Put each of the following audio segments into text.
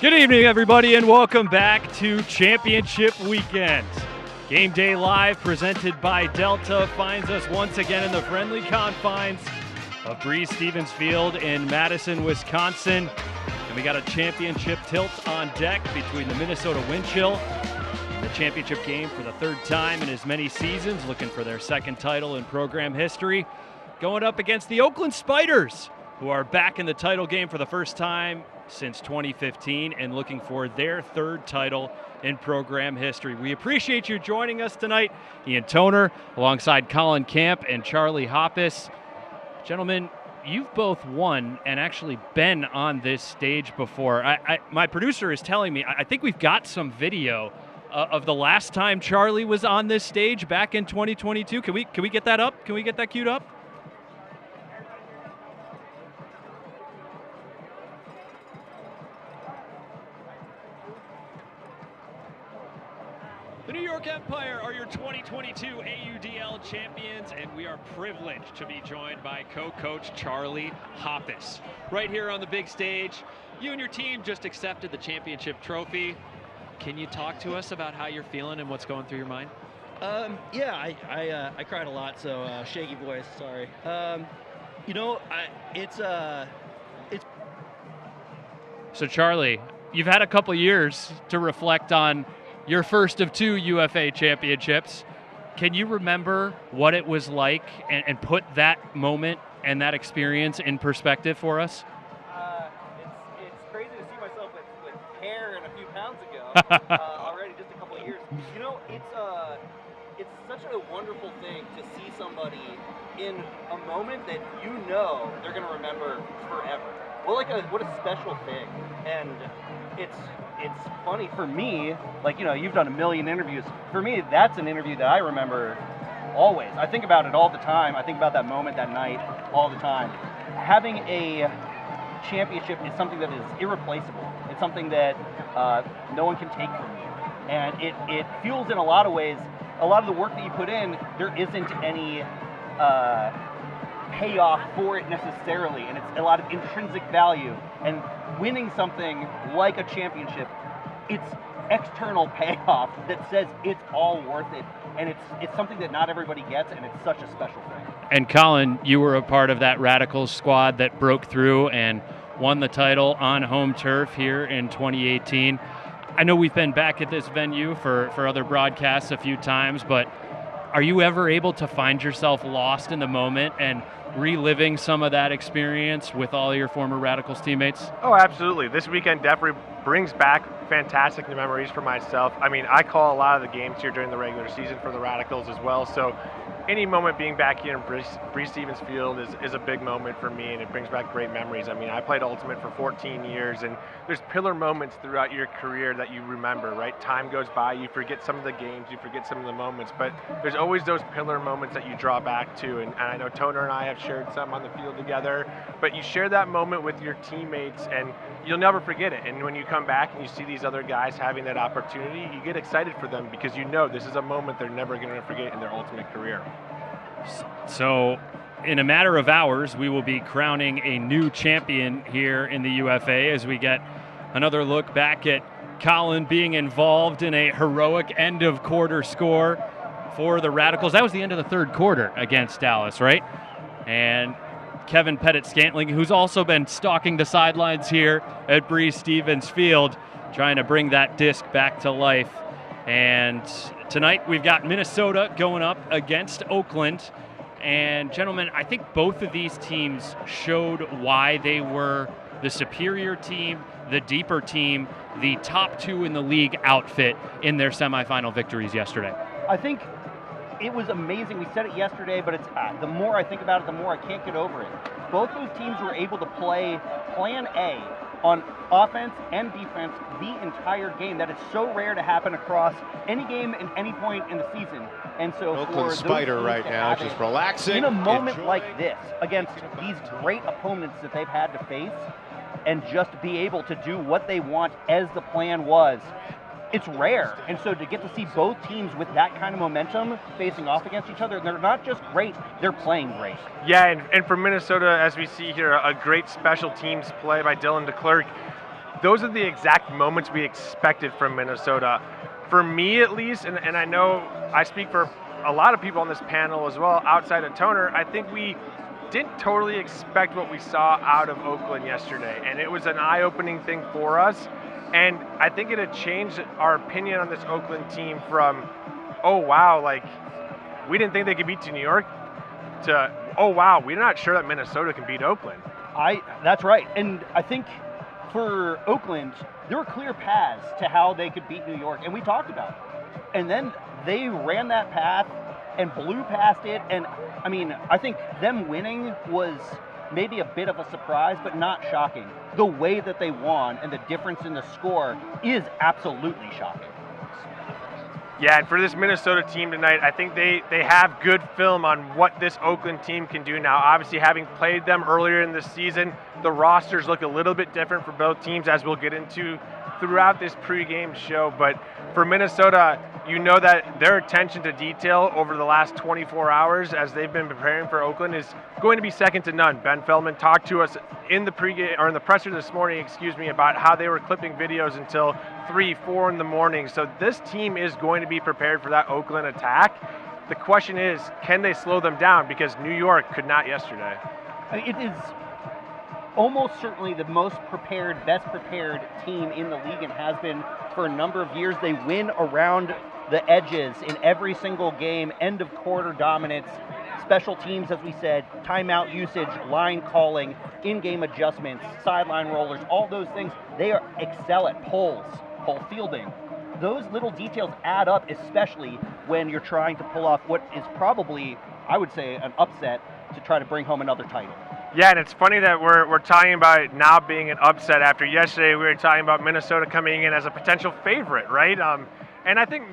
Good evening, everybody, and welcome back to Championship Weekend. Game Day Live, presented by Delta, finds us once again in the friendly confines of Breese Stevens Field in Madison, Wisconsin. And we got a championship tilt on deck between the Minnesota Windchill and the championship game for the third time in as many seasons, looking for their second title in program history, going up against the Oakland Spiders, who are back in the title game for the first time since 2015 and looking for their third title in program history. We appreciate you joining us tonight. Ian Toner alongside Colin Camp and Charlie Hoppus. Gentlemen, you've both won and actually been on this stage before. My producer is telling me, I think we've got some video of the last time Charlie was on this stage back in 2022. Can we get that up? Can we get that queued up? The New York Empire are your 2022 AUDL champions, and we are privileged to be joined by co-coach Charlie Hoppus. Right here on the big stage, you and your team just accepted the championship trophy. Can you talk to us about how you're feeling and what's going through your mind? Yeah, I cried a lot, so shaky voice, sorry. So Charlie, you've had a couple years to reflect on your first of two UFA championships. Can you remember what it was like and put that moment and that experience in perspective for us? It's crazy to see myself with hair and a few pounds ago, already just a couple of years. You know, it's such a wonderful thing to see somebody in a moment that you know they're going to remember forever. What a special thing. And it's funny for me, like, you know, you've done a million interviews. For me, that's an interview that I remember always. I think about it all the time. I think about that moment, that night, all the time. Having a championship is something that is irreplaceable. It's something that no one can take from you. And it fuels in a lot of ways. A lot of the work that you put in, there isn't any payoff for it necessarily, and it's a lot of intrinsic value. And winning something like a championship, it's external payoff that says it's all worth it, and it's something that not everybody gets, and it's such a special thing. And Colin, you were a part of that Radicals squad that broke through and won the title on home turf here in 2018. I know we've been back at this venue for other broadcasts a few times, but are you ever able to find yourself lost in the moment and reliving some of that experience with all your former Radicals teammates? Oh, absolutely. This weekend definitely brings back fantastic memories for myself. I mean, I call a lot of the games here during the regular season for the Radicals as well, so any moment being back here in Breese Stevens Field is a big moment for me, and it brings back great memories. I mean, I played Ultimate for 14 years, and there's pillar moments throughout your career that you remember, right? Time goes by, you forget some of the games, you forget some of the moments, but there's always those pillar moments that you draw back to, and I know Toner and I have shared some on the field together, but you share that moment with your teammates, and you'll never forget it. And when you come back and you see these other guys having that opportunity, you get excited for them because you know this is a moment they're never going to forget in their Ultimate career. So in a matter of hours, we will be crowning a new champion here in the UFA as we get another look back at Colin being involved in a heroic end of quarter score for the Radicals. That was the end of the third quarter against Dallas, right? And Kevin Pettit-Scantling, who's also been stalking the sidelines here at Breese Stevens Field, trying to bring that disc back to life. And tonight we've got Minnesota going up against Oakland. And gentlemen, I think both of these teams showed why they were the superior team, the deeper team, the top two in the league outfit in their semifinal victories yesterday. I think it was amazing. We said it yesterday, but it's the more I think about it, the more I can't get over it. Both those teams were able to play plan A on offense and defense the entire game. That is so rare to happen across any game in any point in the season. And so Oakland Spider right now just relaxing. In a moment like this, against these great opponents that they've had to face, and just be able to do what they want as the plan was, it's rare. And so to get to see both teams with that kind of momentum facing off against each other, they're not just great, they're playing great. Yeah, and for Minnesota, as we see here, a great special teams play by Dylan DeClercq. those are the exact moments we expected from Minnesota. For me, at least, and I know I speak for a lot of people on this panel as well, outside of Toner, I think we didn't totally expect what we saw out of Oakland yesterday, and it was an eye-opening thing for us. And I think it had changed our opinion on this Oakland team from, oh wow, like we didn't think they could beat New York, to, oh wow, we're not sure that Minnesota can beat Oakland. That's right. And I think for Oakland, there were clear paths to how they could beat New York, and we talked about it. And then they ran that path and blew past it. And I mean, I think them winning was maybe a bit of a surprise, but not shocking. The way that they won and the difference in the score is absolutely shocking. Yeah, and for this Minnesota team tonight, I think they have good film on what this Oakland team can do now. Obviously, having played them earlier in the season, the rosters look a little bit different for both teams, as we'll get into throughout this pregame show. But for Minnesota, you know that their attention to detail over the last 24 hours as they've been preparing for Oakland is going to be second to none. Ben Feldman talked to us in the pregame, or in the presser this morning, about how they were clipping videos until 3, 4 in the morning. So this team is going to be prepared for that Oakland attack. The question is, can they slow them down? Because New York could not yesterday. It is almost certainly the most prepared, best prepared team in the league, and has been for a number of years. They win around the edges in every single game, end of quarter dominance, special teams, as we said, timeout usage, line calling, in-game adjustments, sideline rollers, all those things. They excel at pole fielding. Those little details add up, especially when you're trying to pull off what is probably, I would say, an upset to try to bring home another title. Yeah, and it's funny that we're talking about it now being an upset after yesterday we were talking about Minnesota coming in as a potential favorite, right? And I think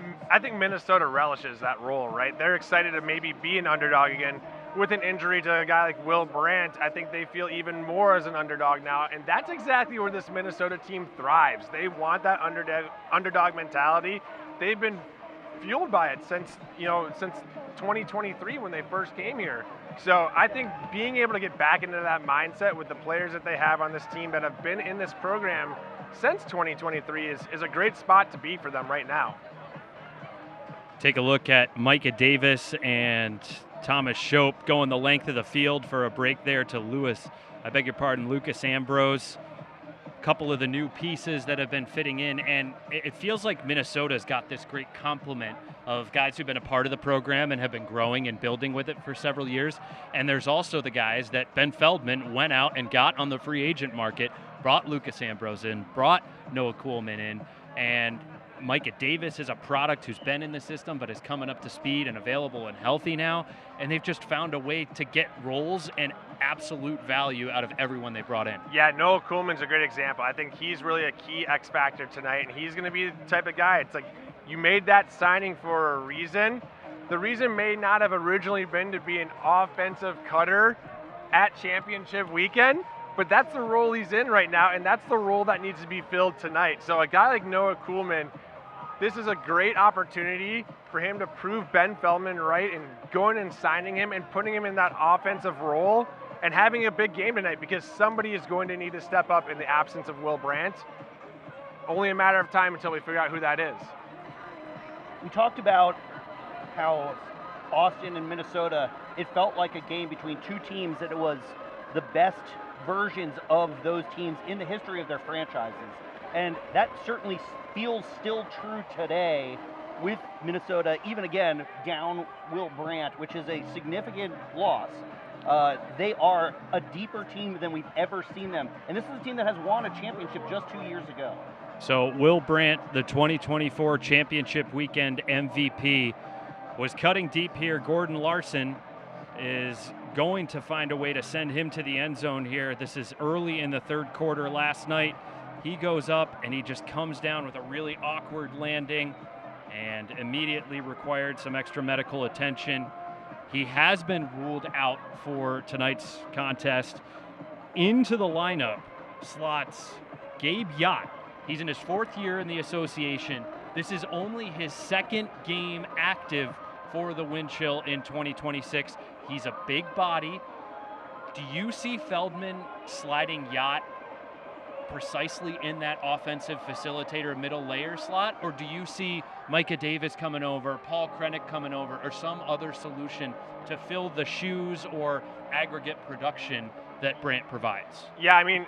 Minnesota relishes that role, right? They're excited to maybe be an underdog again. With an injury to a guy like Will Brandt, I think they feel even more as an underdog now, and that's exactly where this Minnesota team thrives. They want that underdog mentality. They've been fueled by it since 2023 when they first came here. So I think being able to get back into that mindset with the players that they have on this team that have been in this program since 2023 is a great spot to be for them right now. Take a look at Micah Davis and Thomas Shope going the length of the field for a break there to Lucas Ambrose. A couple of the new pieces that have been fitting in, and it feels like Minnesota's got this great complement of guys who've been a part of the program and have been growing and building with it for several years. And there's also the guys that Ben Feldman went out and got on the free agent market, brought Lucas Ambrose in, brought Noah Kuhlman in, and Micah Davis is a product who's been in the system but is coming up to speed and available and healthy now, and they've just found a way to get roles and absolute value out of everyone they brought in. Yeah, Noah Kuhlman's a great example. I think he's really a key X factor tonight, and he's going to be the type of guy. It's like you made that signing for a reason. The reason may not have originally been to be an offensive cutter at championship weekend, but that's the role he's in right now, and that's the role that needs to be filled tonight. So a guy like Noah Kuhlman, this is a great opportunity for him to prove Ben Feldman right and going and signing him and putting him in that offensive role and having a big game tonight, because somebody is going to need to step up in the absence of Will Brandt. Only a matter of time until we figure out who that is. We talked about how Austin and Minnesota, it felt like a game between two teams that it was the best versions of those teams in the history of their franchises. And that certainly feels still true today with Minnesota, even again, down Will Brandt, which is a significant loss. They are a deeper team than we've ever seen them. And this is a team that has won a championship just 2 years ago. So Will Brandt, the 2024 championship weekend MVP, was cutting deep here. Gordon Larson is going to find a way to send him to the end zone here. This is early in the third quarter last night. He goes up and he just comes down with a really awkward landing and immediately required some extra medical attention. He has been ruled out for tonight's contest. Into the lineup slots Gabe Yacht. He's in his 4th year in the association. This is only his 2nd game active for the Wind Chill in 2026. He's a big body. Do you see Feldman sliding Yacht precisely in that offensive facilitator middle layer slot, or do you see Micah Davis coming over, Paul Krennick coming over, or some other solution to fill the shoes or aggregate production that Brant provides? Yeah, I mean,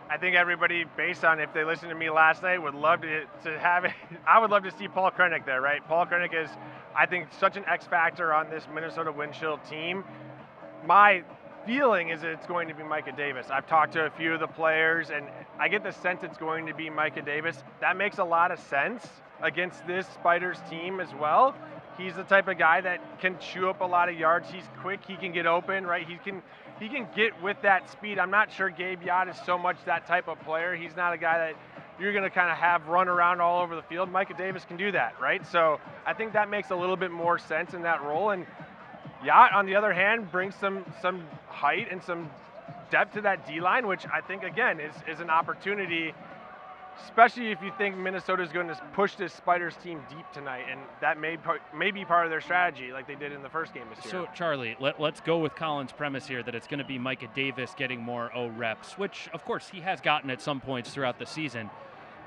I think everybody, based on if they listened to me last night, would love to have it. I would love to see Paul Krennick there, right? Paul Krennick is, I think, such an X factor on this Minnesota Wind Chill team. My feeling is that it's going to be Micah Davis. I've talked to a few of the players, and I get the sense it's going to be Micah Davis. That makes a lot of sense against this Spiders team as well. He's the type of guy that can chew up a lot of yards. He's quick. He can get open, right? He can get with that speed. I'm not sure Gabe Yacht is so much that type of player. He's not a guy that you're going to kind of have run around all over the field. Micah Davis can do that, right? So I think that makes a little bit more sense in that role. And Yacht, on the other hand, brings some height and some depth to that D-line, which I think, again, is an opportunity, especially if you think Minnesota is going to push this Spiders team deep tonight, and that may be part of their strategy like they did in the first game this year. So, Charlie, let's go with Colin's premise here that it's going to be Micah Davis getting more O reps, which, of course, he has gotten at some points throughout the season.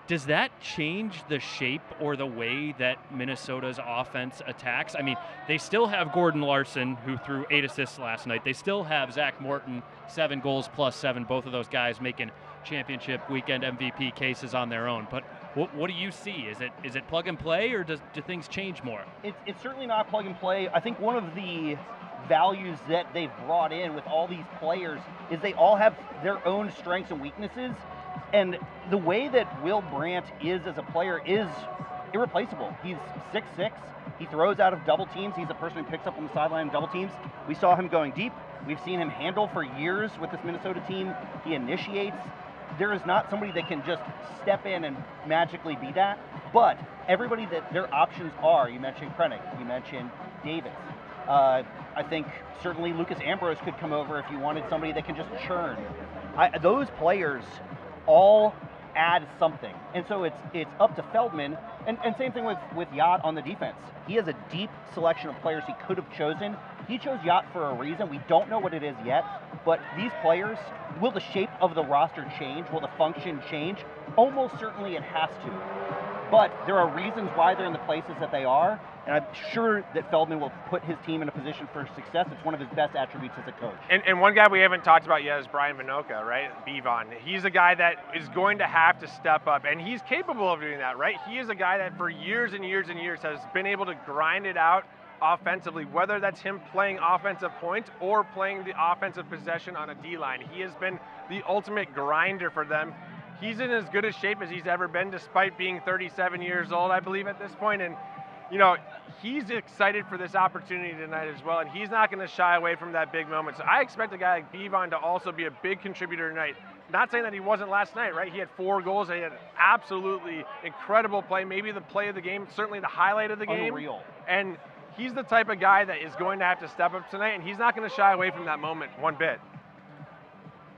Does that change the shape or the way that Minnesota's offense attacks? I mean, they still have Gordon Larson, who threw 8 assists last night. They still have Zach Morton, 7 goals plus 7, both of those guys making championship weekend MVP cases on their own. But what do you see? Is it plug and play, or do things change more? It's certainly not plug and play. I think one of the values that they've brought in with all these players is they all have their own strengths and weaknesses. And the way that Will Brandt is as a player is irreplaceable. He's 6'6". He throws out of double teams. He's a person who picks up on the sideline in double teams. We saw him going deep. We've seen him handle for years with this Minnesota team. He initiates. There is not somebody that can just step in and magically be that. But everybody that their options are, you mentioned Krennick, you mentioned Davis. I think certainly Lucas Ambrose could come over if you wanted somebody that can just churn. Those players all add something. And so it's up to Feldman, and same thing with Yacht on the defense. He has a deep selection of players he could have chosen. He chose Yacht for a reason. We don't know what it is yet, but these players, will the shape of the roster change? Will the function change? Almost certainly it has to. But there are reasons why they're in the places that they are, and I'm sure that Feldman will put his team in a position for success. It's one of his best attributes as a coach. And one guy we haven't talked about yet is Brian Vinoka, right? Bevon. He's a guy that is going to have to step up, and he's capable of doing that, right? He is a guy that for years and years and years has been able to grind it out offensively, whether that's him playing offensive points or playing the offensive possession on a D-line. He has been the ultimate grinder for them. He's in as good a shape as he's ever been, despite being 37 years old, I believe, at this point. And, you know, he's excited for this opportunity tonight as well, and he's not going to shy away from that big moment. So I expect a guy like Bevon to also be a big contributor tonight. Not saying that he wasn't last night, right? He had 4 goals. He had an absolutely incredible play, maybe the play of the game, certainly the highlight of the game. Unreal. And he's the type of guy that is going to have to step up tonight, and he's not going to shy away from that moment one bit.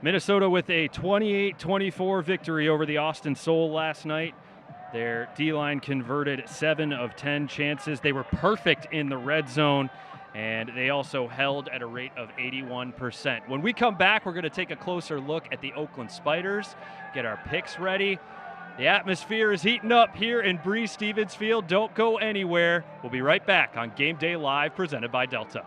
Minnesota with a 28-24 victory over the Austin Soul last night. Their D-line converted 7 of 10 chances. They were perfect in the red zone, and they also held at a rate of 81%. When we come back, we're going to take a closer look at the Oakland Spiders, get our picks ready. The atmosphere is heating up here in Breese Stevens Field. Don't go anywhere. We'll be right back on Game Day Live, presented by Delta.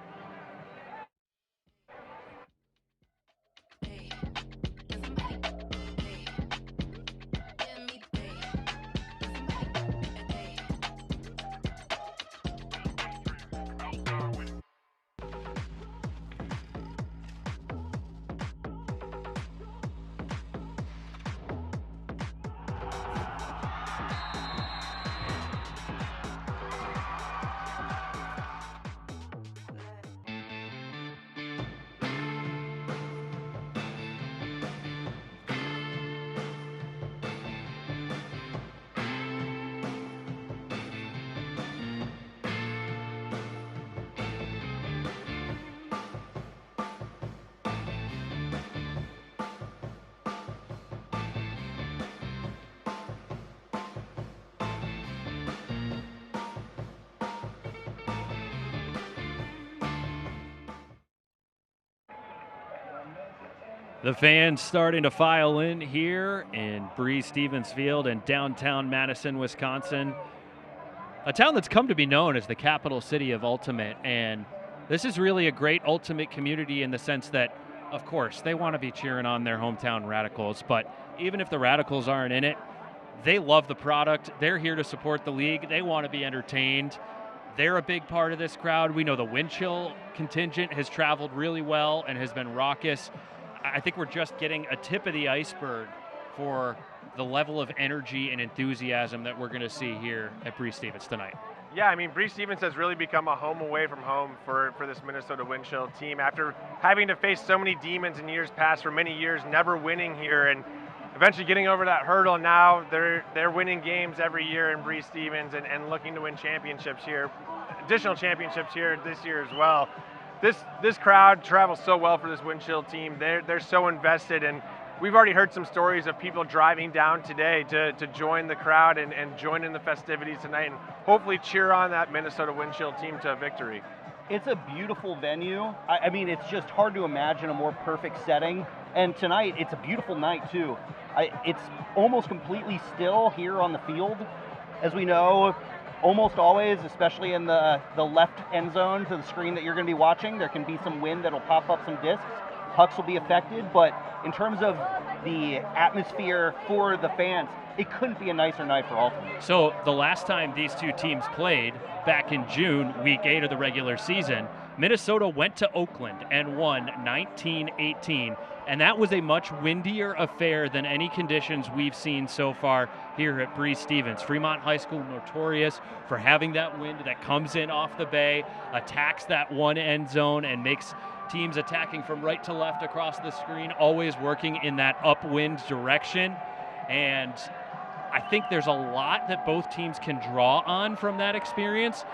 The fans starting to file in here in Breese Stevens Field in downtown Madison, Wisconsin. A town that's come to be known as the capital city of Ultimate, and this is really a great Ultimate community in the sense that, of course, they want to be cheering on their hometown Radicals, but even if the Radicals aren't in it, they love the product. They're here to support the league. They want to be entertained. They're a big part of this crowd. We know the wind chill contingent has traveled really well and has been raucous. I think we're just getting a tip of the iceberg for the level of energy and enthusiasm that we're going to see here at Breese Stevens tonight. Yeah, I mean, Breese Stevens has really become a home away from home for this Minnesota Wind Chill team after having to face so many demons in years past for many years, never winning here, and eventually getting over that hurdle. Now they're winning games every year in Breese Stevens and looking to win championships here, additional championships here this year as well. This crowd travels so well for this Wind Chill team. They're so invested, and we've already heard some stories of people driving down today to join the crowd and join in the festivities tonight and hopefully cheer on that Minnesota Wind Chill team to a victory. It's a beautiful venue. I mean, it's just hard to imagine a more perfect setting. And tonight, it's a beautiful night too. It's almost completely still here on the field. As we know, almost always, especially in the left end zone to the screen that you're going to be watching, there can be some wind that'll pop up some discs. Pucks will be affected, but in terms of the atmosphere for the fans, it couldn't be a nicer night for Ultimate. So the last time these two teams played, back in June, week 8 of the regular season, Minnesota went to Oakland and won 19-18, and that was a much windier affair than any conditions we've seen so far here at Breese Stevens. Fremont High School notorious for having that wind that comes in off the bay, attacks that one end zone, and makes teams attacking from right to left across the screen, always working in that upwind direction. And I think there's a lot that both teams can draw on from that experience.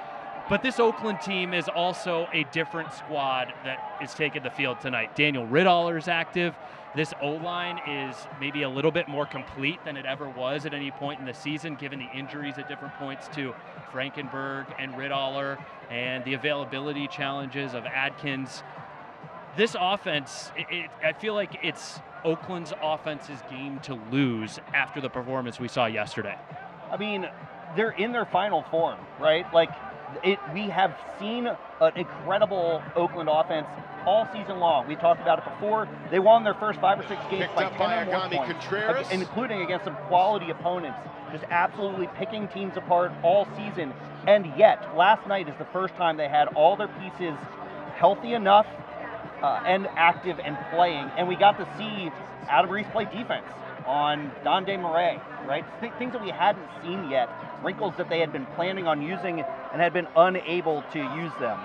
But this Oakland team is also a different squad that is taking the field tonight. Daniel Ridoller's active. This O-line is maybe a little bit more complete than it ever was at any point in the season, given the injuries at different points to Frankenberg and Ridoller and the availability challenges of Adkins. This offense, I feel like it's Oakland's offense's game to lose after the performance we saw yesterday. I mean, they're in their final form, right? Like, we have seen an incredible Oakland offense all season long. We talked about it before. They won their first 5 or 6 games Picked by up 10 by or more Agami points, Contreras. including against some quality opponents, just absolutely picking teams apart all season. And yet, last night is the first time they had all their pieces healthy enough and active and playing, and we got to see Adam Reese play defense on Don DeMarais, right? Things that we hadn't seen yet, wrinkles that they had been planning on using and had been unable to use them.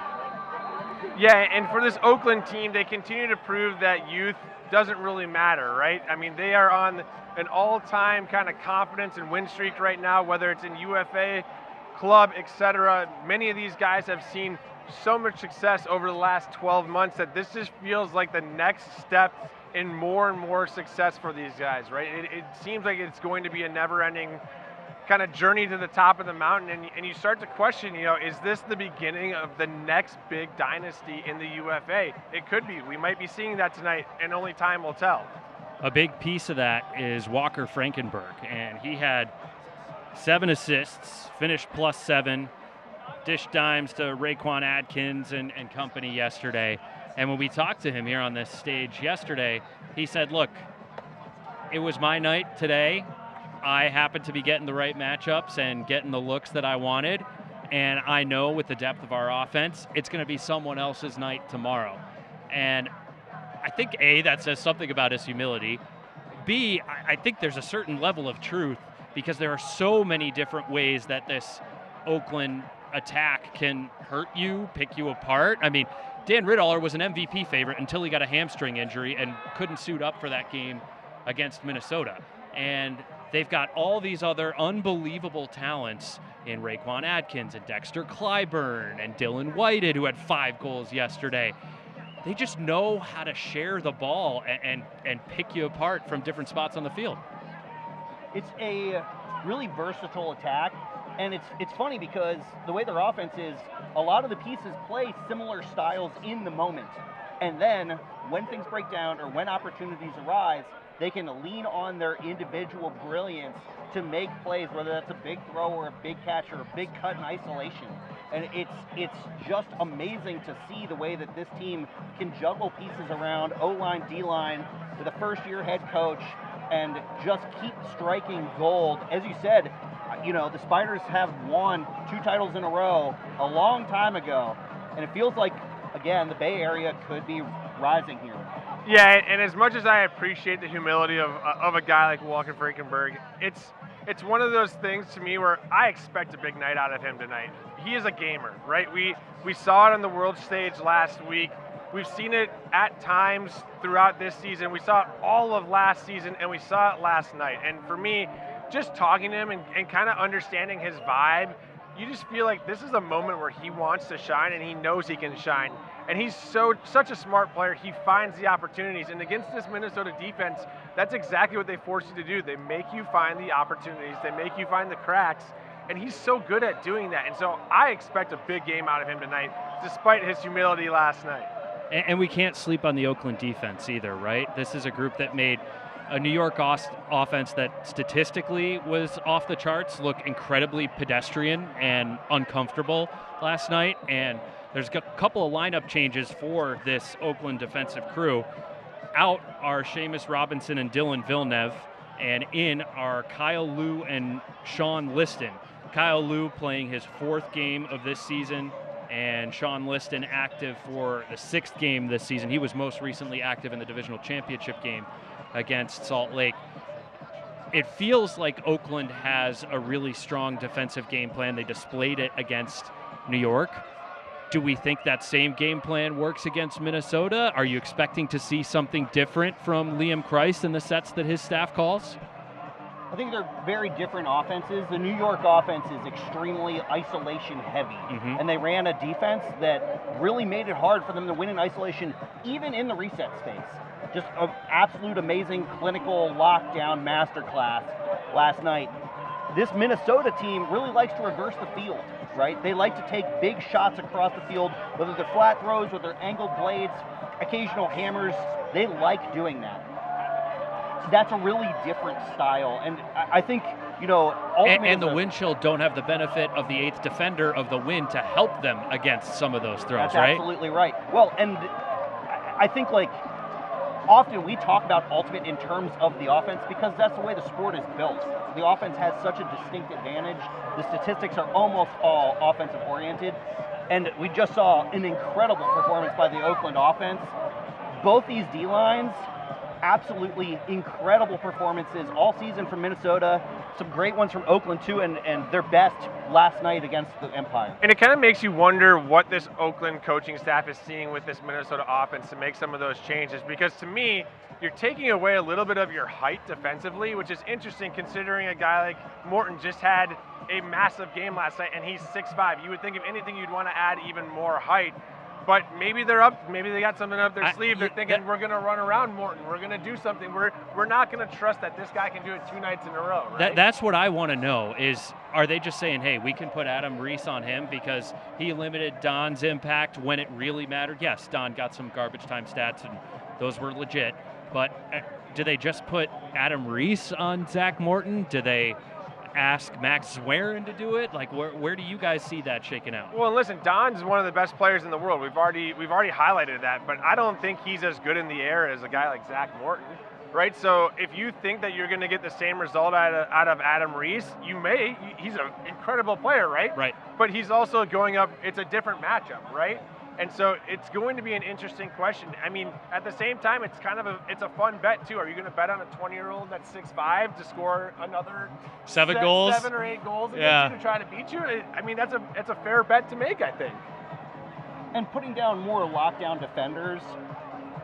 Yeah, and for this Oakland team, they continue to prove that youth doesn't really matter, right? I mean, they are on an all-time kind of confidence and win streak right now, whether it's in UFA, club, etc. Many of these guys have seen so much success over the last 12 months that this just feels like the next step in more and more success for these guys, right? It seems like it's going to be a never-ending kind of journey to the top of the mountain, and you start to question, is this the beginning of the next big dynasty in the UFA? It could be. We might be seeing that tonight, and only time will tell. A big piece of that is Walker Frankenberg, and he had 7 assists, finished +7, dish dimes to Raekwon Adkins and company yesterday. And when we talked to him here on this stage yesterday, he said, look, it was my night today. I happened to be getting the right matchups and getting the looks that I wanted. And I know with the depth of our offense, it's going to be someone else's night tomorrow. And I think, A, that says something about his humility. B, I think there's a certain level of truth because there are so many different ways that this Oakland attack can hurt you, pick you apart. I mean, Dan Ridoller was an MVP favorite until he got a hamstring injury and couldn't suit up for that game against Minnesota. And they've got all these other unbelievable talents in Raekwon Adkins and Dexter Clyburn and Dylan Whited, who had 5 goals yesterday. They just know how to share the ball and pick you apart from different spots on the field. It's a really versatile attack. And it's funny because the way their offense is, a lot of the pieces play similar styles in the moment. And then when things break down or when opportunities arise, they can lean on their individual brilliance to make plays, whether that's a big throw or a big catch or a big cut in isolation. And it's just amazing to see the way that this team can juggle pieces around O-line, D-line, with a first-year head coach, and just keep striking gold. As you said, the Spiders have won 2 titles in a row a long time ago, and it feels like, again, the Bay Area could be rising here. Yeah, and as much as I appreciate the humility of a guy like Walker Frankenberg, it's one of those things to me where I expect a big night out of him tonight. He is a gamer, right? We saw it on the world stage last week. We've seen it at times throughout this season. We saw it all of last season, and we saw it last night. And for me, just talking to him and kind of understanding his vibe, you just feel like this is a moment where he wants to shine and he knows he can shine. And he's such a smart player. He finds the opportunities. And against this Minnesota defense, that's exactly what they force you to do. They make you find the opportunities. They make you find the cracks. And he's so good at doing that. And so I expect a big game out of him tonight, despite his humility last night. And we can't sleep on the Oakland defense either, right? This is a group that made a New York offense that statistically was off the charts look incredibly pedestrian and uncomfortable last night. And there's a couple of lineup changes for this Oakland defensive crew. Out are Seamus Robinson and Dylan Villeneuve, and in are Kyle Liu and Sean Liston. Kyle Liu playing his 4th game of this season, and Sean Liston active for the 6th game this season. He was most recently active in the divisional championship game against Salt Lake. It feels like Oakland has a really strong defensive game plan. They displayed it against New York. Do we think that same game plan works against Minnesota? Are you expecting to see something different from Liam Kreis and the sets that his staff calls? I think they're very different offenses. The New York offense is extremely isolation heavy, and they ran a defense that really made it hard for them to win in isolation, even in the reset space. Just an absolute amazing clinical lockdown masterclass last night. This Minnesota team really likes to reverse the field, right? They like to take big shots across the field, whether they're flat throws, whether they're angled blades, occasional hammers. They like doing that. That's a really different style, and I think, ultimately... And the wind chill don't have the benefit of the 8th defender of the wind to help them against some of those throws, that's right? Absolutely right. Well, and I think, often we talk about ultimate in terms of the offense because that's the way the sport is built. The offense has such a distinct advantage. The statistics are almost all offensive oriented, and we just saw an incredible performance by the Oakland offense. Both these D-lines, absolutely incredible performances all season from Minnesota. Some great ones from Oakland too, and their best last night against the Empire. And it kind of makes you wonder what this Oakland coaching staff is seeing with this Minnesota offense to make some of those changes, because to me, you're taking away a little bit of your height defensively, which is interesting considering a guy like Morton just had a massive game last night and he's 6'5". You would think if anything you'd want to add even more height. But maybe they're up. Maybe they got something up their sleeve. They're thinking we're going to run around Morton. We're going to do something. We're not going to trust that this guy can do it 2 nights in a row. Right? That's what I want to know. Is are they just saying, hey, we can put Adam Reese on him because he limited Don's impact when it really mattered? Yes, Don got some garbage time stats and those were legit. But do they just put Adam Reese on Zach Morton? Do they ask Max Zwerin to do it? Where do you guys see that shaking out? Well, listen, Don's one of the best players in the world. We've already highlighted that, but I don't think he's as good in the air as a guy like Zach Morton, right? So if you think that you're going to get the same result out of Adam Reese, you may. He's an incredible player, right? Right. But he's also going up. It's a different matchup, right? And so it's going to be an interesting question. I mean, at the same time, it's a fun bet too. Are you going to bet on a 20-year-old that's 6'5" to score another 7 goals, 7 or 8 goals against you to try to beat you? I mean, that's a fair bet to make, I think. And putting down more lockdown defenders,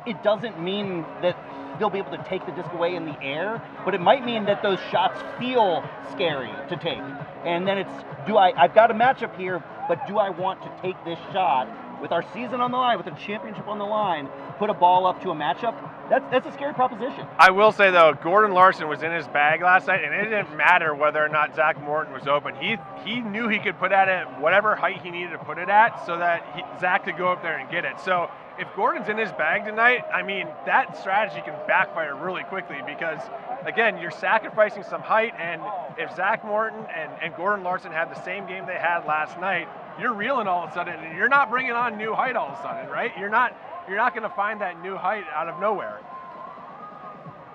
it doesn't mean that they'll be able to take the disc away in the air, but it might mean that those shots feel scary to take. And then it's, I've got a matchup here, but do I want to take this shot? With our season on the line, with the championship on the line, put a ball up to a matchup, that's a scary proposition. I will say, though, Gordon Larson was in his bag last night, and it didn't matter whether or not Zach Morton was open. He knew he could put it at whatever height he needed to put it at so that Zach could go up there and get it. So if Gordon's in his bag tonight, I mean, that strategy can backfire really quickly because, again, you're sacrificing some height, and if Zach Morton and Gordon Larson had the same game they had last night, you're reeling all of a sudden, and you're not bringing on new height all of a sudden, right? You're not going to find that new height out of nowhere.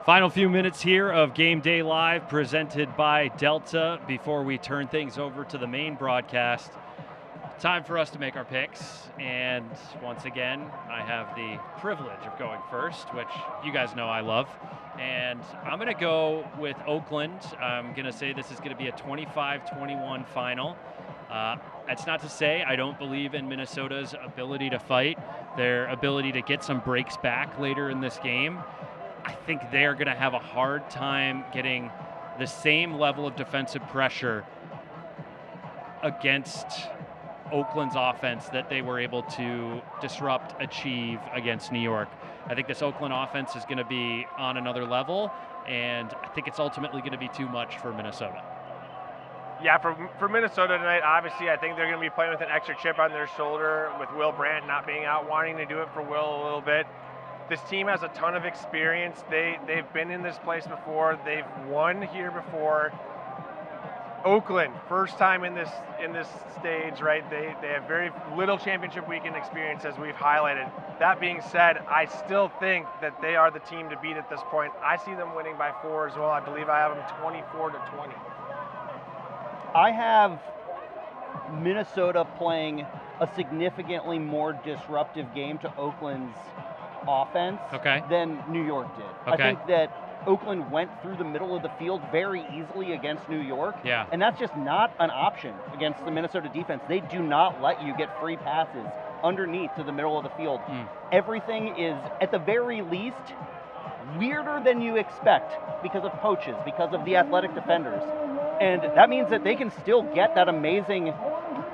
Final few minutes here of Game Day Live presented by Delta before we turn things over to the main broadcast. Time for us to make our picks, and once again, I have the privilege of going first, which you guys know I love, and I'm going to go with Oakland. I'm going to say this is going to be a 25-21 final. That's not to say I don't believe in Minnesota's ability to fight, their ability to get some breaks back later in this game. I think they're going to have a hard time getting the same level of defensive pressure against Oakland's offense that they were able to achieve against New York. I think this Oakland offense is going to be on another level, and I think it's ultimately going to be too much for Minnesota. Yeah, for Minnesota tonight, obviously, I think they're going to be playing with an extra chip on their shoulder with Will Brandt not being out, wanting to do it for Will a little bit. This team has a ton of experience. They've been in this place before. They've won here before. Oakland, first time in this stage, right? They have very little championship weekend experience, as we've highlighted. That being said, I still think that they are the team to beat at this point. I see them winning by 4 as well. I believe I have them 24-20. I have Minnesota playing a significantly more disruptive game to Oakland's offense than New York did. I think that Oakland went through the middle of the field very easily against New York, and that's just not an option against the Minnesota defense. They do not let you get free passes underneath to the middle of the field. Everything is, at the very least, weirder than you expect because of poaches, because of the athletic defenders. And that means that they can still get that amazing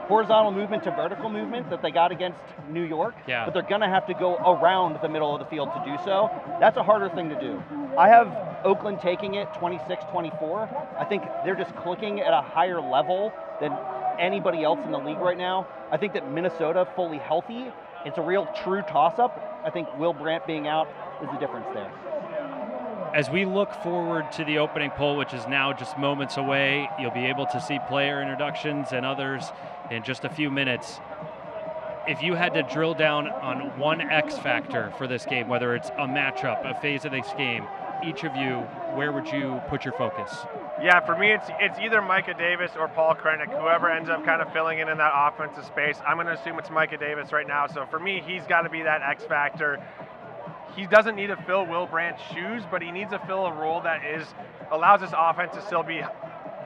horizontal movement to vertical movement that they got against New York, but they're going to have to go around the middle of the field to do so. That's a harder thing to do. I have Oakland taking it 26-24. I think they're just clicking at a higher level than anybody else in the league right now. I think that Minnesota, fully healthy, it's a real true toss-up. I think Will Brandt being out is the difference there. As we look forward to the opening poll, which is now just moments away, you'll be able to see player introductions and others in just a few minutes. If you had to drill down on one X factor for this game, whether it's a matchup, a phase of this game, each of you, where would you put your focus? Yeah, for me, it's either Micah Davis or Paul Krennic, whoever ends up kind of filling in that offensive space. I'm going to assume it's Micah Davis right now. So for me, he's got to be that X factor. He doesn't need to fill Will Brandt's shoes, but he needs to fill a role that allows this offense to still be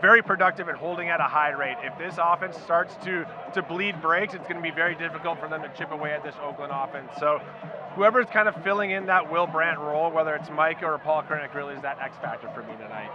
very productive and holding at a high rate. If this offense starts to bleed breaks, it's going to be very difficult for them to chip away at this Oakland offense. So whoever's kind of filling in that Will Brandt role, whether it's Micah or Paul Krennic, really is that X factor for me tonight.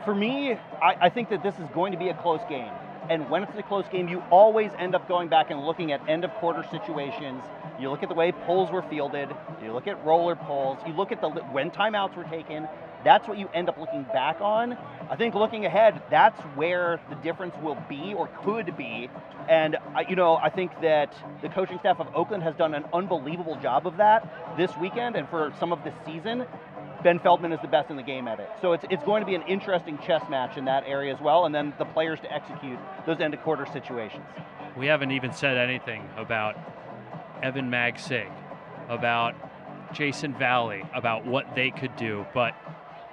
For me, I think that this is going to be a close game. And when it's a close game, you always end up going back and looking at end of quarter situations. You look at the way polls were fielded. You look at roller polls. You look at when timeouts were taken. That's what you end up looking back on. I think looking ahead, that's where the difference will be or could be. And I think that the coaching staff of Oakland has done an unbelievable job of that this weekend and for some of this season. Ben Feldman is the best in the game at it. So it's going to be an interesting chess match in that area as well, and then the players to execute those end-of-quarter situations. We haven't even said anything about Evan Magsig, about Jason Valley, about what they could do, but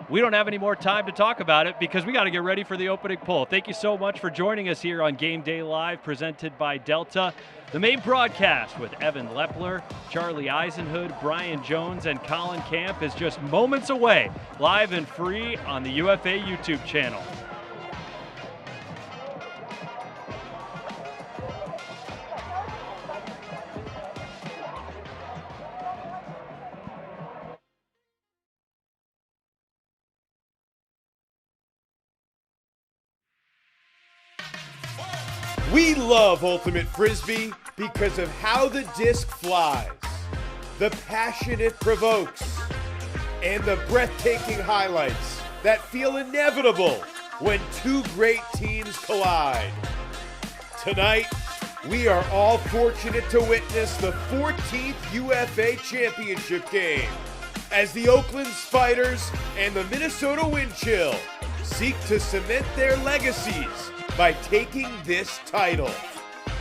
we don't have any more time to talk about it because we got to get ready for the opening poll. Thank you so much for joining us here on Game Day Live, presented by Delta. The main broadcast with Evan Lepler, Charlie Eisenhood, Brian Jones, and Colin Camp is just moments away, live and free on the UFA YouTube channel. We love Ultimate Frisbee because of how the disc flies, the passion it provokes, and the breathtaking highlights that feel inevitable when two great teams collide. Tonight, we are all fortunate to witness the 14th UFA Championship game as the Oakland Spiders and the Minnesota Wind Chill seek to cement their legacies by taking this title.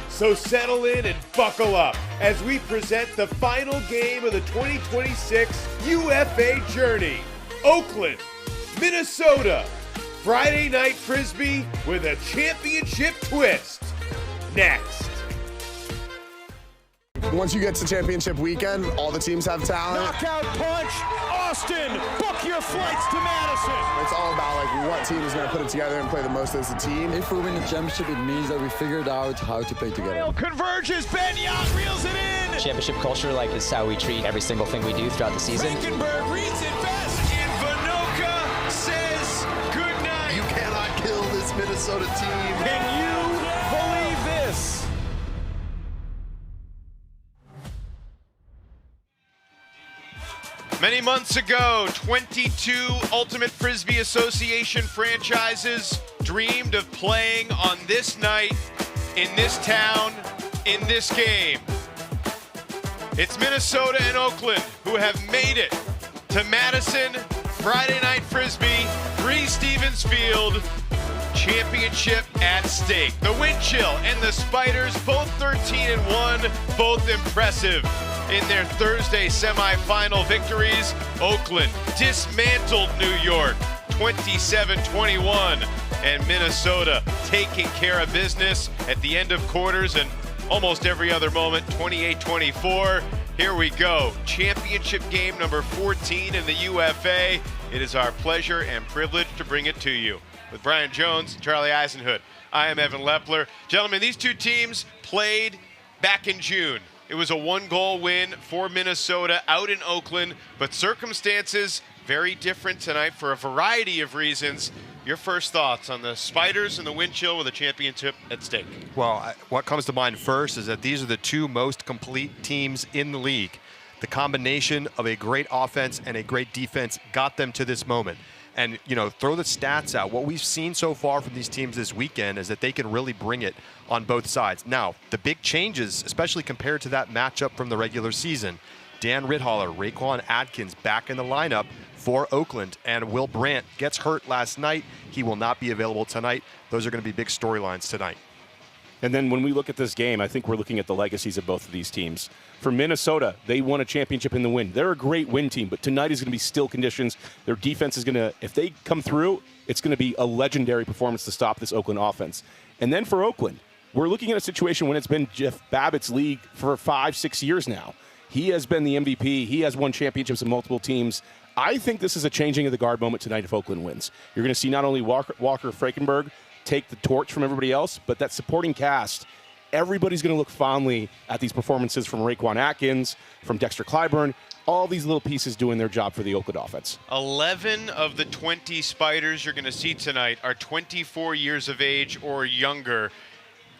So settle in and buckle up as we present the final game of the 2026 UFA Journey. Oakland, Minnesota. Friday Night Frisbee with a championship twist. Next. Once you get to championship weekend, all the teams have talent. Knockout punch, Austin, book your flights to Madison. It's all about like what team is going to put it together and play the most as a team. If we win the championship, it means that we figured out how to play together. Converges, Ben-Yan reels it in. Championship culture is how we treat every single thing we do throughout the season. Frankenberg reads it best. And Vinoka says goodnight. You cannot kill this Minnesota team. Can you believe this? Many months ago, 22 Ultimate Frisbee Association franchises dreamed of playing on this night, in this town, in this game. It's Minnesota and Oakland who have made it to Madison, Friday Night Frisbee, Breese Stevens Field, championship at stake. The Wind Chill and the Spiders, both 13-1, both impressive in their Thursday semifinal victories. Oakland dismantled New York 27-21, and Minnesota taking care of business at the end of quarters and almost every other moment, 28-24. Here we go, championship game number 14 in the UFA. It is our pleasure and privilege to bring it to you. With Brian Jones, Charlie Eisenhood, I am Evan Lepler. Gentlemen, these two teams played back in June. It was a one-goal win for Minnesota out in Oakland, but circumstances very different tonight for a variety of reasons. Your first thoughts on the Spiders and the Wind Chill with a championship at stake? Well, what comes to mind first is that these are the two most complete teams in the league. The combination of a great offense and a great defense got them to this moment. And, you know, throw the stats out. What we've seen so far from these teams this weekend is that they can really bring it on both sides. Now, the big changes, especially compared to that matchup from the regular season, Dan Rithaler, Raquan Atkins back in the lineup for Oakland, and Will Brandt gets hurt last night. He will not be available tonight. Those are going to be big storylines tonight. And then when we look at this game, I think we're looking at the legacies of both of these teams. For Minnesota, they won a championship in the Wind. They're a great win team, but tonight is going to be still conditions. Their defense is going to, if they come through, it's going to be a legendary performance to stop this Oakland offense. And then for Oakland, we're looking at a situation when it's been Jeff Babbitt's league for 5-6 years now. He has been the MVP. He has won championships in multiple teams. I think this is a changing of the guard moment tonight if Oakland wins. You're going to see not only Walker Frankenberg take the torch from everybody else, but that supporting cast, everybody's going to look fondly at these performances from Raquan Atkins, from Dexter Clyburn, all these little pieces doing their job for the Oakland offense. 11 of the 20 Spiders you're going to see tonight are 24 years of age or younger.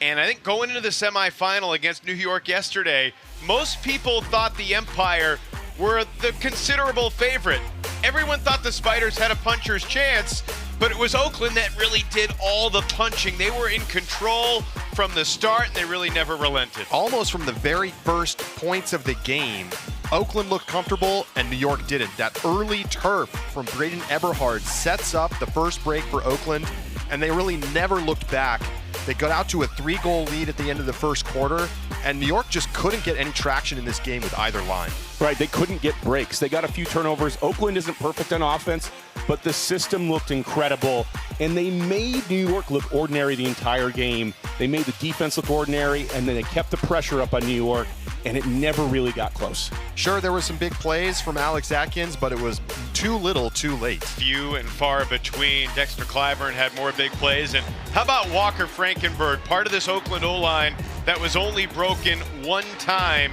And I think going into the semifinal against New York yesterday, most people thought the Empire were the considerable favorite. Everyone thought the Spiders had a puncher's chance, but it was Oakland that really did all the punching. They were in control from the start, and they really never relented. Almost from the very first points of the game, Oakland looked comfortable and New York didn't. That early turf from Braden Eberhard sets up the first break for Oakland, and they really never looked back. They got out to a 3-goal lead at the end of the first quarter, and New York just couldn't get any traction in this game with either line. Right, they couldn't get breaks. They got a few turnovers. Oakland isn't perfect on offense, but the system looked incredible, and they made New York look ordinary the entire game. They made the defense look ordinary, and then they kept the pressure up on New York, and it never really got close. Sure, there were some big plays from Alex Atkins, but it was too little, too late. Few and far between. Dexter Clyburn had more big plays. And how about Walker Frankenberg, part of this Oakland O-line that was only broken one time?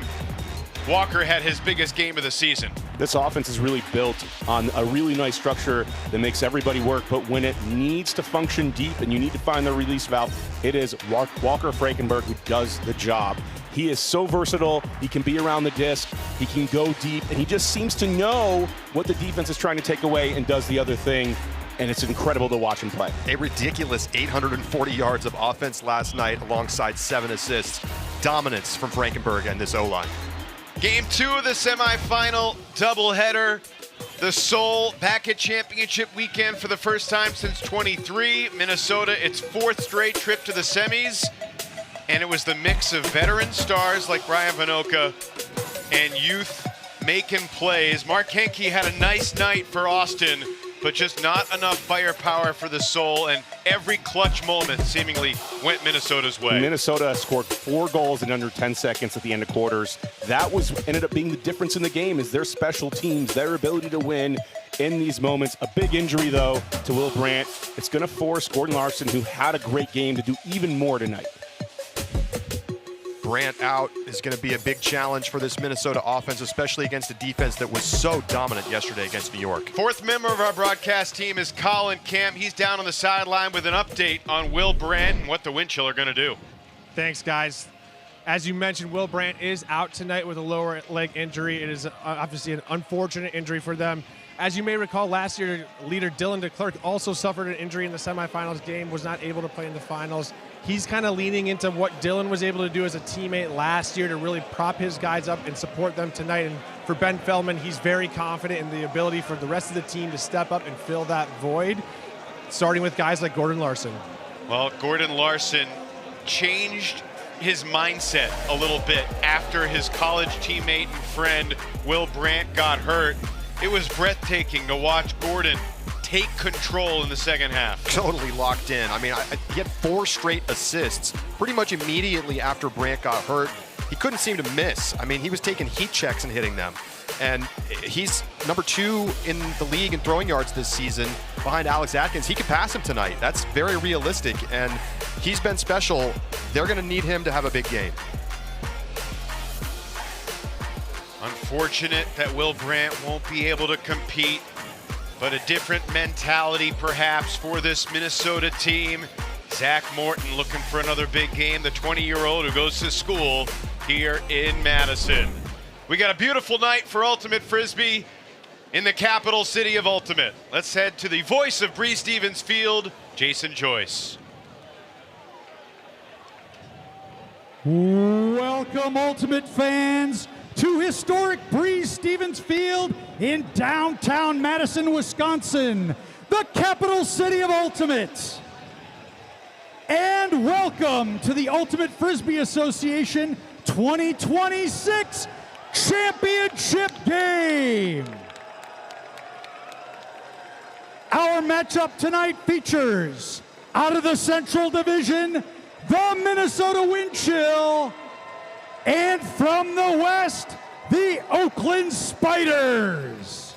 Walker had his biggest game of the season. This offense is really built on a really nice structure that makes everybody work, but when it needs to function deep and you need to find the release valve, it is Walker Frankenberg who does the job. He is so versatile. He can be around the disc. He can go deep, and he just seems to know what the defense is trying to take away and does the other thing. and it's incredible to watch him play. A ridiculous 840 yards of offense last night alongside 7 assists. Dominance from Frankenberg and this O-line. Game 2 of the semifinal doubleheader. The Soul back at championship weekend for the first time since 23. Minnesota, its 4th straight trip to the semis. And it was the mix of veteran stars like Brian Vanoka and youth making plays. Mark Henke had a nice night for Austin, but just not enough firepower for the Soul, and every clutch moment seemingly went Minnesota's way. Minnesota scored 4 goals in under 10 seconds at the end of quarters. That ended up being the difference in the game, is their special teams, their ability to win in these moments. A big injury, though, to Will Brandt. It's going to force Gordon Larson, who had a great game, to do even more tonight. Brandt out is going to be a big challenge for this Minnesota offense, especially against a defense that was so dominant yesterday against New York. 4th member of our broadcast team is Colin Kemp. He's down on the sideline with an update on Will Brandt and what the Windchill are going to do. Thanks, guys. As you mentioned, Will Brandt is out tonight with a lower leg injury. It is obviously an unfortunate injury for them. As you may recall, last year, leader Dylan DeClercq also suffered an injury in the semifinals game, was not able to play in the finals. He's kind of leaning into what Dylan was able to do as a teammate last year to really prop his guys up and support them tonight. And for Ben Feldman, he's very confident in the ability for the rest of the team to step up and fill that void, starting with guys like Gordon Larson. Well, Gordon Larson changed his mindset a little bit after his college teammate and friend Will Brandt got hurt. It was breathtaking to watch Gordon take control in the second half. Totally locked in. I mean, he had 4 straight assists pretty much immediately after Brandt got hurt. He couldn't seem to miss. I mean, he was taking heat checks and hitting them. And he's number 2 in the league in throwing yards this season behind Alex Atkins. He could pass him tonight. That's very realistic, and he's been special. They're going to need him to have a big game. Unfortunate that Will Brandt won't be able to compete, but a different mentality perhaps for this Minnesota team. Zach Morton looking for another big game, the 20-year-old who goes to school here in Madison. We got a beautiful night for Ultimate Frisbee in the capital city of Ultimate. Let's head to the voice of Bree Stevens Field, Jason Joyce. Welcome, Ultimate fans, to historic Breeze Stevens Field in downtown Madison, Wisconsin, the capital city of Ultimate. And welcome to the Ultimate Frisbee Association 2026 Championship Game. Our matchup tonight features, out of the Central Division, the Minnesota Windchill, and from the West, the Oakland Spiders.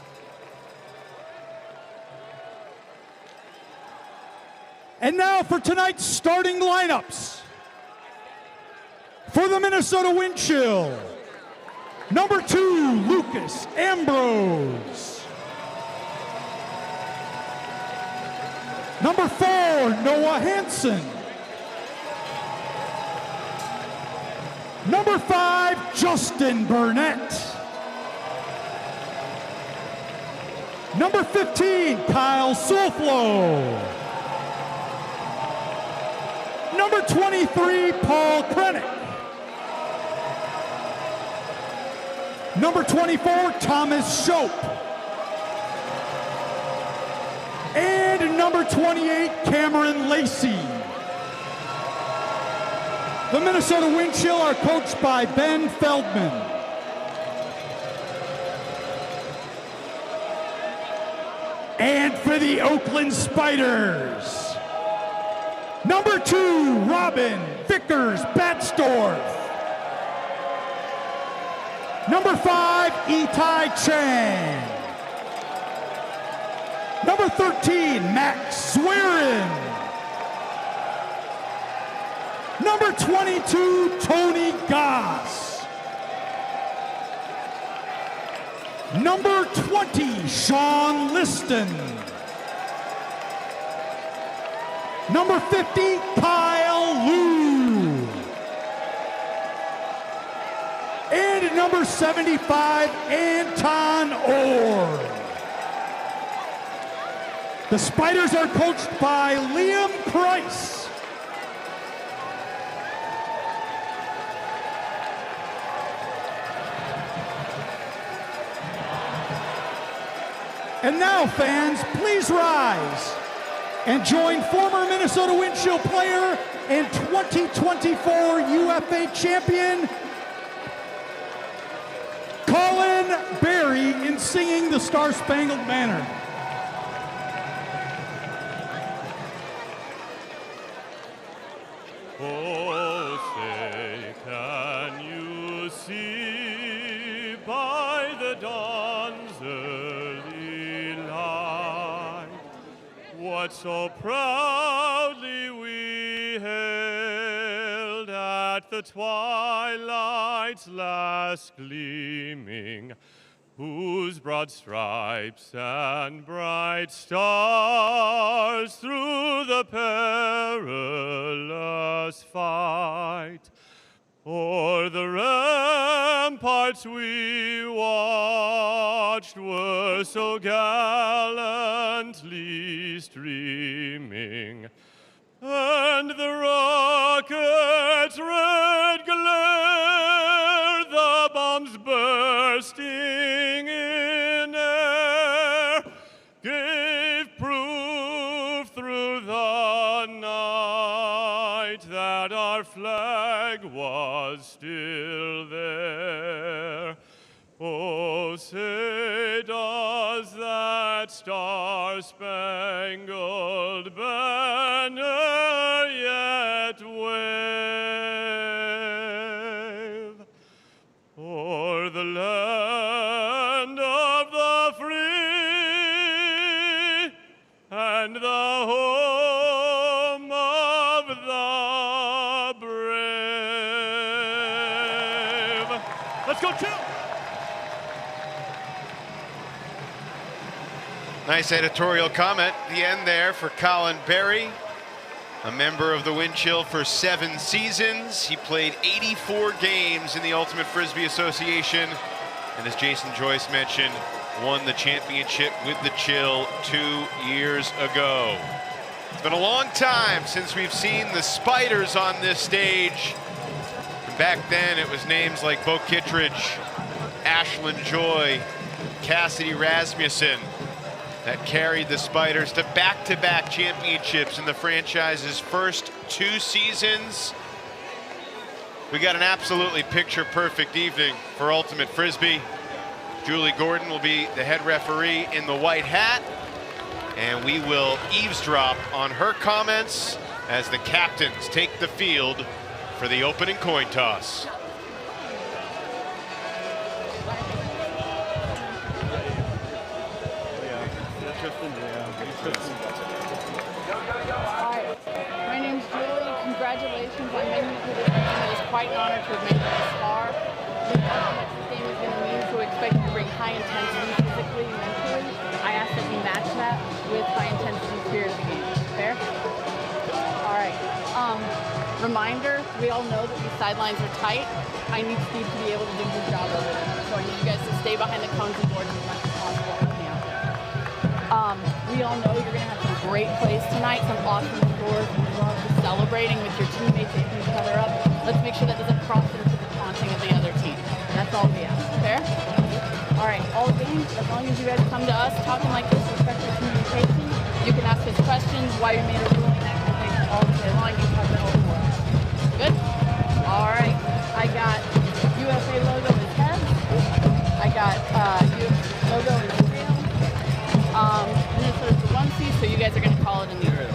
And now for tonight's starting lineups. For the Minnesota Windchill, number 2, Lucas Ambrose. Number 4, Noah Hansen. Number 5, Justin Burnett. Number 15, Kyle Sulflo. Number 23, Paul Krennick. Number 24, Thomas Shope. And number 28, Cameron Lacey. The Minnesota Windchill are coached by Ben Feldman. And for the Oakland Spiders, number 2, Robin Vickers Batsdorf. Number 5, Itai Chang. Number 13, Max Swearin. Number 22, Tony Goss. Number 20, Sean Liston. Number 50, Kyle Liu. And number 75, Anton Orr. The Spiders are coached by Liam Price. And now, fans, please rise and join former Minnesota Wind Chill player and 2024 UFA champion, Colin Berry, in singing the Star Spangled Banner. Oh, say, can you see by the dawn's early light what so proudly we hailed at the twilight's last gleaming, whose broad stripes and bright stars through the perilous fight o'er the ramparts we watched were so gallantly streaming, and the rocket's red glare, the bombs bursting in air, gave proof through the night that our flag was still there. Oh, say does that star-spangled banner yet wave o'er the land of the free and the home of the brave? Let's go, Chill! Nice editorial comment at the end there for Colin Berry, a member of the Wind Chill for 7 seasons. He played 84 games in the Ultimate Frisbee Association, and as Jason Joyce mentioned, won the championship with the Chill 2 years ago. It's been a long time since we've seen the Spiders on this stage. And back then, it was names like Bo Kittredge, Ashlyn Joy, Cassidy Rasmussen that carried the Spiders to back-to-back championships in the franchise's first 2 seasons. We got an absolutely picture-perfect evening for Ultimate Frisbee. Julie Gordon will be the head referee in the white hat, and we will eavesdrop on her comments as the captains take the field for the opening coin toss. Hi, my name's Julie. Congratulations on making it to this game. It is quite an honor to have made it this far. We know how much this game is going to mean, so we expect you to bring high intensity physically and mentally. I ask that you match that with high intensity spirit of the game. Fair? All right. Reminder, we all know that these sidelines are tight. I need Steve to be able to do his job over there. So I need you guys to stay behind the cones and boards as much as possible with me out there. We all know you're going to have some great plays tonight, some awesome scores. We love the celebrating with your teammates and each other up. Let's make sure that doesn't cross into the taunting of the other team. That's all we ask. Fair? All right, all games, as long as you guys come to us talking like this, respectful communication, you can ask us questions, why you made a ruling, that kind of thing, all day long. You have that all for us. Good? All right, I got UFA logo as head. I got logo as tail. Minnesota's the 1C, so you guys are going to call it in the order.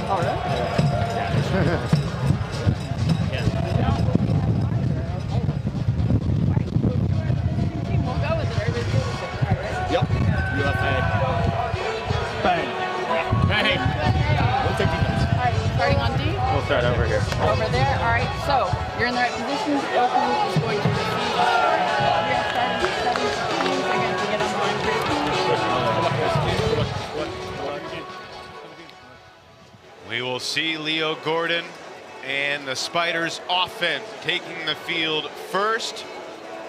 Oh, really? Yeah. We'll go with it. Everybody's good with it. All right, ready? Yep. UFA. Bang. Bang. We'll take defense. All right, starting on D. We'll start over here. Over there. All right, so you're in the right position. Oakland is going to receive. We're going to start in 7 teams. They're going to get on the line pretty quickly. We will see Leo Gordon and the Spiders offense taking the field first.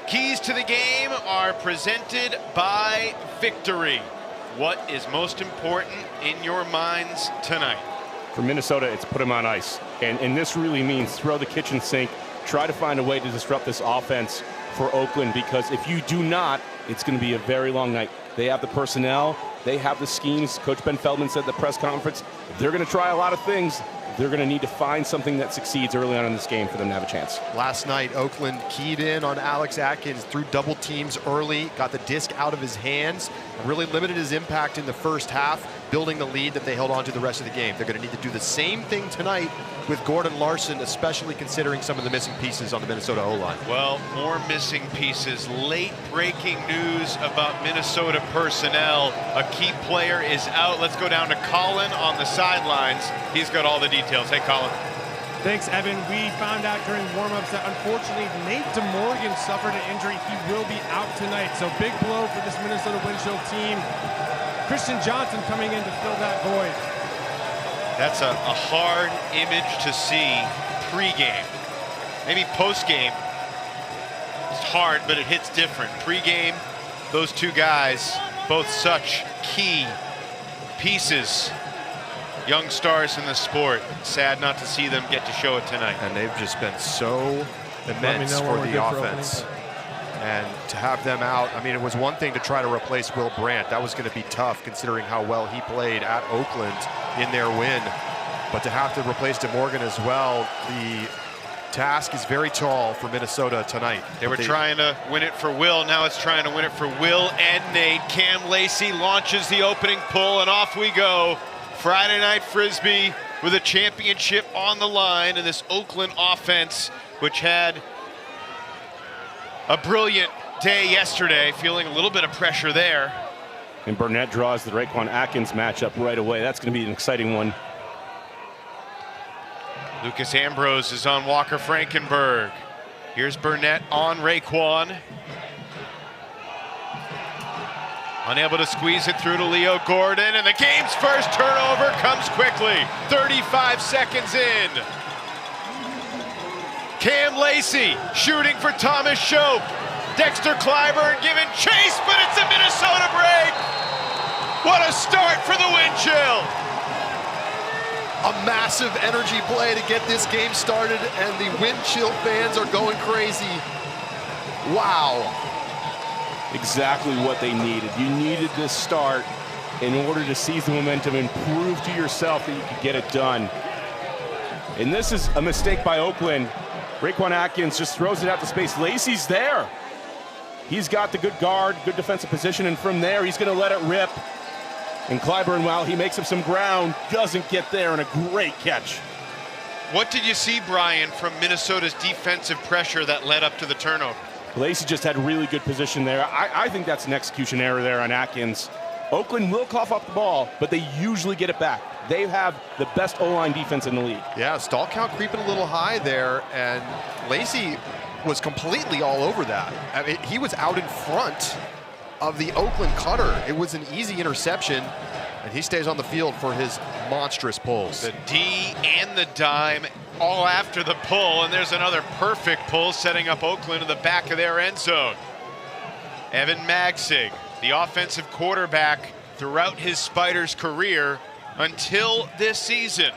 Keys to the game are presented by Victory. what is most important in your minds tonight? For Minnesota, it's put them on ice. And this really means throw the kitchen sink, try to find a way to disrupt this offense for Oakland, because if you do not, it's going to be a very long night. They have the personnel, they have the schemes. Coach Ben Feldman said at the press conference, they're going to try a lot of things. They're going to need to find something that succeeds early on in this game for them to have a chance. Last night, Oakland keyed in on Alex Atkins, threw double teams early, got the disc out of his hands, and really limited his impact in the first half, building the lead that they held on to the rest of the game. They're going to need to do the same thing tonight with Gordon Larson, especially considering some of the missing pieces on the Minnesota O-line. Well, more missing pieces. Late breaking news about Minnesota personnel. A key player is out. Let's go down to Colin on the sidelines. He's got all the details. Hey, Colin. Thanks, Evan. We found out during warm-ups that unfortunately Nate DeMorgan suffered an injury. He will be out tonight. So big blow for this Minnesota Windshield team. Christian Johnson coming in to fill that void. That's a hard image to see pre-game. Maybe post-game, it's hard, but it hits different. Pre-game, those two guys, both such key pieces, young stars in the sport. Sad not to see them get to show it tonight. And they've just been so immense for the offense. And to have them out, I mean, it was one thing to try to replace Will Brandt. That was going to be tough considering how well he played at Oakland in their win. But to have to replace DeMorgan as well, the task is very tall for Minnesota tonight. They were trying to win it for Will. Now it's trying to win it for Will and Nate. Cam Lacey launches the opening pull, and off we go. Friday night Frisbee with a championship on the line, and this Oakland offense, which had a brilliant day yesterday, feeling a little bit of pressure there. And Burnett draws the Raekwon Atkins matchup right away. That's going to be an exciting one. Lucas Ambrose is on Walker Frankenberg. Here's Burnett on Raekwon. Unable to squeeze it through to Leo Gordon, and the game's first turnover comes quickly. 35 seconds in. Cam Lacey shooting for Thomas Shope. Dexter Clyburn giving chase, but it's a Minnesota break. What a start for the Wind Chill. A massive energy play to get this game started, and the Wind Chill fans are going crazy. Wow. Exactly what they needed. You needed this start in order to seize the momentum and prove to yourself that you could get it done. And this is a mistake by Oakland. Raekwon Atkins just throws it out to space. Lacey's there. He's got the good guard, good defensive position, and from there he's going to let it rip. And Clyburn, while he makes up some ground, doesn't get there, and a great catch. What did you see, Brian, from Minnesota's defensive pressure that led up to the turnover? Lacey just had really good position there. I think that's an execution error there on Atkins. Oakland will cough up the ball, but they usually get it back. They have the best O-line defense in the league. Yeah, stall count creeping a little high there, and Lacey was completely all over that. I mean, he was out in front of the Oakland cutter. It was an easy interception, and he stays on the field for his monstrous pulls. The D and the dime all after the pull, and there's another perfect pull setting up Oakland in the back of their end zone. Evan Magsig, the offensive quarterback throughout his Spiders career until this season,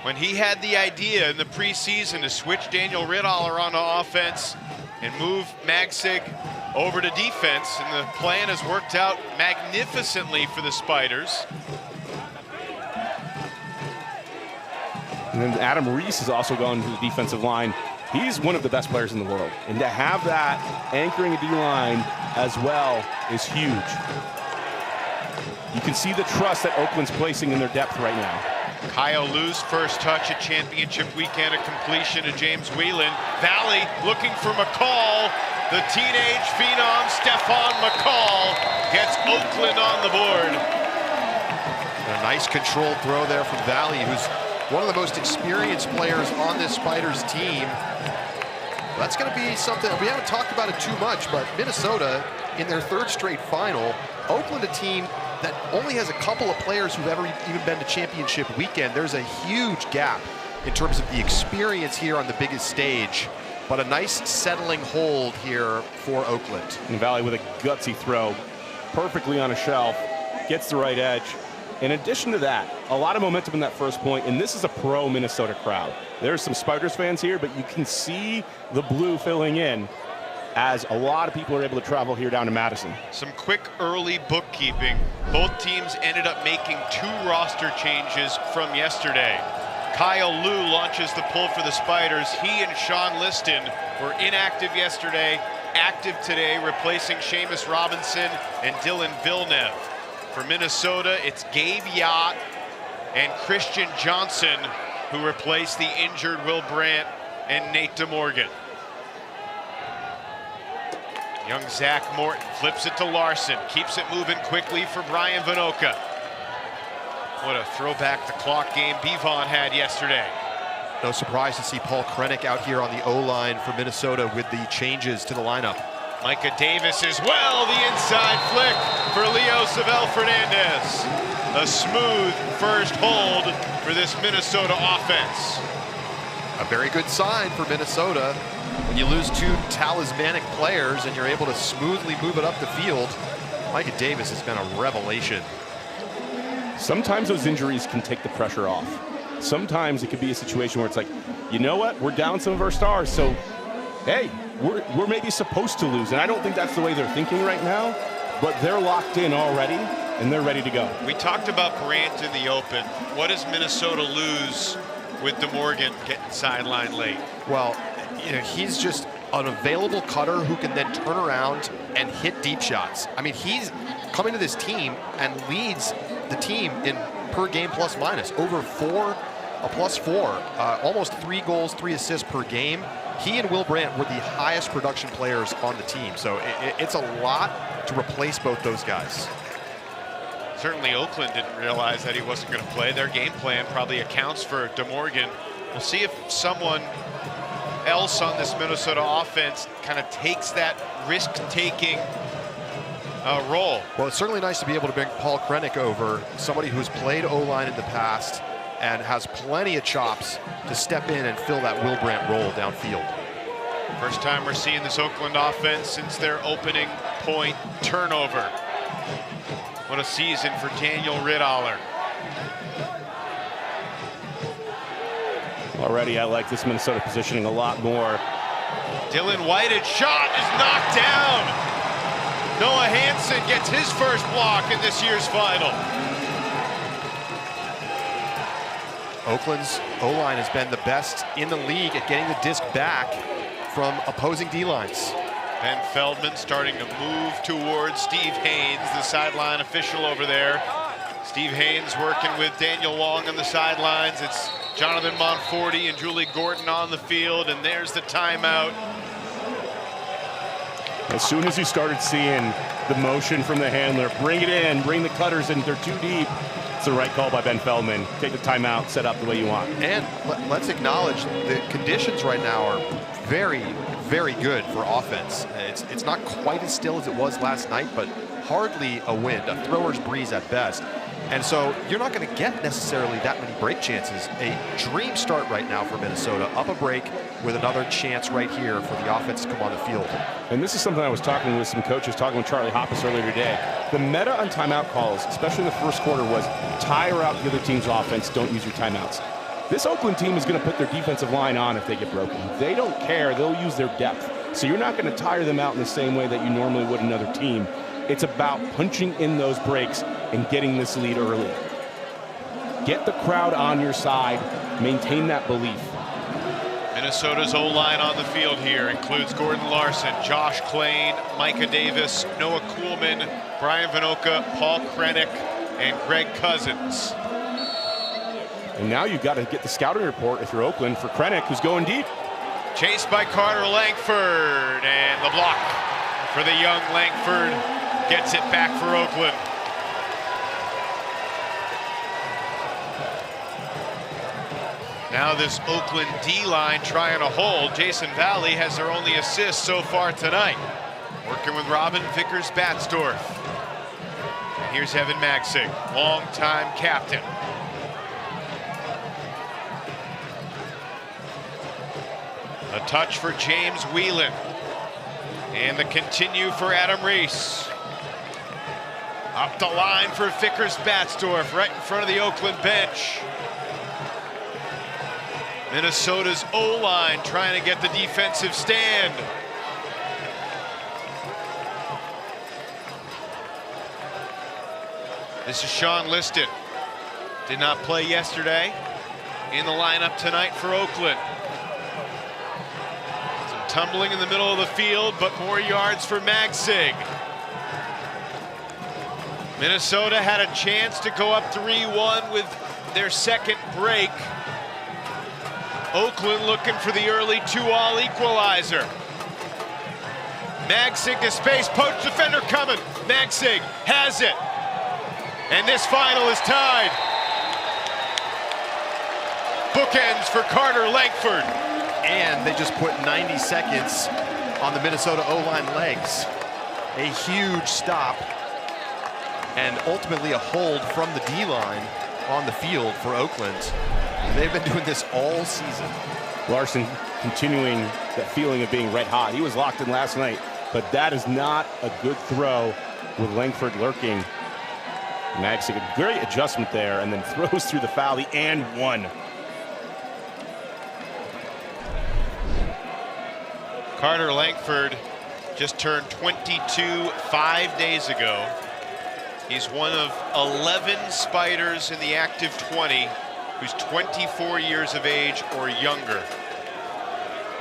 when he had the idea in the preseason to switch Daniel Riddaller onto offense and move Magsig over to defense, and the plan has worked out magnificently for the Spiders. And then Adam Reese has also gone to the defensive line. He's one of the best players in the world. And to have that anchoring a D-line as well is huge. You can see the trust that Oakland's placing in their depth right now. Kyle Lu's first touch at championship weekend, a completion to James Whelan. Valley looking for McCall. The teenage phenom Stephon McCall gets Oakland on the board. And a nice controlled throw there from Valley, who's one of the most experienced players on this Spiders team. That's going to be something, we haven't talked about it too much, but Minnesota in their third straight final, Oakland a team that only has a couple of players who've ever even been to championship weekend. There's a huge gap in terms of the experience here on the biggest stage, but a nice settling hold here for Oakland. And Valley with a gutsy throw, perfectly on a shelf. gets the right edge. In addition to that, a lot of momentum in that first point, and this is a pro Minnesota crowd. There's some Spiders fans here, but you can see the blue filling in as a lot of people are able to travel here down to Madison. Some quick early bookkeeping. Both teams ended up making 2 roster changes from yesterday. Kyle Liu launches the pull for the Spiders. He and Sean Liston were inactive yesterday, active today, replacing Seamus Robinson and Dylan Villeneuve. For Minnesota, it's Gabe Yacht and Christian Johnson who replace the injured Will Brandt and Nate DeMorgan. Young Zach Morton flips it to Larson, keeps it moving quickly for Brian Vinoka. What a throwback the clock game Bivon had yesterday. No surprise to see Paul Krennic out here on the O-line for Minnesota with the changes to the lineup. Micah Davis as well, the inside flick for Leo Sabel Fernandez. A smooth first hold for this Minnesota offense. A very good sign for Minnesota. When you lose 2 talismanic players and you're able to smoothly move it up the field, Micah Davis has been a revelation. Sometimes those injuries can take the pressure off. Sometimes it could be a situation where it's like, you know what, we're down some of our stars, so hey, we're maybe supposed to lose. And I don't think that's the way they're thinking right now, but they're locked in already and they're ready to go. We talked about Brandt in the open. What does Minnesota lose with DeMorgan getting sidelined late? Well, you know, he's just an available cutter who can then turn around and hit deep shots. I mean, he's coming to this team and leads the team in per game plus minus, over 4, a +4, almost 3 goals, 3 assists per game. He and Will Brandt were the highest production players on the team, so it's a lot to replace both those guys. Certainly Oakland didn't realize that he wasn't going to play. Their game plan probably accounts for DeMorgan. We'll see if someone else on this Minnesota offense kind of takes that risk-taking role. Well, it's certainly nice to be able to bring Paul Krennic over, somebody who's played O-line in the past and has plenty of chops to step in and fill that Will Brandt role downfield. First time we're seeing this Oakland offense since their opening point turnover. What a season for Daniel Riddaller. Already, I like this Minnesota positioning a lot more. Dylan White's shot is knocked down. Noah Hansen gets his first block in this year's final. Oakland's O-line has been the best in the league at getting the disc back from opposing D-lines. Ben Feldman starting to move towards Steve Haynes, the sideline official over there. Steve Haynes working with Daniel Wong on the sidelines. It's Jonathan Monforti and Julie Gordon on the field, and there's the timeout. As soon as you started seeing the motion from the handler, bring it in, bring the cutters in, they're too deep. It's the right call by Ben Feldman. Take the timeout, set up the way you want. And let's acknowledge the conditions right now are very, very good for offense. It's not quite as still as it was last night, but hardly a wind, a thrower's breeze at best. And so you're not going to get necessarily that many break chances. A dream start right now for Minnesota, up a break with another chance right here for the offense to come on the field. And this is something I was talking with some coaches, talking with Charlie Hoppus earlier today. The meta on timeout calls, especially in the first quarter, was tire out the other team's offense, don't use your timeouts. This Oakland team is going to put their defensive line on if they get broken. They don't care, they'll use their depth. So you're not going to tire them out in the same way that you normally would another team. It's about punching in those breaks and getting this lead early. Get the crowd on your side, maintain that belief. Minnesota's O-line on the field here includes Gordon Larson, Josh Klain, Micah Davis, Noah Kuhlman, Brian Vinoka, Paul Krennic, and Greg Cousins. And now you've got to get the scouting report if you're Oakland for Krennic, who's going deep. Chased by Carter Langford, and the block for the young Langford gets it back for Oakland. Now this Oakland D-line trying to hold. Jason Valley has their only assist so far tonight. Working with Robin Vickers-Batzdorf. And here's Evan Magsig, longtime captain. A touch for James Whelan. And the continue for Adam Reese. Up the line for Vickers-Batzdorf, right in front of the Oakland bench. Minnesota's O-line trying to get the defensive stand. This is Sean Liston. Did not play yesterday. In the lineup tonight for Oakland. Some tumbling in the middle of the field, but more yards for Magsig. Minnesota had a chance to go up 3-1 with their second break. Oakland looking for the early 2-all equalizer. Magsig to space, poach defender coming. Magsig has it. And this final is tied. Bookends for Carter Langford. And they just put 90 seconds on the Minnesota O-line legs. A huge stop. And ultimately a hold from the D-line on the field for Oakland. They've been doing this all season. Larson continuing that feeling of being red hot. He was locked in last night, but that is not a good throw with Langford lurking. Magsig, a great adjustment there, and then throws through the foul, the and one. Carter Langford just turned 22 5 days ago. He's one of 11 Spiders in the active 20 who's 24 years of age or younger.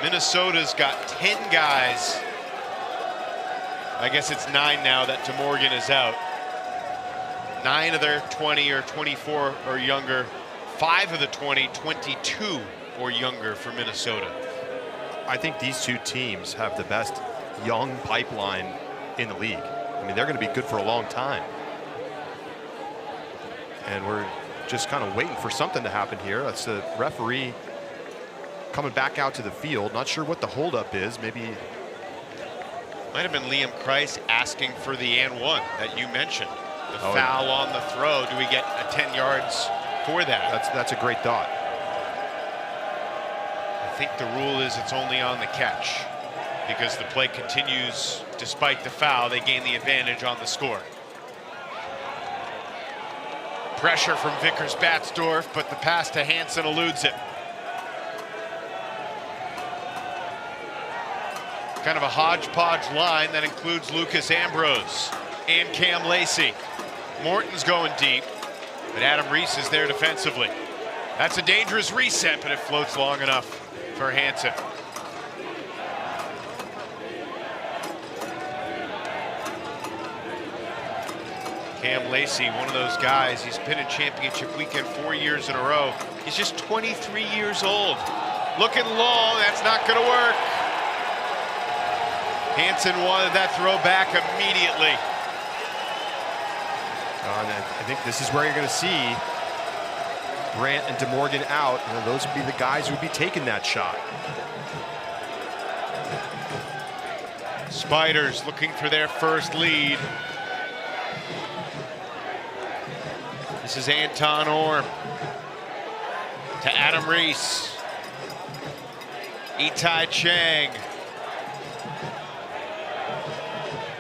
Minnesota's got 10 guys. I guess it's 9 now that DeMorgan is out. 9 of their 20 or 24 or younger. 5 of the 20, 22 or younger for Minnesota. I think these two teams have the best young pipeline in the league. I mean, they're going to be good for a long time. And we're just kind of waiting for something to happen here. That's the referee coming back out to the field. Not sure what the holdup is. Maybe might have been Liam Kreis asking for the and one that you mentioned. The foul on the throw. Do we get 10 yards for that? That's a great thought. I think the rule is it's only on the catch because the play continues despite the foul. They gain the advantage on the score. Pressure from Vickers-Batzdorf, but the pass to Hansen eludes it. Kind of a hodgepodge line that includes Lucas Ambrose and Cam Lacey. Morton's going deep, but Adam Reese is there defensively. That's a dangerous reset, but it floats long enough for Hansen. Cam Lacey, one of those guys, he's been in championship weekend 4 years in a row. He's just 23 years old. Looking long, that's not gonna work. Hansen wanted that throw back immediately. I think this is where you're gonna see Grant and DeMorgan out. You know, those would be the guys who would be taking that shot. Spiders looking for their first lead. This is Anton Orm to Adam Reese. Itai Chang.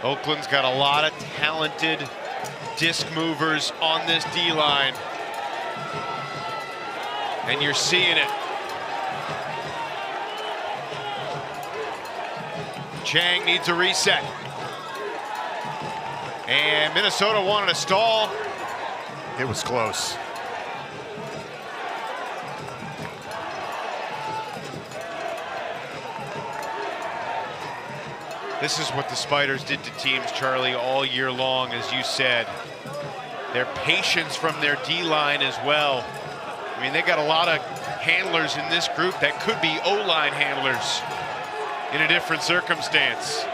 Oakland's got a lot of talented disc movers on this D-line. And you're seeing it. Chang needs a reset. And Minnesota wanted a stall. It was close. This is what the Spiders did to teams, Charlie, all year long, as you said. Their patience from their D-line as well. I mean, they got a lot of handlers in this group that could be O-line handlers in a different circumstance.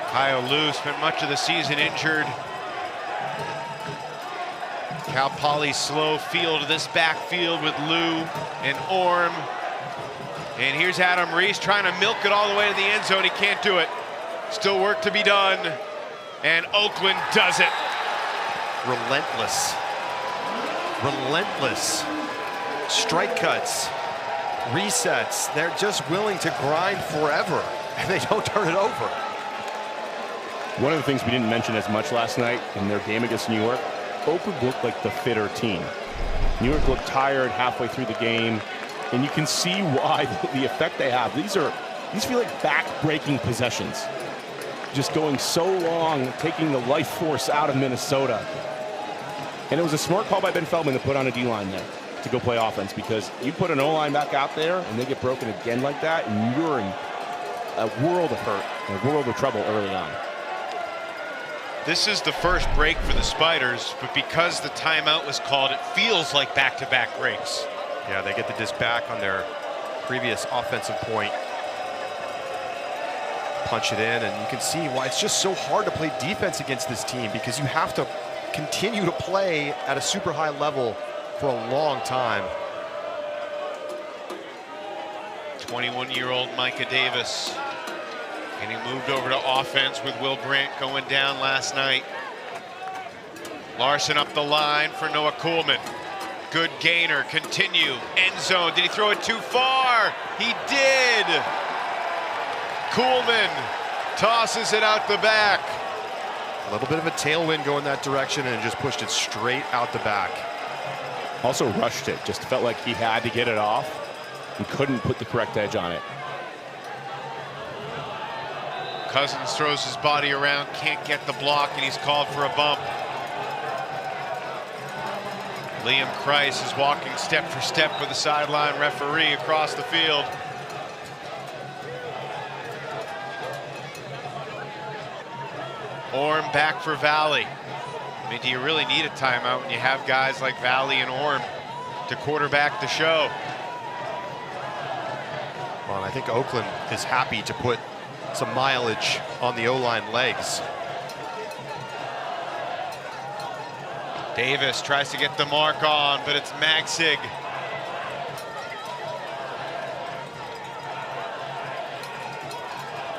Kyle Lou spent much of the season injured. Cal Poly slow field to this backfield with Lou and Orm. And here's Adam Reese trying to milk it all the way to the end zone. He can't do it. Still work to be done. And Oakland does it. Relentless. Relentless. Strike cuts. Resets. They're just willing to grind forever. And they don't turn it over. One of the things we didn't mention as much last night in their game against New York, Oakland looked like the fitter team. New York looked tired halfway through the game, and you can see why the effect they have. These feel like back-breaking possessions. Just going so long, taking the life force out of Minnesota. And it was a smart call by Ben Feldman to put on a D-line there to go play offense, because you put an O-line back out there and they get broken again like that, and you're in a world of hurt, a world of trouble early on. This is the first break for the Spiders, but because the timeout was called, it feels like back-to-back breaks. Yeah, they get the disc back on their previous offensive point. Punch it in, and you can see why it's just so hard to play defense against this team, because you have to continue to play at a super high level for a long time. 21-year-old Micah Davis getting moved over to offense with Will Brandt going down last night. Larson up the line for Noah Kuhlman. Good gainer, continue, end zone. Did he throw it too far? He did. Kuhlman tosses it out the back. A little bit of a tailwind going that direction, and just pushed it straight out the back. Also rushed it, just felt like he had to get it off and couldn't put the correct edge on it. Cousins throws his body around, can't get the block, and he's called for a bump. Liam Kreis is walking step for step with the sideline referee across the field. Orm back for Valley. I mean, do you really need a timeout when you have guys like Valley and Orm to quarterback the show? Well, I think Oakland is happy to put some mileage on the O-line legs. Davis tries to get the mark on, but it's Magsig.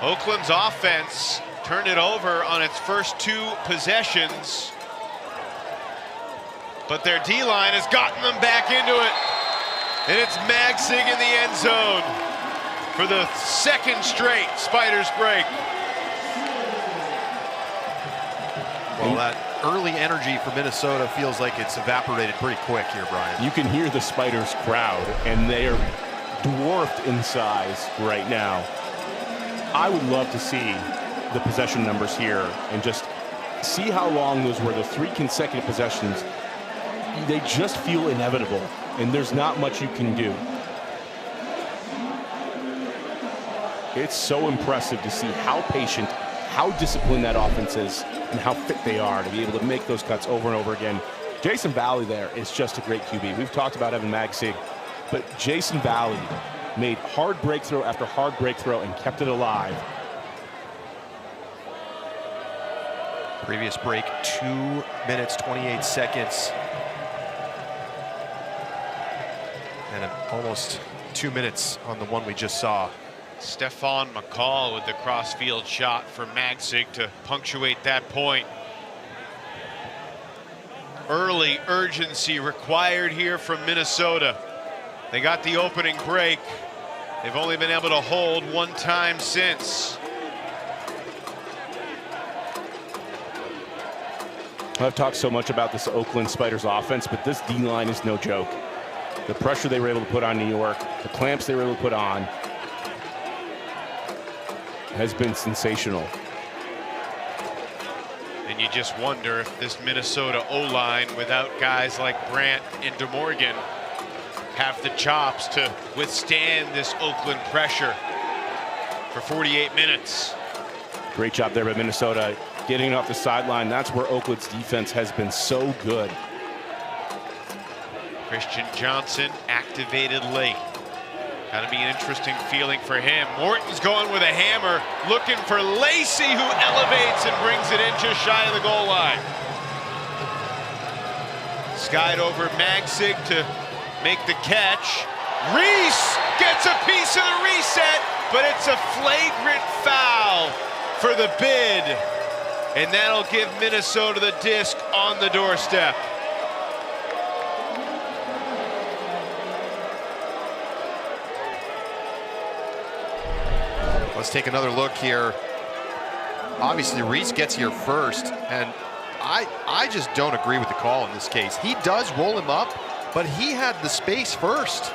Oakland's offense turned it over on its first 2 possessions, but their D-line has gotten them back into it. And it's Magsig in the end zone for the 2nd straight Spiders break. Well, that early energy for Minnesota feels like it's evaporated pretty quick here, Brian. You can hear the Spiders crowd, and they are dwarfed in size right now. I would love to see the possession numbers here and just see how long those were, the 3 consecutive possessions. They just feel inevitable, and there's not much you can do. It's so impressive to see how patient, how disciplined that offense is, and how fit they are to be able to make those cuts over and over again. Jason Valley there is just a great QB. We've talked about Evan Magsig, but Jason Valley made hard breakthrough after hard breakthrough and kept it alive. Previous break, 2 minutes, 28 seconds. And almost 2 minutes on the one we just saw. Stefan McCall with the crossfield shot for Magsig to punctuate that point. Early urgency required here from Minnesota. They got the opening break. They've only been able to hold 1 time since. I've talked so much about this Oakland Spiders offense, but this D-line is no joke. The pressure they were able to put on New York, the clamps they were able to put on, has been sensational. And you just wonder if this Minnesota O-line, without guys like Brandt and DeMorgan, have the chops to withstand this Oakland pressure for 48 minutes. Great job there by Minnesota, getting off the sideline. That's where Oakland's defense has been so good. Christian Johnson activated late. Got to be an interesting feeling for him. Morton's going with a hammer, looking for Lacey, who elevates and brings it in just shy of the goal line. Skied over Magsig to make the catch. Reese gets a piece of the reset, but it's a flagrant foul for the bid. And that'll give Minnesota the disc on the doorstep. Let's take another look here obviously Reese gets here first, and I just don't agree with the call in this case. He does roll him up, but he had the space first.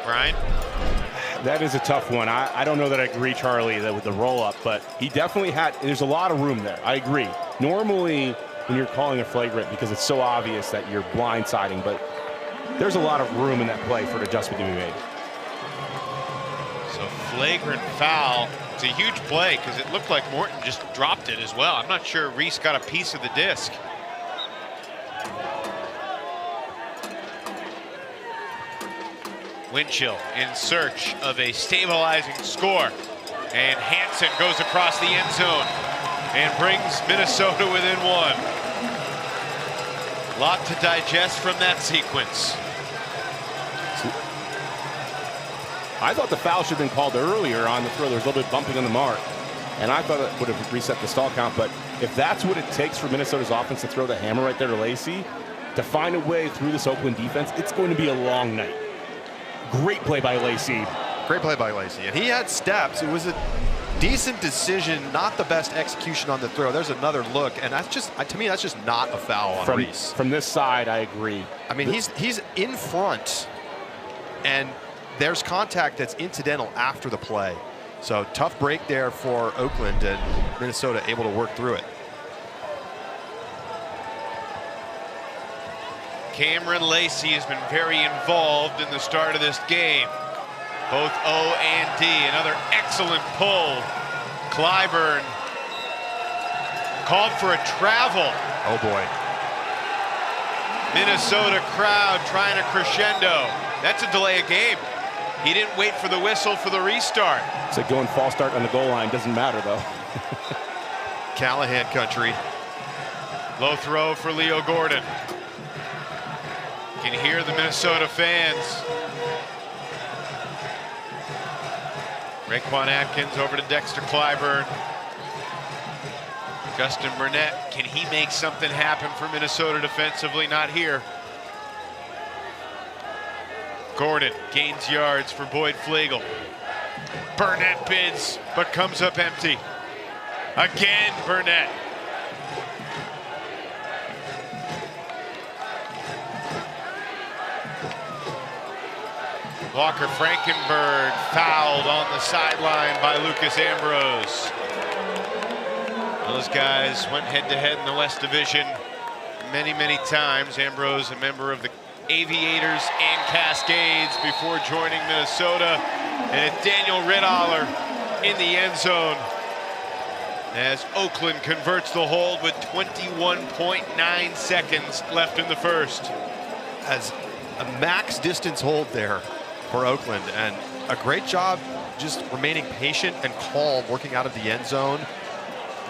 Brian? That is a tough one. I don't know that I agree, Charlie, that with the roll-up, but he definitely there's a lot of room there. I agree. Normally, when you're calling a flagrant, because it's so obvious that you're blindsiding, but there's a lot of room in that play for an adjustment to be made. So flagrant foul. It's a huge play because it looked like Morton just dropped it as well. I'm not sure Reese got a piece of the disc. Winchell in search of a stabilizing score. And Hansen goes across the end zone and brings Minnesota within one. A lot to digest from that sequence. I thought the foul should have been called earlier on the throw. There was a little bit of bumping on the mark, and I thought it would have reset the stall count. But if that's what it takes for Minnesota's offense to throw the hammer right there to Lacey, to find a way through this Oakland defense, it's going to be a long night. Great play by Lacey. Great play by Lacey. And he had steps. It was a decent decision, not the best execution on the throw. There's another look, and that's just, to me, that's just not a foul on Reese. From this side, I agree. I mean, he's in front, and there's contact that's incidental after the play. So tough break there for Oakland, and Minnesota able to work through it. Cameron Lacey has been very involved in the start of this game. Both O and D. Another excellent pull. Clyburn called for a travel. Oh boy. Minnesota crowd trying to crescendo. That's a delay of game. He didn't wait for the whistle for the restart. It's like going false start on the goal line. Doesn't matter, though. Callahan country. Low throw for Leo Gordon. You can hear the Minnesota fans. Raekwon Atkins over to Dexter Clyburn. Justin Burnett, can he make something happen for Minnesota defensively? Not here. Gordon gains yards for Boyd Flegel. Burnett bids, but comes up empty. Again, Burnett. Walker Frankenberg fouled on the sideline by Lucas Ambrose. Those guys went head-to-head in the West Division many, many times. Ambrose, a member of the Aviators and Cascades before joining Minnesota. And it's Daniel Ritholler in the end zone as Oakland converts the hold with 21.9 seconds left in the first. As a max distance hold there for Oakland, and a great job just remaining patient and calm working out of the end zone.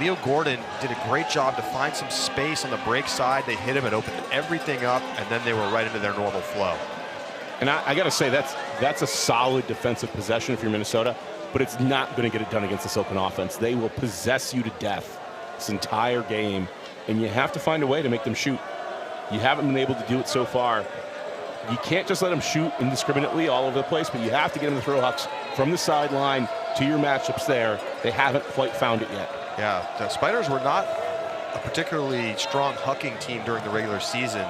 Leo Gordon did a great job to find some space on the break side. They hit him and opened everything up, and then they were right into their normal flow. And I got to say, that's a solid defensive possession if you're Minnesota, but it's not going to get it done against this Oakland offense. They will possess you to death this entire game, and you have to find a way to make them shoot. You haven't been able to do it so far. You can't just let them shoot indiscriminately all over the place, but you have to get them to throw hucks from the sideline to your matchups there. They haven't quite found it yet. Yeah, the Spiders were not a particularly strong hucking team during the regular season.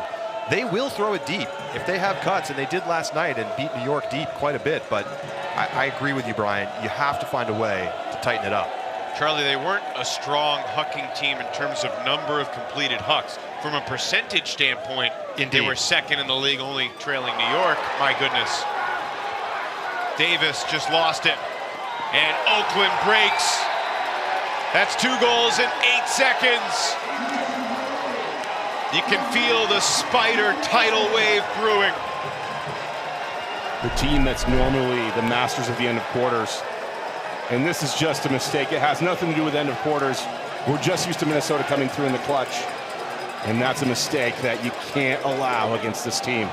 They will throw it deep if they have cuts, and they did last night and beat New York deep quite a bit. But I agree with you, Brian. You have to find a way to tighten it up. Charlie, they weren't a strong hucking team in terms of number of completed hucks. From a percentage standpoint, they were second in the league, only trailing New York. My goodness. Davis just lost it. And Oakland breaks. That's 2 goals in 8 seconds. You can feel the Spider tidal wave brewing. The team that's normally the masters of the end of quarters. And this is just a mistake. It has nothing to do with end of quarters. We're just used to Minnesota coming through in the clutch. And that's a mistake that you can't allow against this team.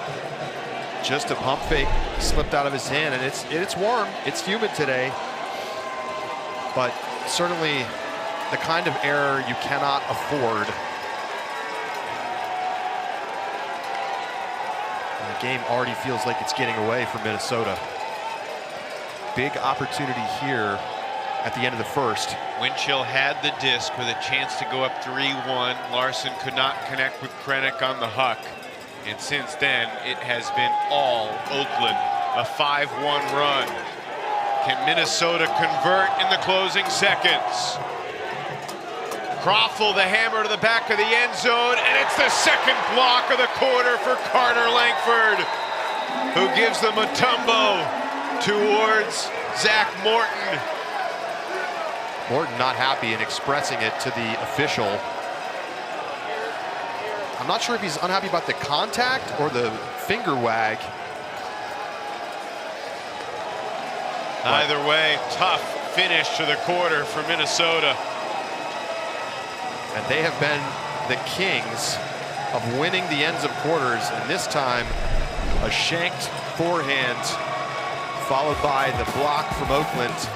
Just a pump fake slipped out of his hand, and it's warm. It's humid today. But certainly the kind of error you cannot afford. And the game already feels like it's getting away from Minnesota. Big opportunity here at the end of the first. Winchell had the disc with a chance to go up 3-1. Larson could not connect with Krennic on the huck. And since then, it has been all Oakland. A 5-1 run. Can Minnesota convert in the closing seconds? Croffle, the hammer to the back of the end zone, and it's the second block of the quarter for Carter Langford, who gives the Mutombo towards Zach Morton. Morton not happy and expressing it to the official. I'm not sure if he's unhappy about the contact or the finger wag. Either way, tough finish to the quarter for Minnesota. And they have been the kings of winning the ends of quarters, and this time a shanked forehand followed by the block from Oakland.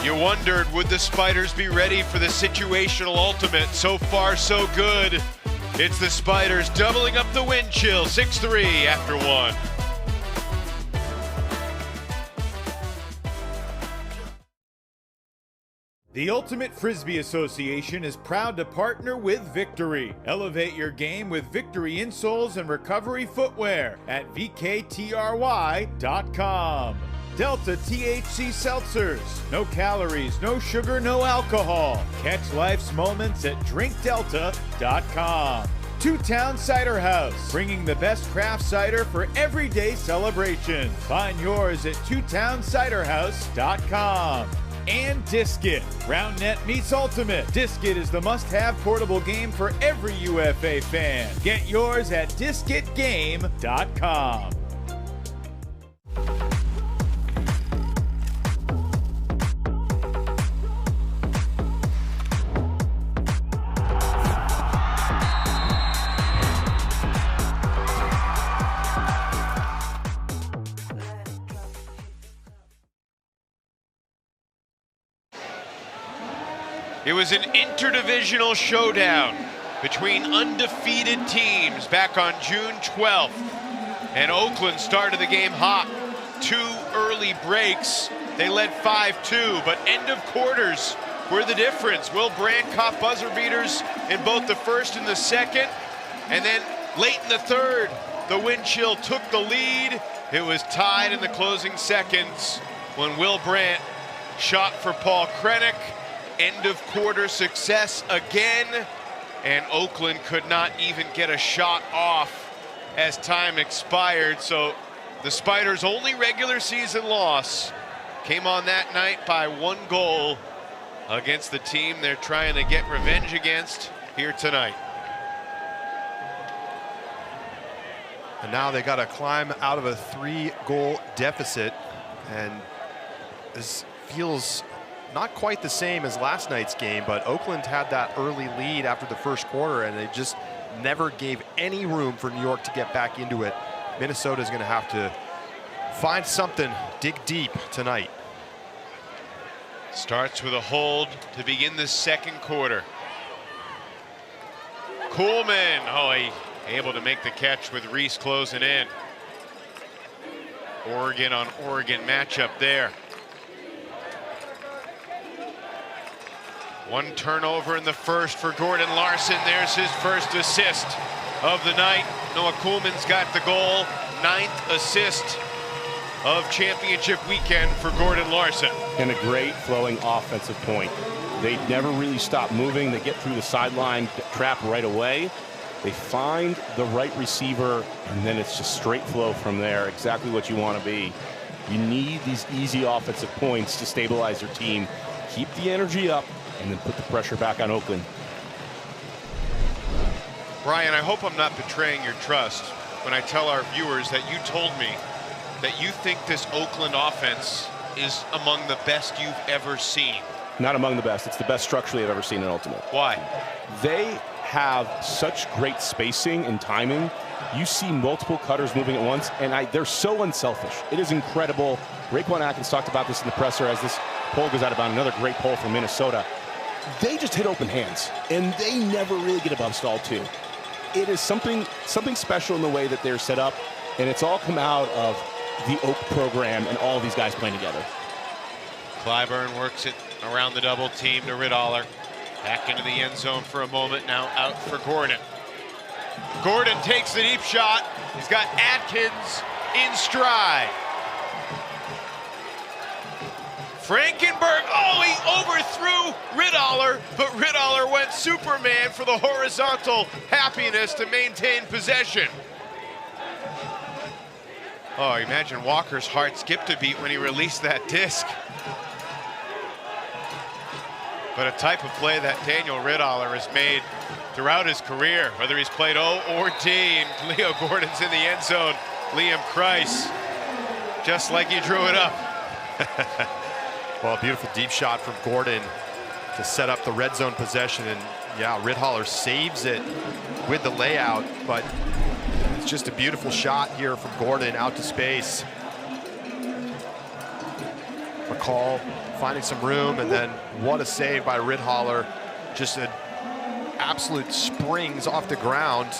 You wondered, would the Spiders be ready for the situational ultimate? So far, so good. It's the Spiders doubling up the wind chill, 6-3 after 1. The Ultimate Frisbee Association is proud to partner with Victory. Elevate your game with Victory insoles and recovery footwear at VKTRY.com. Delta THC Seltzers. No calories, no sugar, no alcohol. Catch life's moments at DrinkDelta.com. Two Town Cider House, bringing the best craft cider for everyday celebrations. Find yours at TwoTownCiderHouse.com. And Disket. Round Net meets Ultimate. Disket is the must-have portable game for every UFA fan. Get yours at DisketGame.com. It was an interdivisional showdown between undefeated teams back on June 12th. And Oakland started the game hot. 2 early breaks. They led 5-2, but end of quarters were the difference. Will Brandt caught buzzer beaters in both the first and the second. And then late in the third, the wind chill took the lead. It was tied in the closing seconds when Will Brandt shot for Paul Krennic. End of quarter success again, and Oakland could not even get a shot off as time expired. So the Spiders' only regular season loss came on that night by 1 goal against the team they're trying to get revenge against here tonight. And now they got to climb out of a 3-goal deficit, and this feels not quite the same as last night's game, but Oakland had that early lead after the first quarter, and they just never gave any room for New York to get back into it. Minnesota's going to have to find something, dig deep tonight. Starts with a hold to begin the second quarter. Kuhlman, he able to make the catch with Reese closing in. Oregon on Oregon matchup there. 1 turnover in the first for Gordon Larson. There's his first assist of the night. Noah Kuhlman's got the goal. 9th assist of championship weekend for Gordon Larson. And a great flowing offensive point. They never really stop moving. They get through the sideline trap right away. They find the right receiver, and then it's just straight flow from there. Exactly what you want to be. You need these easy offensive points to stabilize your team. Keep the energy up, and then put the pressure back on Oakland. Brian, I hope I'm not betraying your trust when I tell our viewers that you told me that you think this Oakland offense is among the best you've ever seen. Not among the best. It's the best structurally I've ever seen in Ultimate. Why? They have such great spacing and timing. You see multiple cutters moving at once, and they're so unselfish. It is incredible. Raekwon Atkins talked about this in the presser as this poll goes out of bounds. Another great poll from Minnesota. They just hit open hands, and they never really get above stall too. It is something special in the way that they're set up, and it's all come out of the Oak program and all these guys playing together. Clyburn works it around the double team to Riddaller. Back into the end zone for a moment, now out for Gordon. Gordon takes the deep shot. He's got Atkins in stride. Frankenberg, oh, he overthrew Riddaller, but Riddaller went Superman for the horizontal happiness to maintain possession. Oh, imagine Walker's heart skipped a beat when he released that disc. But a type of play that Daniel Riddaller has made throughout his career, whether he's played O or D, and Leo Gordon's in the end zone. Liam Kreis, just like he drew it up. Well, a beautiful deep shot from Gordon to set up the red zone possession, and yeah, Riddaller saves it with the layout, but it's just a beautiful shot here from Gordon out to space. McCall finding some room, and then what a save by Riddaller. Just an absolute springs off the ground,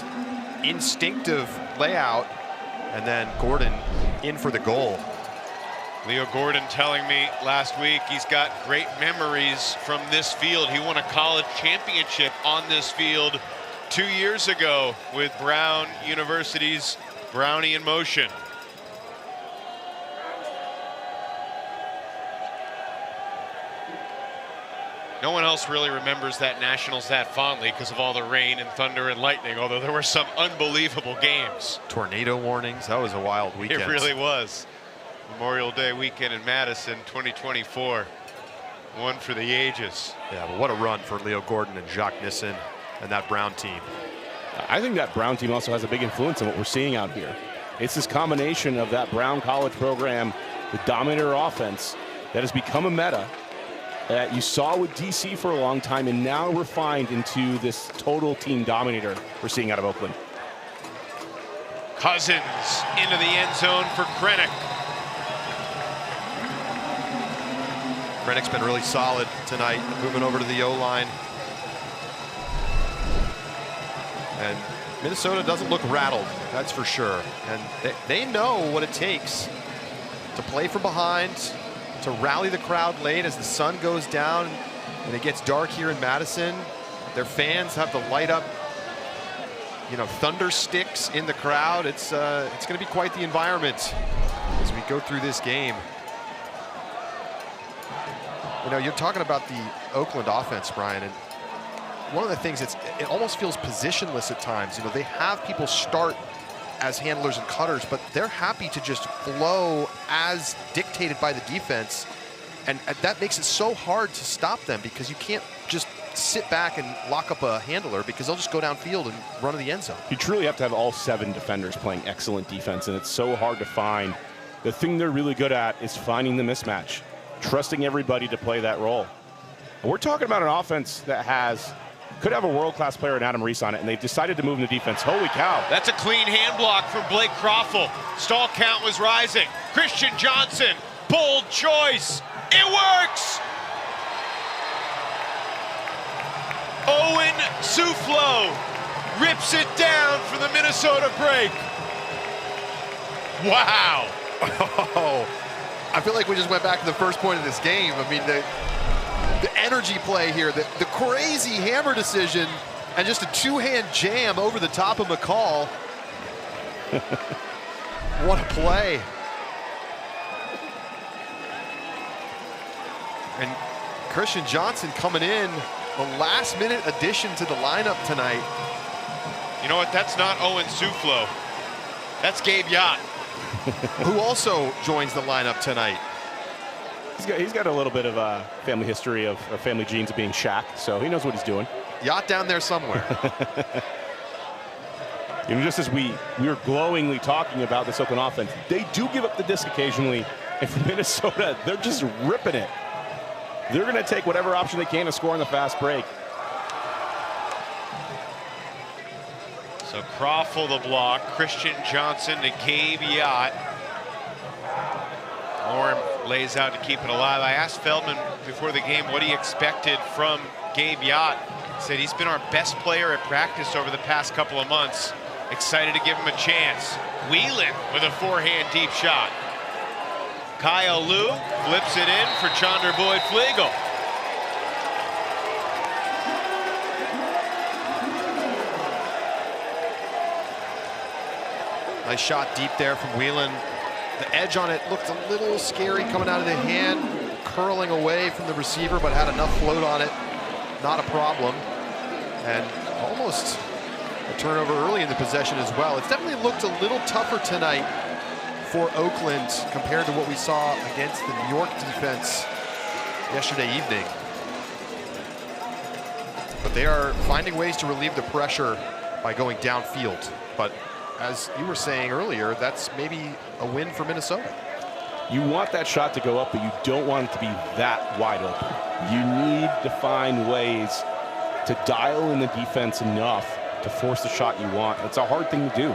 instinctive layout, and then Gordon in for the goal. Leo Gordon telling me last week he's got great memories from this field. He won a college championship on this field 2 years ago with Brown University's Brownie in Motion. No one else really remembers that Nationals that fondly because of all the rain and thunder and lightning, although there were some unbelievable games. Tornado warnings, that was a wild weekend. It really was. Memorial Day weekend in Madison 2024. One for the ages. Yeah, but what a run for Leo Gordon and Jacques Nissen and that Brown team. I think that Brown team also has a big influence on what we're seeing out here. It's this combination of that Brown college program, the dominator offense, that has become a meta that you saw with DC for a long time and now refined into this total team dominator we're seeing out of Oakland. Cousins into the end zone for Krennic. Krennic's been really solid tonight, moving over to the O-line. And Minnesota doesn't look rattled, that's for sure. And they know what it takes to play from behind, to rally the crowd late as the sun goes down and it gets dark here in Madison. Their fans have to light up, you know, thunder sticks in the crowd. It's going to be quite the environment as we go through this game. You know, you're talking about the Oakland offense, Brian, and one of the things, it almost feels positionless at times. You know, they have people start as handlers and cutters, but they're happy to just flow as dictated by the defense. And that makes it so hard to stop them because you can't just sit back and lock up a handler because they'll just go downfield and run to the end zone. You truly have to have all 7 defenders playing excellent defense, and it's so hard to find. The thing they're really good at is finding the mismatch, trusting everybody to play that role. And we're talking about an offense that could have a world-class player in Adam Reese on it, and they've decided to move in the defense. Holy cow. That's a clean hand block from Blake Croffel. Stall count was rising. Christian Johnson, bold choice. It works! Owen Soufflo rips it down for the Minnesota break. Wow. Oh, I feel like we just went back to the first point of this game. I mean, the energy play here, the crazy hammer decision, and just a two-hand jam over the top of McCall. What a play. And Christian Johnson coming in, the last-minute addition to the lineup tonight. You know what? That's not Owen Soufflo. That's Gabe Yacht. Who also joins the lineup tonight. He's got a little bit of a family history of family genes of being Shaq, so he knows what he's doing. Yacht down there somewhere. You know, just as we were glowingly talking about this Oakland offense, they do give up the disc occasionally, and for Minnesota, they're just ripping it. They're going to take whatever option they can to score on the fast break. So Croffel the block, Christian Johnson to Gabe Yacht. Orm lays out to keep it alive. I asked Feldman before the game what he expected from Gabe Yacht. He said he's been our best player at practice over the past couple of months. Excited to give him a chance. Whelan with a forehand deep shot. Kyle Liu flips it in for Chandra Boyd-Flegel. Nice shot deep there from Whelan. The edge on it looked a little scary coming out of the hand, curling away from the receiver, but had enough float on it. Not a problem. And almost a turnover early in the possession as well. It's definitely looked a little tougher tonight for Oakland compared to what we saw against the New York defense yesterday evening. But they are finding ways to relieve the pressure by going downfield. But as you were saying earlier, that's maybe a win for Minnesota. You want that shot to go up, but you don't want it to be that wide open. You need to find ways to dial in the defense enough to force the shot you want. It's a hard thing to do.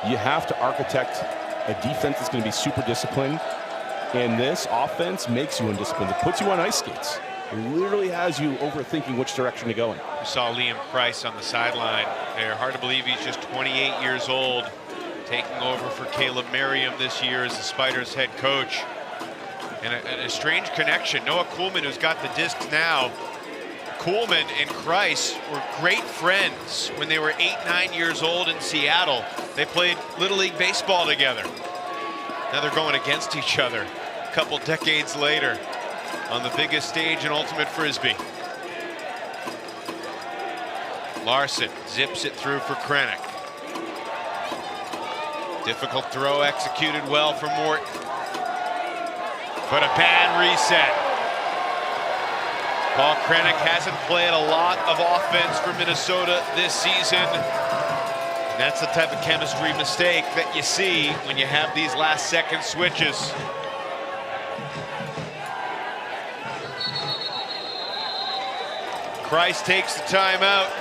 You have to architect a defense that's going to be super disciplined, and this offense makes you undisciplined. It puts you on ice skates. It literally has you overthinking which direction to go in. We saw Liam Price on the sideline there. Hard to believe he's just 28 years old, taking over for Caleb Merriam this year as the Spiders head coach. And a strange connection. Noah Kuhlman, who's got the discs now. Kuhlman and Price were great friends when they were 8, 9 years old in Seattle. They played Little League Baseball together. Now they're going against each other a couple decades later on the biggest stage in Ultimate Frisbee. Larson zips it through for Krennic. Difficult throw executed well from Morton. But a bad reset. Paul Krennic hasn't played a lot of offense for Minnesota this season. And that's the type of chemistry mistake that you see when you have these last second switches. Price takes the timeout.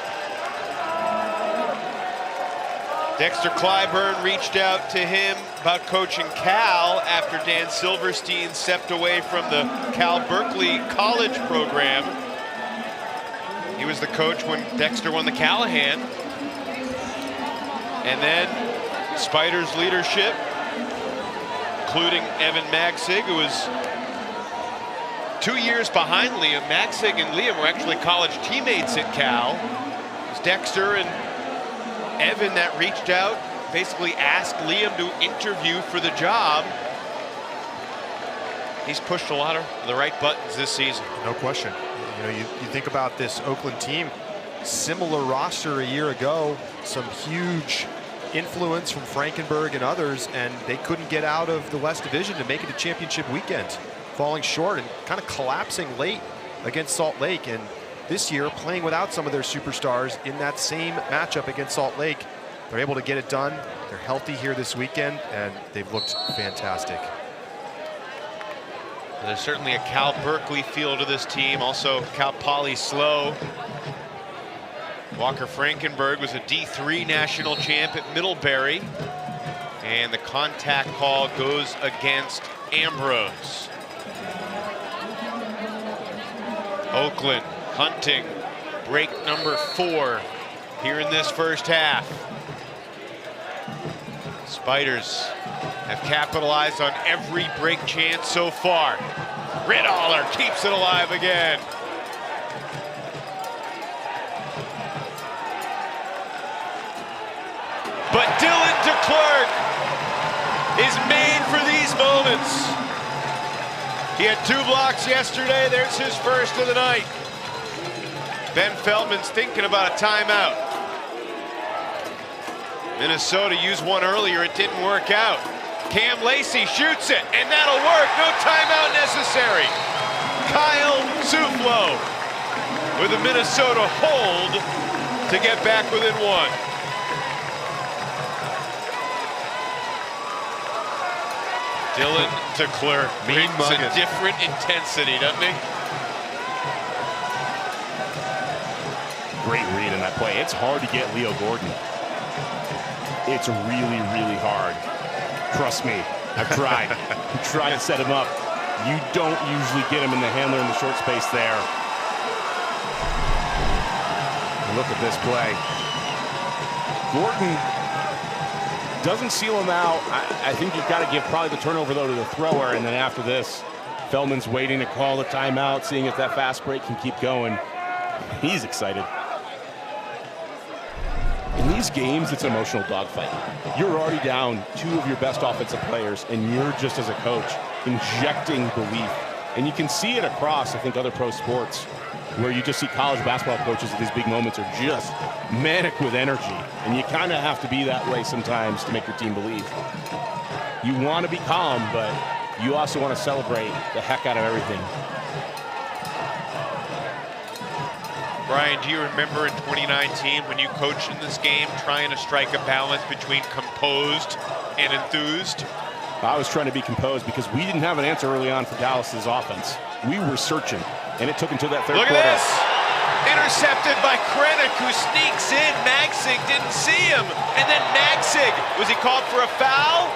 Dexter Clyburn reached out to him about coaching Cal after Dan Silverstein stepped away from the Cal Berkeley college program. He was the coach when Dexter won the Callahan. And then Spiders leadership, including Evan Magsig, who was 2 years behind Liam. Magsig and Liam were actually college teammates at Cal. It was Dexter and Evan that reached out, basically asked Liam to interview for the job. He's pushed a lot of the right buttons this season. No question. You know, you think about this Oakland team, similar roster a year ago, some huge influence from Frankenberg and others, and they couldn't get out of the West Division to make it a championship weekend, falling short and kind of collapsing late against Salt Lake. And this year, playing without some of their superstars in that same matchup against Salt Lake, they're able to get it done. They're healthy here this weekend, and they've looked fantastic. There's certainly a Cal Berkeley feel to this team, also Cal Poly slow. Walker Frankenberg was a D3 national champ at Middlebury, and the contact call goes against Ambrose. Oakland hunting break number 4 here in this first half. Spiders have capitalized on every break chance so far. Ritholler keeps it alive again. But Dylan DeClerc is made for these moments. He had 2 blocks yesterday. There's his first of the night. Ben Feldman's thinking about a timeout. Minnesota used one earlier. It didn't work out. Cam Lacey shoots it, and that'll work. No timeout necessary. Kyle Suflo with a Minnesota hold to get back within 1. Dylan DeClerc brings a different intensity, doesn't he? Great read in that play. It's hard to get Leo Gordon. It's really, really hard. Trust me, I've tried. I'm trying to set him up. You don't usually get him in the handler in the short space there. Look at this play. Gordon doesn't seal him out. I think you've got to give probably the turnover, though, to the thrower. And then after this, Feldman's waiting to call the timeout, seeing if that fast break can keep going. He's excited. In these games, it's an emotional dogfight. You're already down 2 of your best offensive players, and you're just, as a coach, injecting belief. And you can see it across, I think, other pro sports, where you just see college basketball coaches at these big moments are just manic with energy. And you kind of have to be that way sometimes to make your team believe. You want to be calm, but you also want to celebrate the heck out of everything. Brian, do you remember in 2019 when you coached in this game, trying to strike a balance between composed and enthused? I was trying to be composed because we didn't have an answer early on for Dallas's offense. We were searching, and it took until that third quarter. Look at this! Intercepted by Krennic, who sneaks in. Maxig didn't see him. And then Maxig, was he called for a foul?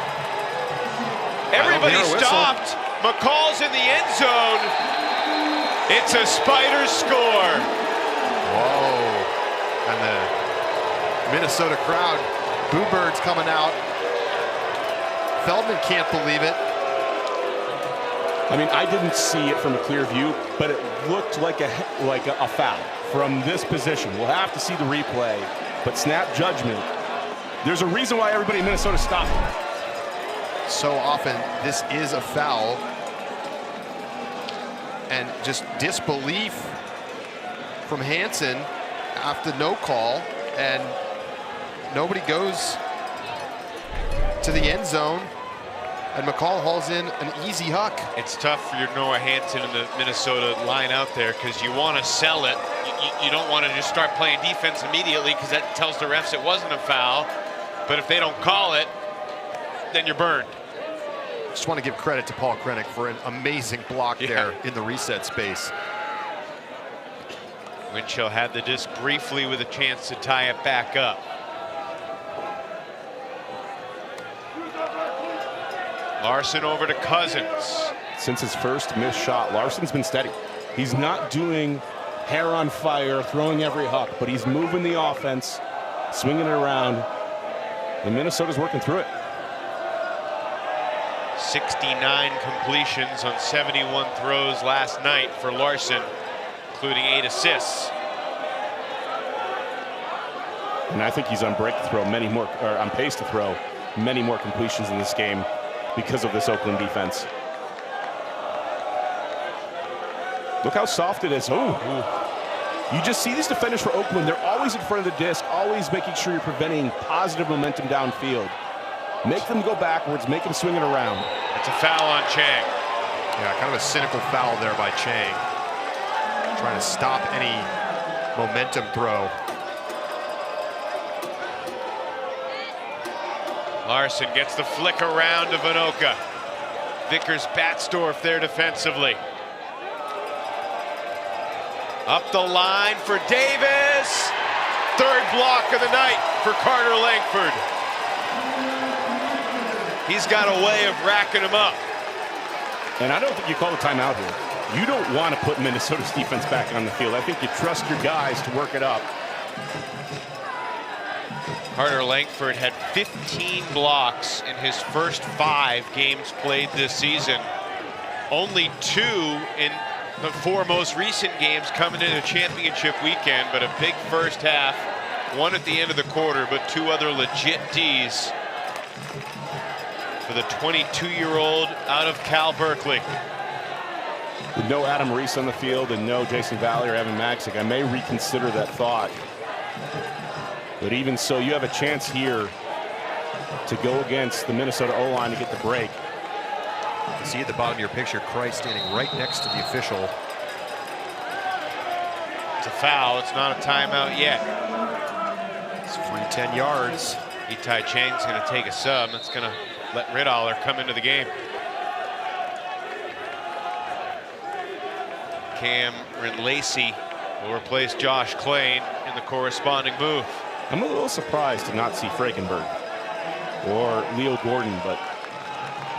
Everybody stopped. McCall's in the end zone. It's a Spiders score. Whoa. And the Minnesota crowd, Boo Birds coming out. Feldman can't believe it. I mean, I didn't see it from a clear view, but it looked like a foul from this position. We'll have to see the replay, but snap judgment. There's a reason why everybody in Minnesota stopped. So often, this is a foul. And just disbelief from Hansen after no call, and nobody goes to the end zone, and McCall hauls in an easy huck. It's tough for your Noah Hansen in the Minnesota line out there because you want to sell it. You don't want to just start playing defense immediately because that tells the refs it wasn't a foul. But if they don't call it, then you're burned. Just want to give credit to Paul Krennic for an amazing block there in the reset space. Winchell had the disc briefly with a chance to tie it back up. Larson over to Cousins. Since his first missed shot, Larson's been steady. He's not doing hair on fire, throwing every huck, but he's moving the offense, swinging it around, and Minnesota's working through it. 69 completions on 71 throws last night for Larson, including 8 assists. And I think he's on break to throw many more, or on pace to throw many more completions in this game because of this Oakland defense. Look how soft it is. You just see these defenders for Oakland. They're always in front of the disc, always making sure you're preventing positive momentum downfield. Make them go backwards, make them swing it around. It's a foul on Chang. Yeah, kind of a cynical foul there by Chang. Trying to stop any momentum throw. Larson gets the flick around to Vinoka. Vickers-Battsdorf there defensively. Up the line for Davis. Third block of the night for Carter Langford. He's got a way of racking him up. And I don't think you call a timeout here. You don't want to put Minnesota's defense back on the field. I think you trust your guys to work it up. Carter Langford had 15 blocks in his first 5 games played this season. Only 2 in the 4 most recent games coming into championship weekend, but a big first half. 1 at the end of the quarter, but 2 other legit Ds for the 22-year-old out of Cal Berkeley. With no Adam Reese on the field and no Jason Valley or Evan Maxig, I may reconsider that thought. But even so, you have a chance here to go against the Minnesota O-line to get the break. You can see at the bottom of your picture, Christ standing right next to the official. It's a foul. It's not a timeout yet. It's free 10 yards. Itai Chang's going to take a sub. That's going to let Riddaller come into the game. Cam Lacey will replace Josh Klain in the corresponding move. I'm a little surprised to not see Frankenberg or Leo Gordon, but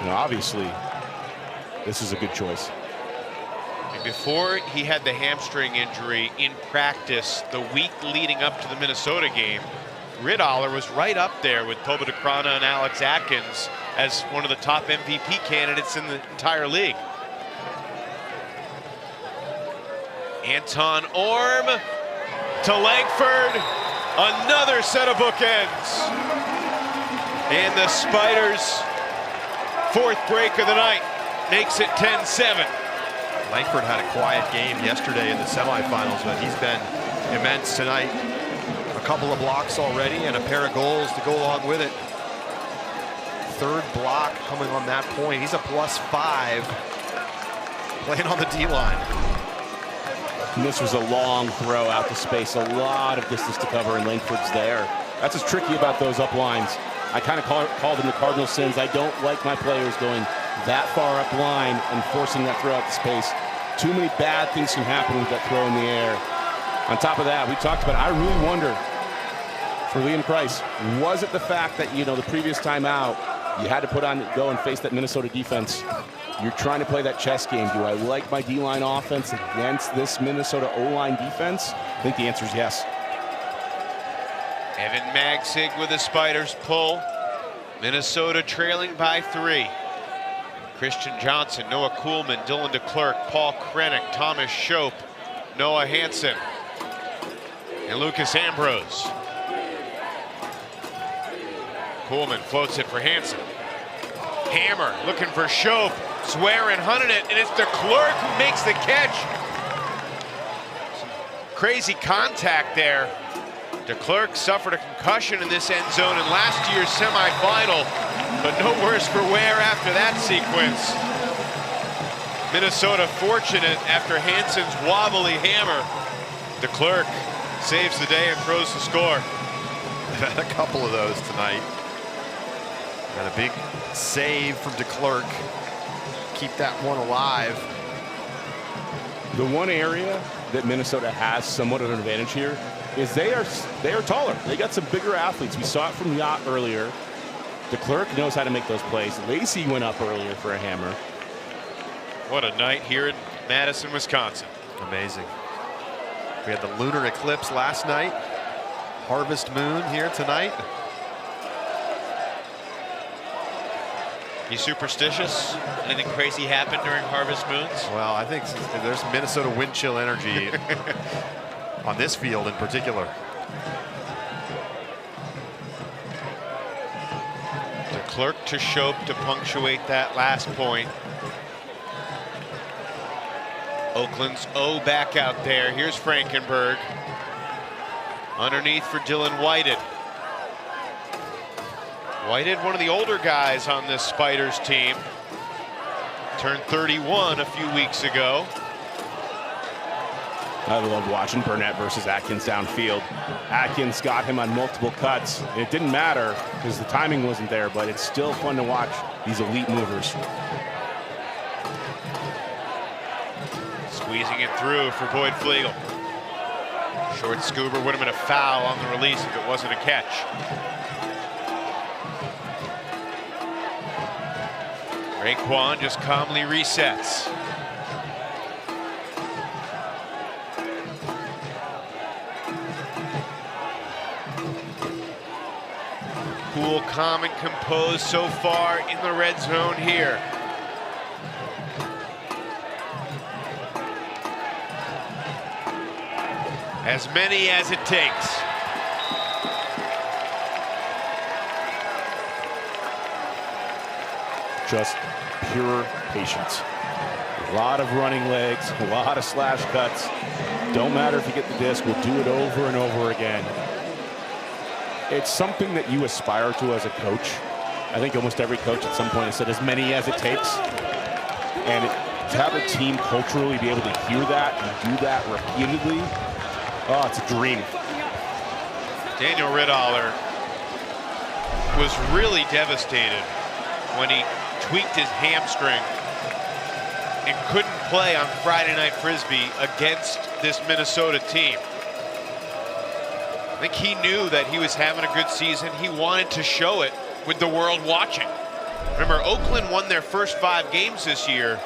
obviously this is a good choice. And before he had the hamstring injury in practice the week leading up to the Minnesota game, Riddoller was right up there with Toba DeCrana and Alex Atkins as one of the top MVP candidates in the entire league. Anton Orm to Langford, another set of bookends. And the Spiders' fourth break of the night makes it 10-7. Langford had a quiet game yesterday in the semifinals, but he's been immense tonight. A couple of blocks already and a pair of goals to go along with it. Third block coming on that point. He's a +5 playing on the D-line. And this was a long throw out to space, a lot of distance to cover, and Langford's there. That's what's tricky about those up lines. I kind of call them the cardinal sins. I don't like my players going that far up line and forcing that throw out to space. Too many bad things can happen with that throw in the air. On top of that, we talked about, I really wonder for Liam Price, was it the fact that, you know, the previous time out, you had to go and face that Minnesota defense? You're trying to play that chess game. Do I like my D-line offense against this Minnesota O-line defense? I think the answer is yes. Evan Magsig with the Spiders pull. Minnesota trailing by 3. Christian Johnson, Noah Kuhlman, Dylan DeClerc, Paul Krennick, Thomas Shope, Noah Hansen, and Lucas Ambrose. Kuhlman floats it for Hansen. Hammer looking for Shope. Swearin hunted it, and it's DeClerc who makes the catch. Some crazy contact there. DeClerc suffered a concussion in this end zone in last year's semifinal, but no worse for wear after that sequence. Minnesota fortunate after Hansen's wobbly hammer. DeClerc saves the day and throws the score. They've had a couple of those tonight. And a big save from DeClerc. Keep that one alive. The one area that Minnesota has somewhat of an advantage here is they are taller. They got some bigger athletes. We saw it from Yacht earlier. DeClerc knows how to make those plays. Lacey went up earlier for a hammer. What a night here in Madison, Wisconsin. Amazing. We had the lunar eclipse last night. Harvest moon here tonight. You superstitious? Anything crazy happen during harvest moons? Well, I think there's Minnesota wind chill energy on this field in particular. DeClerc to Shope to punctuate that last point. Oakland's O back out there. Here's Frankenberg. Underneath for Dylan Whited. Whited, one of the older guys on this Spiders team. Turned 31 a few weeks ago. I love watching Burnett versus Atkins downfield. Atkins got him on multiple cuts. It didn't matter because the timing wasn't there, but it's still fun to watch these elite movers. Squeezing it through for Boyd Flegel. Short scoober would have been a foul on the release if it wasn't a catch. Raekwon just calmly resets. Cool, calm, and composed so far in the red zone here. As many as it takes. Just pure patience. A lot of running legs, a lot of slash cuts. Don't matter if you get the disc, we'll do it over and over again. It's something that you aspire to as a coach. I think almost every coach at some point has said as many as it takes. And to have a team culturally be able to hear that and do that repeatedly, oh, it's a dream. Daniel Riddoller was really devastated when he tweaked his hamstring and couldn't play on Friday Night Frisbee against this Minnesota team. I think he knew that he was having a good season. He wanted to show it with the world watching. Remember, Oakland won their first 5 games this year,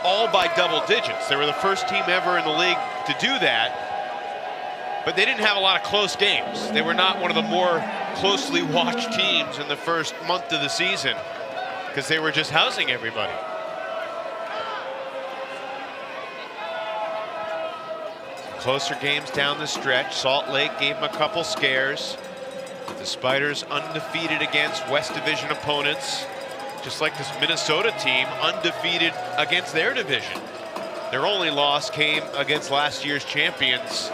all by double digits. They were the first team ever in the league to do that. but they didn't have a lot of close games. They were not one of the more closely watched teams in the first month of the season because they were just housing everybody. Closer games down the stretch. Salt Lake gave them a couple scares. The Spiders undefeated against West Division opponents, just like this Minnesota team undefeated against their division. Their only loss came against last year's champions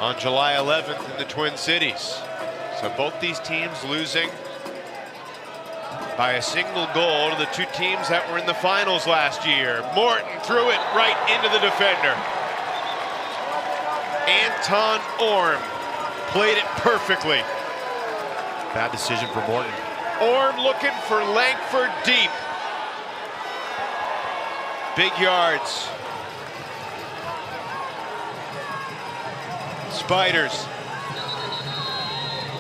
on July 11th in the Twin Cities. So both these teams losing by a single goal to the two teams that were in the finals last year. Morton threw it right into the defender. Anton Orm played it perfectly. Bad decision for Morton. Orm looking for Langford deep. Big yards. Spiders.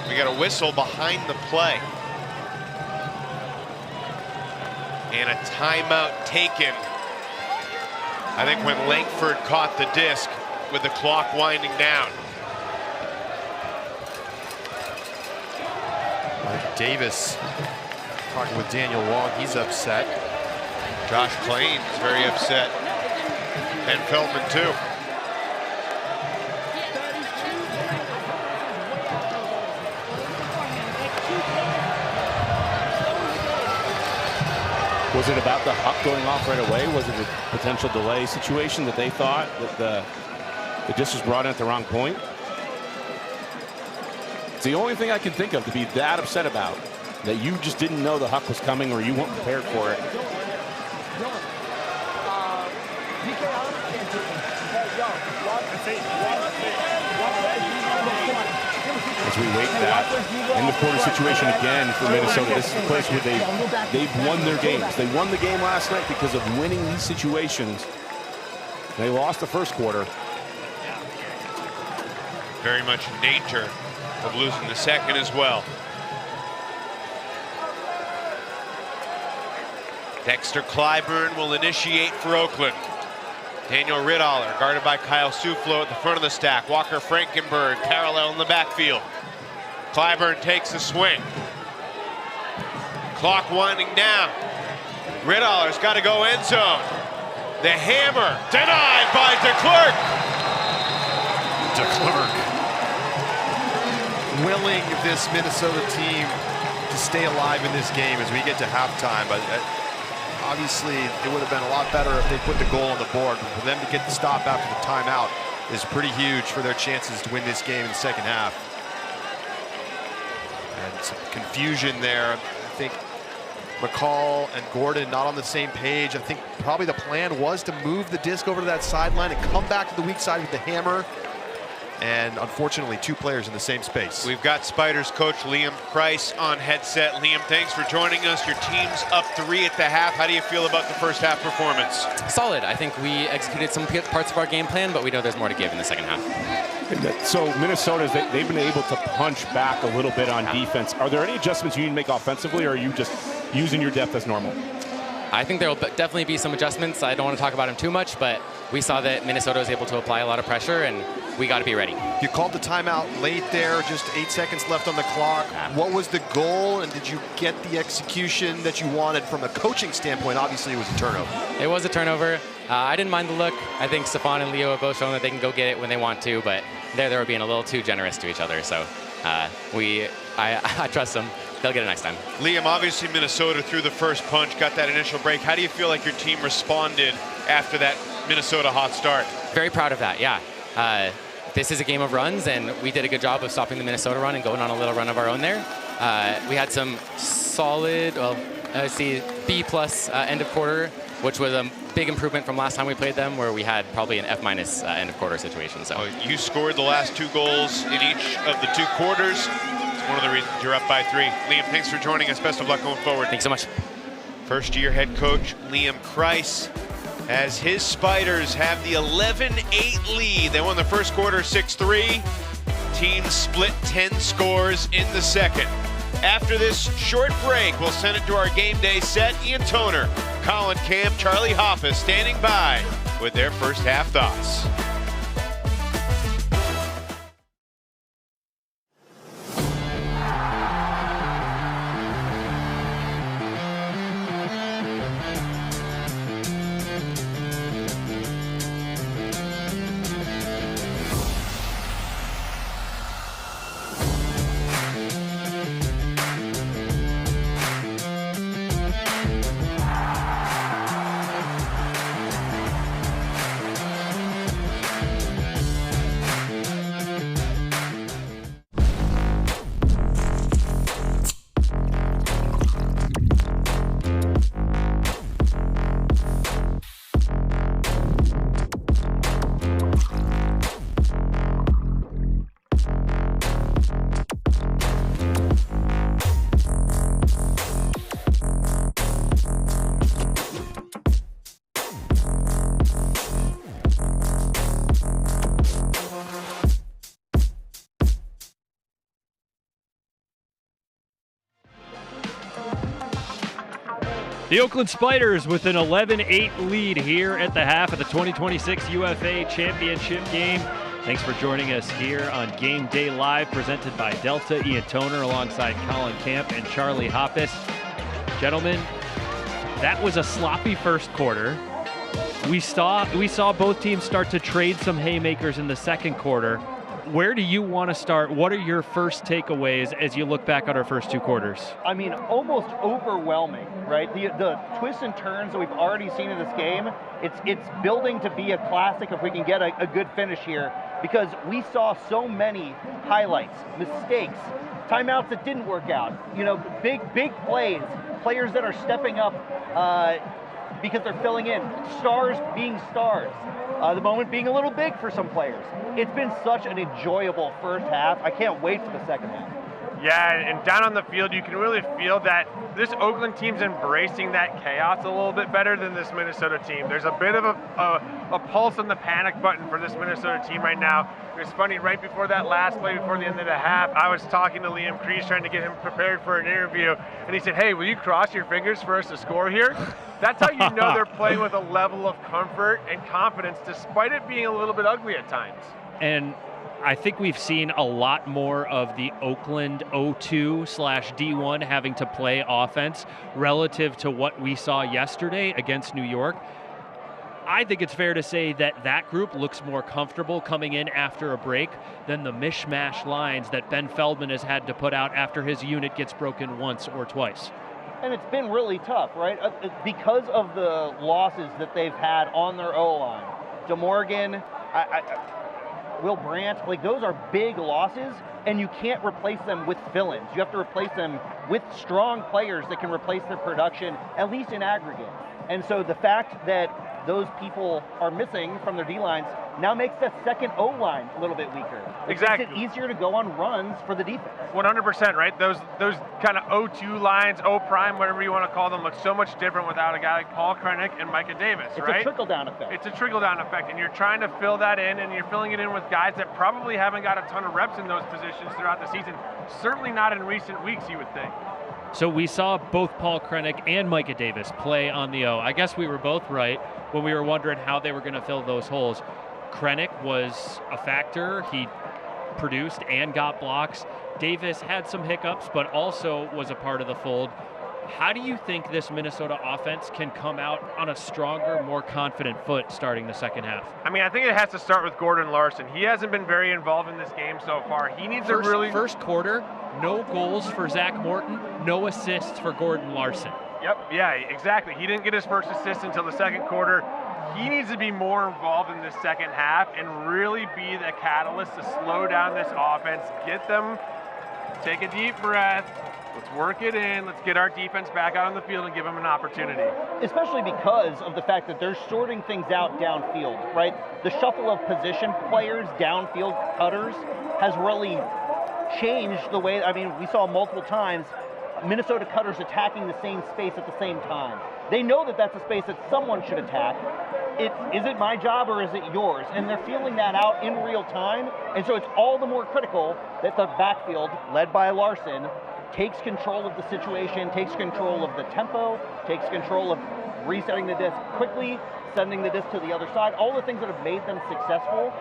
We got a whistle behind the play. And a timeout taken. I think when Langford caught the disc with the clock winding down. Mike Davis talking with Daniel Wong. He's upset. Josh Klain is very upset. And Feldman too. Was it about the huck going off right away? Was it a potential delay situation that they thought that the disc was brought in at the wrong point? It's the only thing I can think of to be that upset about, that you just didn't know the huck was coming or you weren't prepared for it. As we wait that end of quarter situation again for Minnesota. This is a place where they've won their games. They won the game last night because of winning these situations. They lost the first quarter. Very much in danger of losing the second as well. Dexter Clyburn will initiate for Oakland. Daniel Riddaller guarded by Kyle Suflo at the front of the stack. Walker Frankenberg parallel in the backfield. Clyburn takes a swing. Clock winding down. Riddaller's got to go end zone. The hammer denied by DeClercq. DeClercq willing this Minnesota team to stay alive in this game as we get to halftime. But obviously, it would have been a lot better if they put the goal on the board. But for them to get the stop after the timeout is pretty huge for their chances to win this game in the second half. And some confusion there. I think McCall and Gordon not on the same page. I think probably the plan was to move the disc over to that sideline and come back to the weak side with the hammer. And unfortunately, two players in the same space. We've got Spiders coach Liam Price on headset. Liam, thanks for joining us. Your team's up 3 at the half. How do you feel about the first half performance? Solid. I think we executed some parts of our game plan, but we know there's more to give in the second half. So Minnesota's, they've been able to punch back a little bit on defense. Are there any adjustments you need to make offensively, or are you just using your depth as normal? I think there will definitely be some adjustments. I don't want to talk about them too much, but we saw that Minnesota was able to apply a lot of pressure, and we got to be ready. You called the timeout late there, just 8 seconds left on the clock. What was the goal, and did you get the execution that you wanted from a coaching standpoint? Obviously, it was a turnover. It was a turnover. I didn't mind the look. I think Stefan and Leo have both shown that they can go get it when they want to, but they were being a little too generous to each other. So I trust them. They'll get it next time. Liam, obviously Minnesota threw the first punch, got that initial break. How do you feel like your team responded after that Minnesota hot start? Very proud of that, yeah. This is a game of runs, and we did a good job of stopping the Minnesota run and going on a little run of our own there. We had some solid, B+ end of quarter, which was a big improvement from last time we played them, where we had probably an F- end of quarter situation. So you scored the last 2 goals in each of the 2 quarters. It's one of the reasons you're up by 3. Liam, thanks for joining us. Best of luck going forward. Thanks so much. First-year head coach Liam Price, as his Spiders have the 11-8 lead. They won the first quarter 6-3. Teams split 10 scores in the second. After this short break, we'll send it to our game day set. Ian Toner, Colin Camp, Charlie Hoffus standing by with their first half thoughts. The Oakland Spiders with an 11-8 lead here at the half of the 2026 UFA Championship game. Thanks for joining us here on Game Day Live, presented by Delta. Ian Toner alongside Colin Camp and Charlie Hoppus. Gentlemen, that was a sloppy first quarter. We saw both teams start to trade some haymakers in the second quarter. Where do you want to start? What are your first takeaways as you look back at our first two quarters? I mean, almost overwhelming, right? The twists and turns that we've already seen in this game, it's building to be a classic if we can get a good finish here, because we saw so many highlights, mistakes, timeouts that didn't work out, big plays, players that are stepping up because they're filling in, stars being stars. The moment being a little big for some players. It's been such an enjoyable first half. I can't wait for the second half. Yeah, and down on the field, you can really feel that this Oakland team's embracing that chaos a little bit better than this Minnesota team. There's a bit of a pulse on the panic button for this Minnesota team right now. It was funny, right before that last play, before the end of the half, I was talking to Liam Kreese, trying to get him prepared for an interview, and he said, hey, will you cross your fingers for us to score here? That's how you know they're playing with a level of comfort and confidence, despite it being a little bit ugly at times. And I think we've seen a lot more of the Oakland 0-2/D1 having to play offense relative to what we saw yesterday against New York. I think it's fair to say that that group looks more comfortable coming in after a break than the mishmash lines that Ben Feldman has had to put out after his unit gets broken once or twice. And it's been really tough, right? Because of the losses that they've had on their O-line. DeMorgan, Will Brandt, like those are big losses, and you can't replace them with fill-ins. You have to replace them with strong players that can replace their production, at least in aggregate. And so the fact that those people are missing from their D-lines now makes that second O-line a little bit weaker. Exactly. It makes it easier to go on runs for the defense. 100%, right? Those kind of O2 lines, O-prime, whatever you want to call them, look so much different without a guy like Paul Krennic and Micah Davis, right? It's a trickle-down effect. It's a trickle-down effect, and you're trying to fill that in, and you're filling it in with guys that probably haven't got a ton of reps in those positions throughout the season. Certainly not in recent weeks, you would think. So we saw both Paul Krennic and Micah Davis play on the O. I guess we were both right when we were wondering how they were going to fill those holes. Krennic was a factor. He produced and got blocks. Davis had some hiccups, but also was a part of the fold. How do you think this Minnesota offense can come out on a stronger, more confident foot starting the second half? I mean, I think it has to start with Gordon Larson. He hasn't been very involved in this game so far. He needs a really... First quarter, no goals for Zach Morton, no assists for Gordon Larson. Yep, yeah, exactly. He didn't get his first assist until the second quarter. He needs to be more involved in this second half and really be the catalyst to slow down this offense, get them, take a deep breath, let's work it in, let's get our defense back out on the field and give them an opportunity. Especially because of the fact that they're sorting things out downfield, right? The shuffle of position players, downfield cutters, has really changed the way, I mean, we saw multiple times Minnesota cutters attacking the same space at the same time. They know that that's a space that someone should attack. Is it my job or is it yours? And they're feeling that out in real time. And so it's all the more critical that the backfield, led by Larson, takes control of the situation, takes control of the tempo, takes control of resetting the disc quickly, sending the disc to the other side. All the things that have made them successful,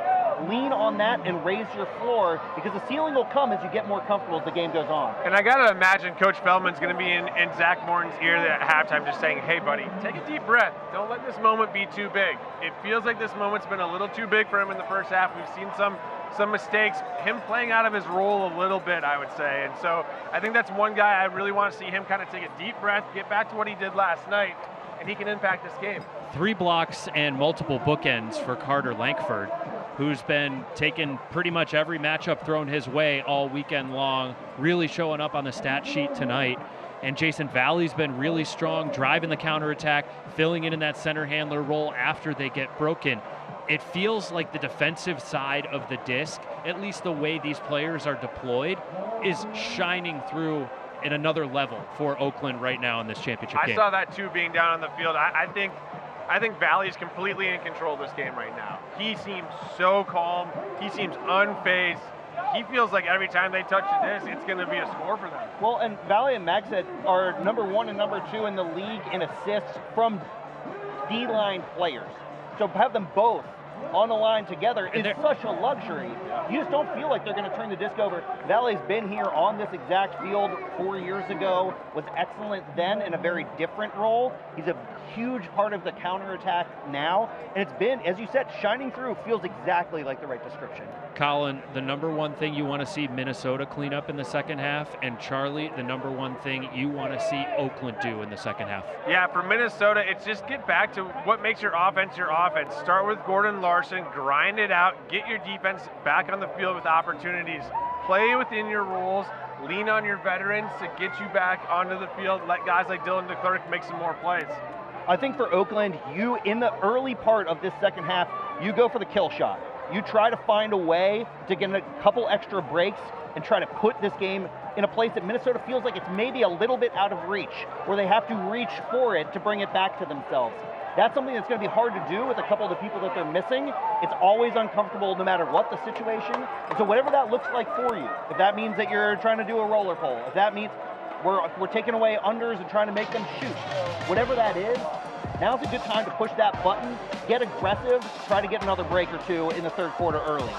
lean on that and raise your floor, because the ceiling will come as you get more comfortable as the game goes on. And I got to imagine Coach Feldman's going to be in Zach Morton's ear at halftime just saying, hey, buddy, take a deep breath. Don't let this moment be too big. It feels like this moment's been a little too big for him in the first half. We've seen some mistakes, him playing out of his role a little bit, I would say. And so I think that's one guy I really want to see him kind of take a deep breath, get back to what he did last night, and he can impact this game. 3 blocks and multiple bookends for Carter Lankford, who's been taking pretty much every matchup thrown his way all weekend long, really showing up on the stat sheet tonight. And Jason Valley's been really strong, driving the counterattack, filling in that center handler role after they get broken. It feels like the defensive side of the disc, at least the way these players are deployed, is shining through in another level for Oakland right now in this championship game. I saw that too being down on the field. I think Valley's completely in control of this game right now. He seems so calm. He seems unfazed. he feels like every time they touch this, it's going to be a score for them. Well, and Valley and Magset are number 1 and number 2 in the league in assists from D-line players. So have them both on the line together is such a luxury. You just don't feel like they're going to turn the disc over. Valley's been here on this exact field 4 years ago, was excellent then in a very different role. He's a huge part of the counterattack now, and it's been, as you said, shining through. Feels exactly like the right description. Colin, the number one thing you want to see Minnesota clean up in the second half, and Charlie, the number one thing you want to see Oakland do in the second half. Yeah, for Minnesota, it's just get back to what makes your offense your offense. Start with Gordon Larson, grind it out, get your defense back on the field with opportunities. Play within your rules, lean on your veterans to get you back onto the field. Let guys like Dylan DeClercq make some more plays. I think for Oakland, you, in the early part of this second half, you go for the kill shot. You try to find a way to get a couple extra breaks and try to put this game in a place that Minnesota feels like it's maybe a little bit out of reach, where they have to reach for it to bring it back to themselves. That's something that's going to be hard to do with a couple of the people that they're missing. It's always uncomfortable no matter what the situation. And so whatever that looks like for you, if that means that you're trying to do a roller pole, if that means we're taking away unders and trying to make them shoot, whatever that is, now's a good time to push that button, get aggressive, try to get another break or two in the third quarter early.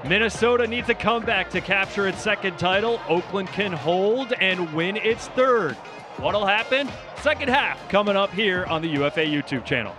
Minnesota needs a comeback to capture its second title. Oakland can hold and win its third. What'll happen? Second half coming up here on the UFA YouTube channel.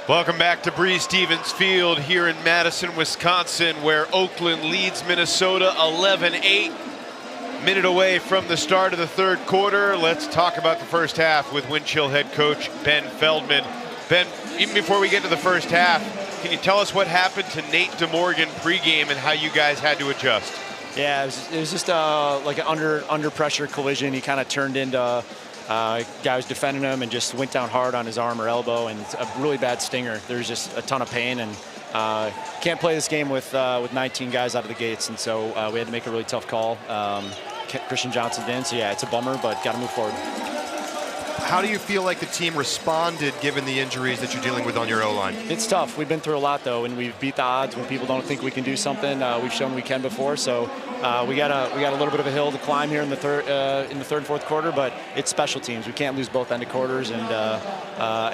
Welcome back to Bree Stevens Field here in Madison, Wisconsin, where Oakland leads Minnesota 11-8. Minute away from the start of the third quarter. Let's talk about the first half with Windchill head coach Ben Feldman. Ben, even before we get to the first half, can you tell us what happened to Nate DeMorgan pregame and how you guys had to adjust? Yeah, it was just like an under pressure collision. He kind of turned into guy was defending him and just went down hard on his arm or elbow, and it's a really bad stinger. There's just a ton of pain, and can't play this game with 19 guys out of the gates, and so we had to make a really tough call. Christian Johnson didn't, so yeah, it's a bummer, but got to move forward. How do you feel like the team responded given the injuries that you're dealing with on your O-line? It's tough. We've been through a lot, though, and we've beat the odds when people don't think we can do something. We've shown we can before, so we got a little bit of a hill to climb here in the third and fourth quarter, but it's special teams. We can't lose both end of quarters, and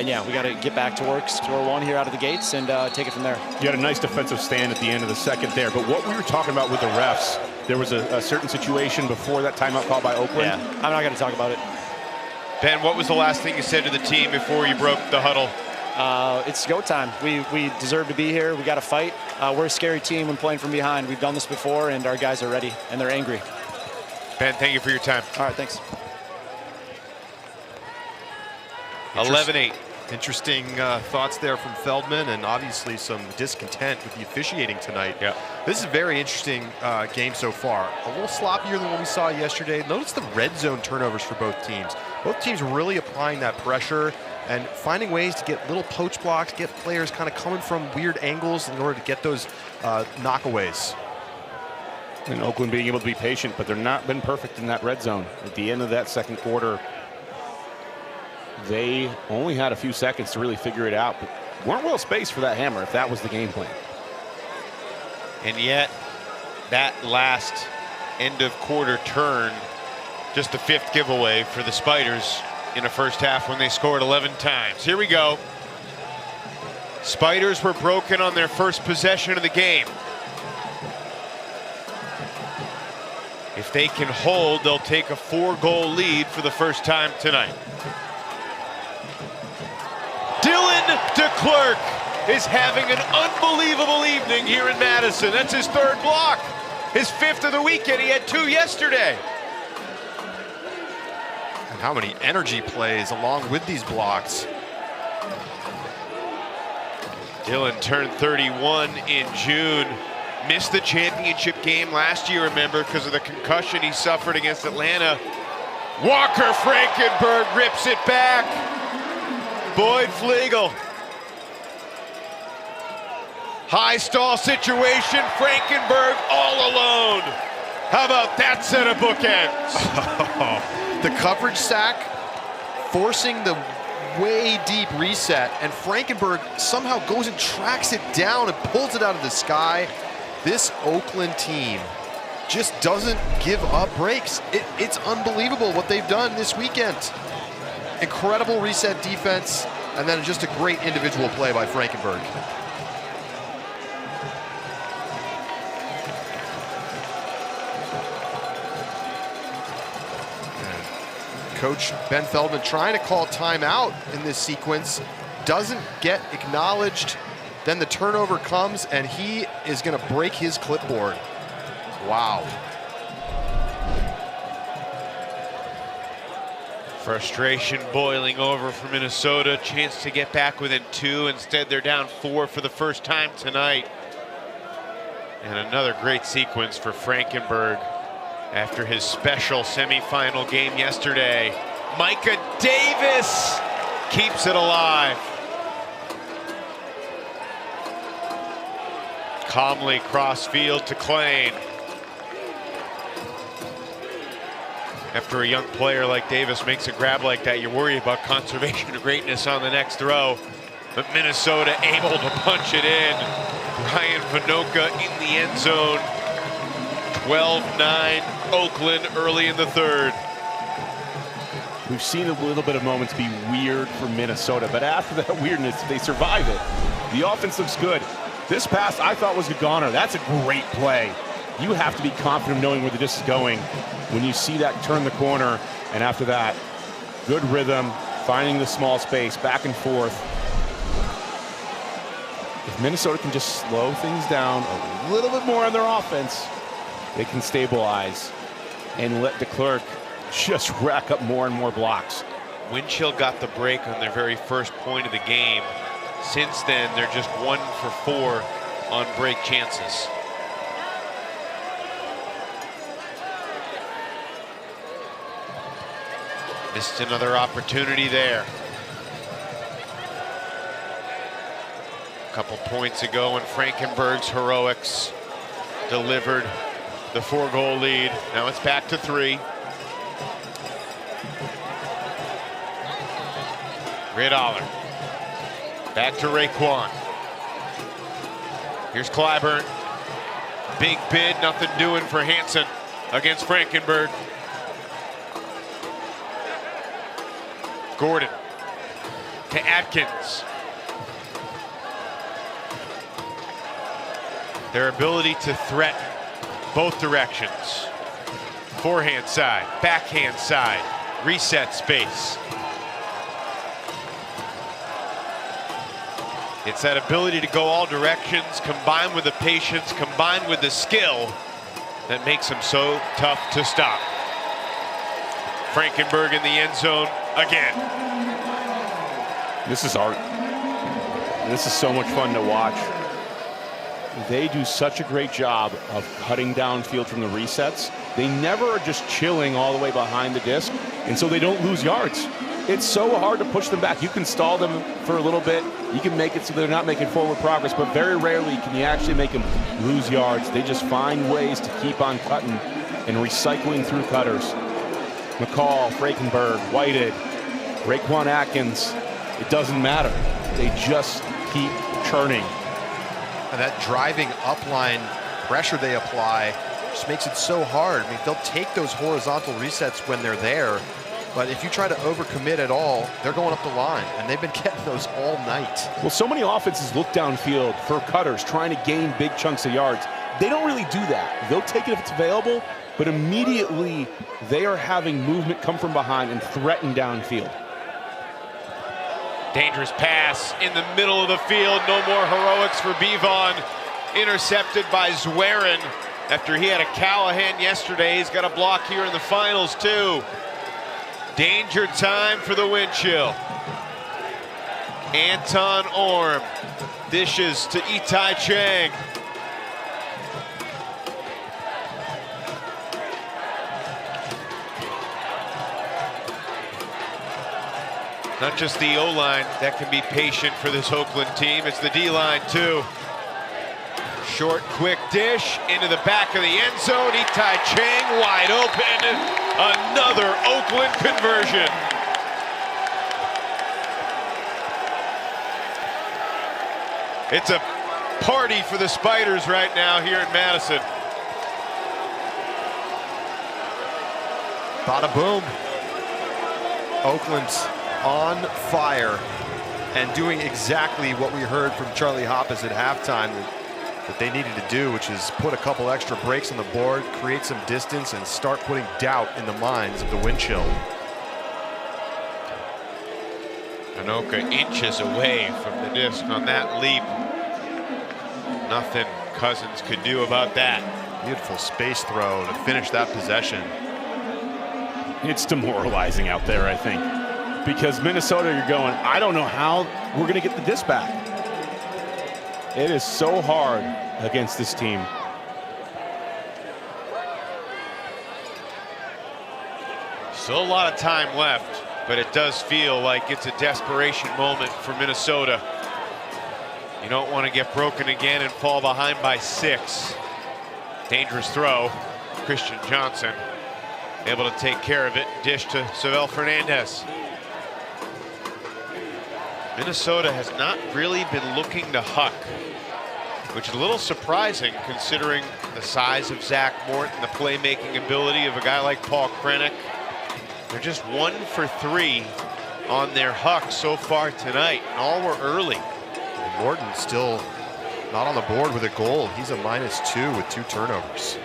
yeah, we got to get back to work, score one here out of the gates, and take it from there. You had a nice defensive stand at the end of the second there, but what we were talking about with the refs, there was a certain situation before that timeout call by Oakland. Yeah, I'm not going to talk about it. Ben, what was the last thing you said to the team before you broke the huddle? It's go time. We deserve to be here. We got to fight. We're a scary team when playing from behind. We've done this before, and our guys are ready, and they're angry. Ben, thank you for your time. All right, thanks. 11-8. Interesting thoughts there from Feldman, and obviously some discontent with the officiating tonight. Yeah. This is a very interesting game so far. A little sloppier than what we saw yesterday. Notice the red zone turnovers for both teams. Both teams really applying that pressure and finding ways to get little poach blocks, get players kind of coming from weird angles in order to get those knockaways. And Oakland being able to be patient, but they're not been perfect in that red zone. At the end of that second quarter, they only had a few seconds to really figure it out, but weren't well spaced for that hammer if that was the game plan. And yet, that last end of quarter turn, just the fifth giveaway for the Spiders, in a first half when they scored 11 times. Here we go. Spiders were broken on their first possession of the game. If they can hold, they'll take a 4-goal lead for the first time tonight. Dylan DeClercq is having an unbelievable evening here in Madison. That's his 3rd block, his 5th of the weekend. He had 2 yesterday. And how many energy plays along with these blocks. Dylan turned 31 in June. Missed the championship game last year, remember, because of the concussion he suffered against Atlanta. Walker Frankenberg rips it back. Boyd Flegel. High stall situation, Frankenberg all alone. How about that set of bookends? The coverage sack, forcing the way deep reset, and Frankenberg somehow goes and tracks it down and pulls it out of the sky. This Oakland team just doesn't give up breaks. It's unbelievable what they've done this weekend. Incredible reset defense, and then just a great individual play by Frankenberg. Coach Ben Feldman trying to call timeout in this sequence, doesn't get acknowledged. Then the turnover comes, and he is going to break his clipboard. Wow. Frustration boiling over for Minnesota. Chance to get back within 2. Instead, they're down 4 for the first time tonight. And another great sequence for Frankenberg after his special semifinal game yesterday. Micah Davis keeps it alive. Calmly cross field to Klain. After a young player like Davis makes a grab like that, you worry about conservation of greatness on the next throw. But Minnesota able to punch it in. Ryan Vinoka in the end zone. 12-9 Oakland early in the 3rd. We've seen a little bit of moments be weird for Minnesota, but after that weirdness, they survive it. The offense looks good. This pass I thought was a goner. That's a great play. You have to be confident knowing where the disc is going when you see that turn the corner, and after that, good rhythm, finding the small space, back and forth. If Minnesota can just slow things down a little bit more on their offense, they can stabilize and let DeClercq just rack up more and more blocks. Winchell got the break on their very first point of the game. Since then, they're just 1 for 4 on break chances. Missed another opportunity there. A couple points ago when Frankenberg's heroics delivered the 4-goal lead. Now it's back to 3. Riddoller. Back to Raekwon. Here's Clyburn. Big bid, nothing doing for Hansen against Frankenberg. Gordon to Atkins. Their ability to threaten both directions. Forehand side, backhand side, reset space. It's that ability to go all directions, combined with the patience, combined with the skill, that makes him so tough to stop. Frankenberg in the end zone again. This is art. This is so much fun to watch. They do such a great job of cutting downfield from the resets. They never are just chilling all the way behind the disc, and so they don't lose yards. It's so hard to push them back. You can stall them for a little bit. You can make it so they're not making forward progress, but very rarely can you actually make them lose yards. They just find ways to keep on cutting and recycling through cutters. McCall, Frankenberg, Whited, Raekwon Atkins, it doesn't matter. They just keep churning. And that driving upline pressure they apply just makes it so hard. I mean, they'll take those horizontal resets when they're there, But if you try to overcommit at all, they're going up the line, and they've been getting those all night. Well, so many offenses look downfield for cutters, trying to gain big chunks of yards. They don't really do that. They'll take it if it's available, but immediately they are having movement come from behind and threaten downfield. Dangerous pass in the middle of the field. No more heroics for Bevon. Intercepted by Zwerin after he had a Callahan yesterday. He's got a block here in the finals too. Danger time for the wind chill. Anton Orm dishes to Itai Chang. Not just the O-line that can be patient for this Oakland team, it's the D-line too. Short, quick dish into the back of the end zone. Itai Chang wide open. Another Oakland conversion. It's a party for the Spiders right now here in Madison. Bada boom. Oakland's on fire and doing exactly what we heard from Charlie Hoppus at halftime that they needed to do, which is put a couple extra breaks on the board, create some distance, and start putting doubt in the minds of the wind chill. Anoka inches away from the disc on that leap. Nothing Cousins could do about that. Beautiful space throw to finish that possession. It's demoralizing out there, I think, because Minnesota, you're going, I don't know how we're going to get the disc back. It is so hard against this team. Still a lot of time left, but it does feel like it's a desperation moment for Minnesota. You don't want to get broken again and fall behind by 6. Dangerous throw. Christian Johnson able to take care of it. Dish to Seville Fernandez. Minnesota has not really been looking to Huck, which is a little surprising considering the size of Zach Morton, the playmaking ability of a guy like Paul Krennic. They're just 1 for 3 on their Huck so far tonight, and all were early. And Morton's still not on the board with a goal. He's a -2 with 2 turnovers.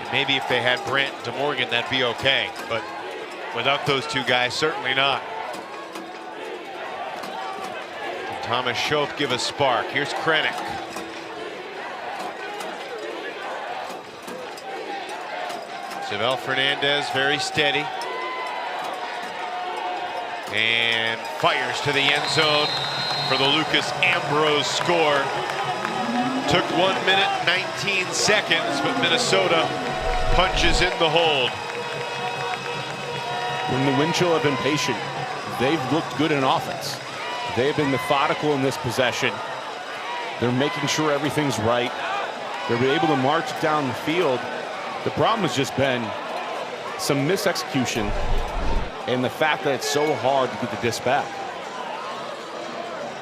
And maybe if they had Brant DeMorgan, that'd be okay, but without those 2 guys, certainly not. Can Thomas Schoaf give a spark? Here's Krennic. Seville Fernandez very steady. And fires to the end zone for the Lucas Ambrose score. Took 1 minute, 19 seconds, but Minnesota punches in the hold. When the wind chill have been patient, they've looked good in offense. They've been methodical in this possession. They're making sure everything's right. They're able to march down the field. The problem has just been some misexecution and the fact that it's so hard to get the disc back.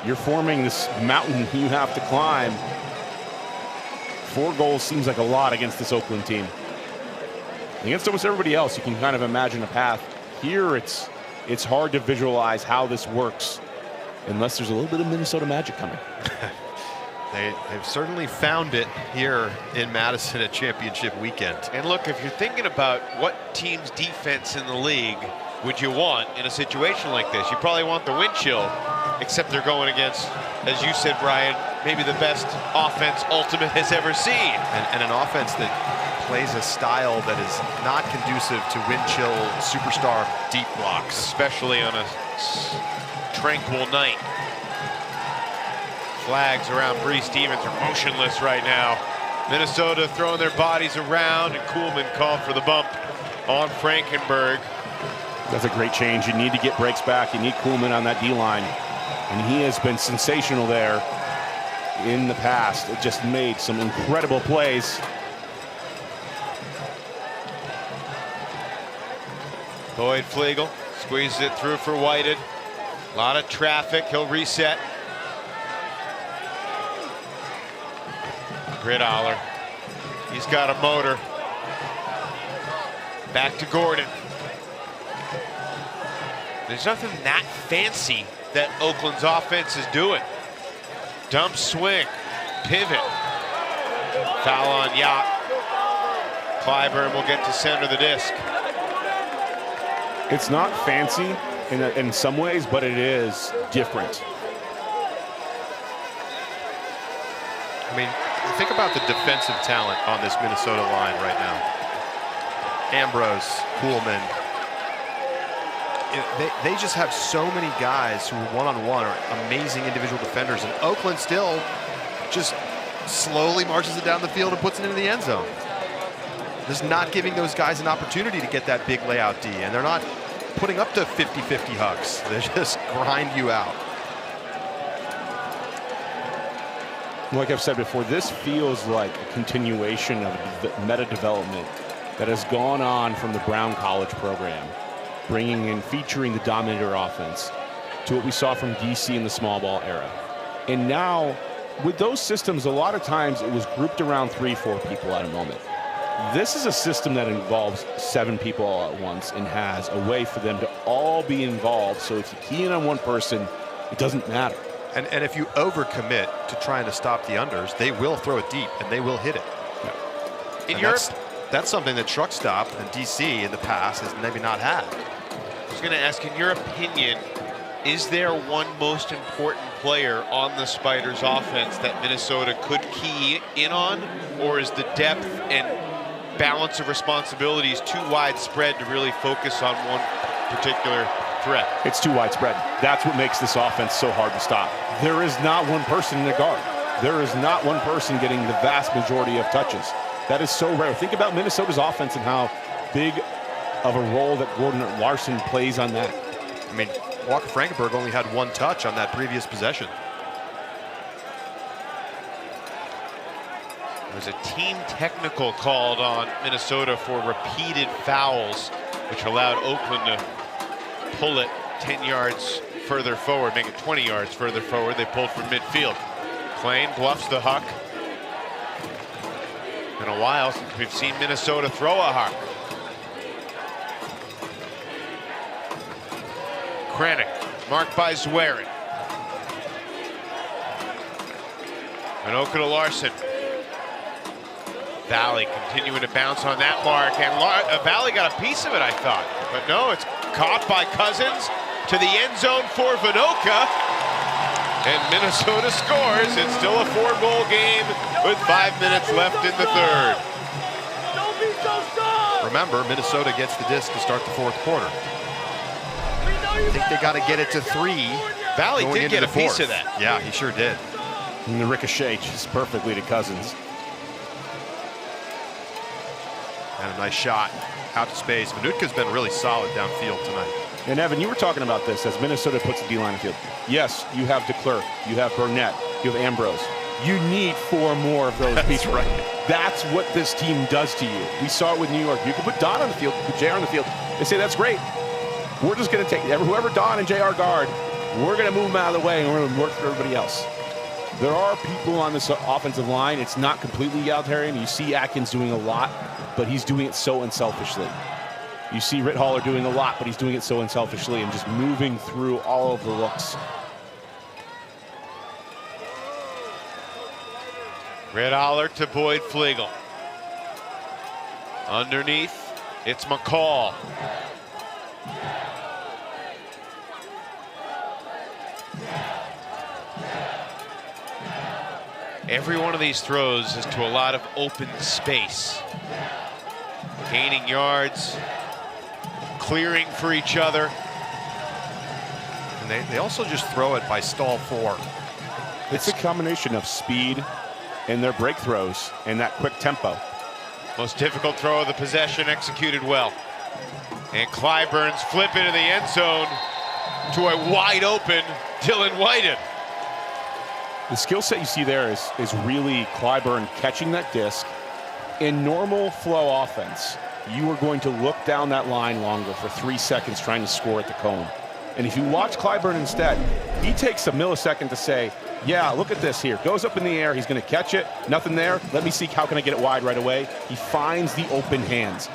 You're forming this mountain you have to climb. 4 goals seems like a lot against this Oakland team. Against almost everybody else, you can kind of imagine a path. Here, it's hard to visualize how this works unless there's a little bit of Minnesota magic coming. They've certainly found it here in Madison at championship weekend. And look, if you're thinking about what team's defense in the league would you want in a situation like this, you probably want the wind chill, except they're going against, as you said, Brian, maybe the best offense Ultimate has ever seen. And an offense that plays a style that is not conducive to wind chill superstar deep blocks. Especially on a tranquil night. Flags around Bree Stevens are motionless right now. Minnesota throwing their bodies around, and Kuhlman called for the bump on Frankenberg. That's a great change. You need to get breaks back. You need Kuhlman on that D-line. And he has been sensational there in the past. It just made some incredible plays. Boyd Flegel squeezes it through for Whited. A lot of traffic. He'll reset. Gridoller. He's got a motor. Back to Gordon. There's nothing that fancy that Oakland's offense is doing. Dump swing, pivot. Foul on Yacht. Clyburn will get to center the disc. It's not fancy in some ways, but it is different. I mean, think about the defensive talent on this Minnesota line right now. Ambrose, Kuhlman. They just have so many guys who one-on-one are amazing individual defenders, and Oakland still just slowly marches it down the field and puts it into the end zone. Just not giving those guys an opportunity to get that big layout D, and they're not putting up to 50-50 hucks. They just grind you out. Like I've said before, this feels like a continuation of the meta development that has gone on from the Brown College program, bringing in, featuring the Dominator offense, to what we saw from DC in the small ball era. And now, with those systems, a lot of times it was grouped around 3-4 people at a moment. This is a system that involves 7 people all at once and has a way for them to all be involved. So if you key in on one person, it doesn't matter. And if you overcommit to trying to stop the unders, they will throw it deep and they will hit it. Yeah. That's something that Truck Stop and DC in the past has maybe not had. I was going to ask, in your opinion, is there one most important player on the Spiders offense that Minnesota could key in on, or is the depth and balance of responsibilities too widespread to really focus on one particular threat? It's too widespread. That's what makes this offense so hard to stop. There is not one person in the guard. There is not one person getting the vast majority of touches. That is so rare. Think about Minnesota's offense and how big of a role that Gordon Larson plays on that. I mean, Walker Frankenberg only had 1 touch on that previous possession. There was a team technical called on Minnesota for repeated fouls, which allowed Oakland to pull it 10 yards further forward, make it 20 yards further forward. They pulled from midfield. Klain bluffs the huck. Been a while since we've seen Minnesota throw a huck. Kranick, marked by Zwerin. Anoka to Larson. Valley continuing to bounce on that mark, and Valley got a piece of it, I thought. But no, it's caught by Cousins to the end zone for Vanoka. And Minnesota scores. It's still a 4-goal game with 5 minutes left in the third. Remember, Minnesota gets the disc to start the 4th quarter. I think they got to get it to 3. Valley did get a piece of that. Yeah, he sure did. And the ricochet just perfectly to Cousins. And a nice shot out to space. Manutka's been really solid downfield tonight. And Evan, you were talking about this as Minnesota puts the D-line in field. Yes, you have DeClerc, you have Burnett, you have Ambrose. You need 4 more of those people. Right. That's what this team does to you. We saw it with New York. You can put Don on the field, put JR on the field. They say, that's great. We're just going to take whoever Don and JR guard, we're going to move them out of the way and we're going to work for everybody else. There are people on this offensive line. It's not completely egalitarian. You see Atkins doing a lot, but he's doing it so unselfishly. You see Rit Haller doing a lot, but he's doing it so unselfishly and just moving through all of the looks. Rit Haller to Boyd Flegel. Underneath, it's McCall. Every one of these throws is to a lot of open space. Gaining yards, clearing for each other. And they also just throw it by stall 4. It's a combination of speed and their break throws and that quick tempo. Most difficult throw of the possession, executed well. And Clyburn's flip into the end zone to a wide open Dylan Whiten. The skill set you see there is really Clyburn catching that disc. In normal flow offense, you are going to look down that line longer for 3 seconds trying to score at the cone. And if you watch Clyburn instead, he takes a millisecond to say, yeah, look at this here. Goes up in the air, he's going to catch it, nothing there. Let me see, how can I get it wide right away? He finds the open hands.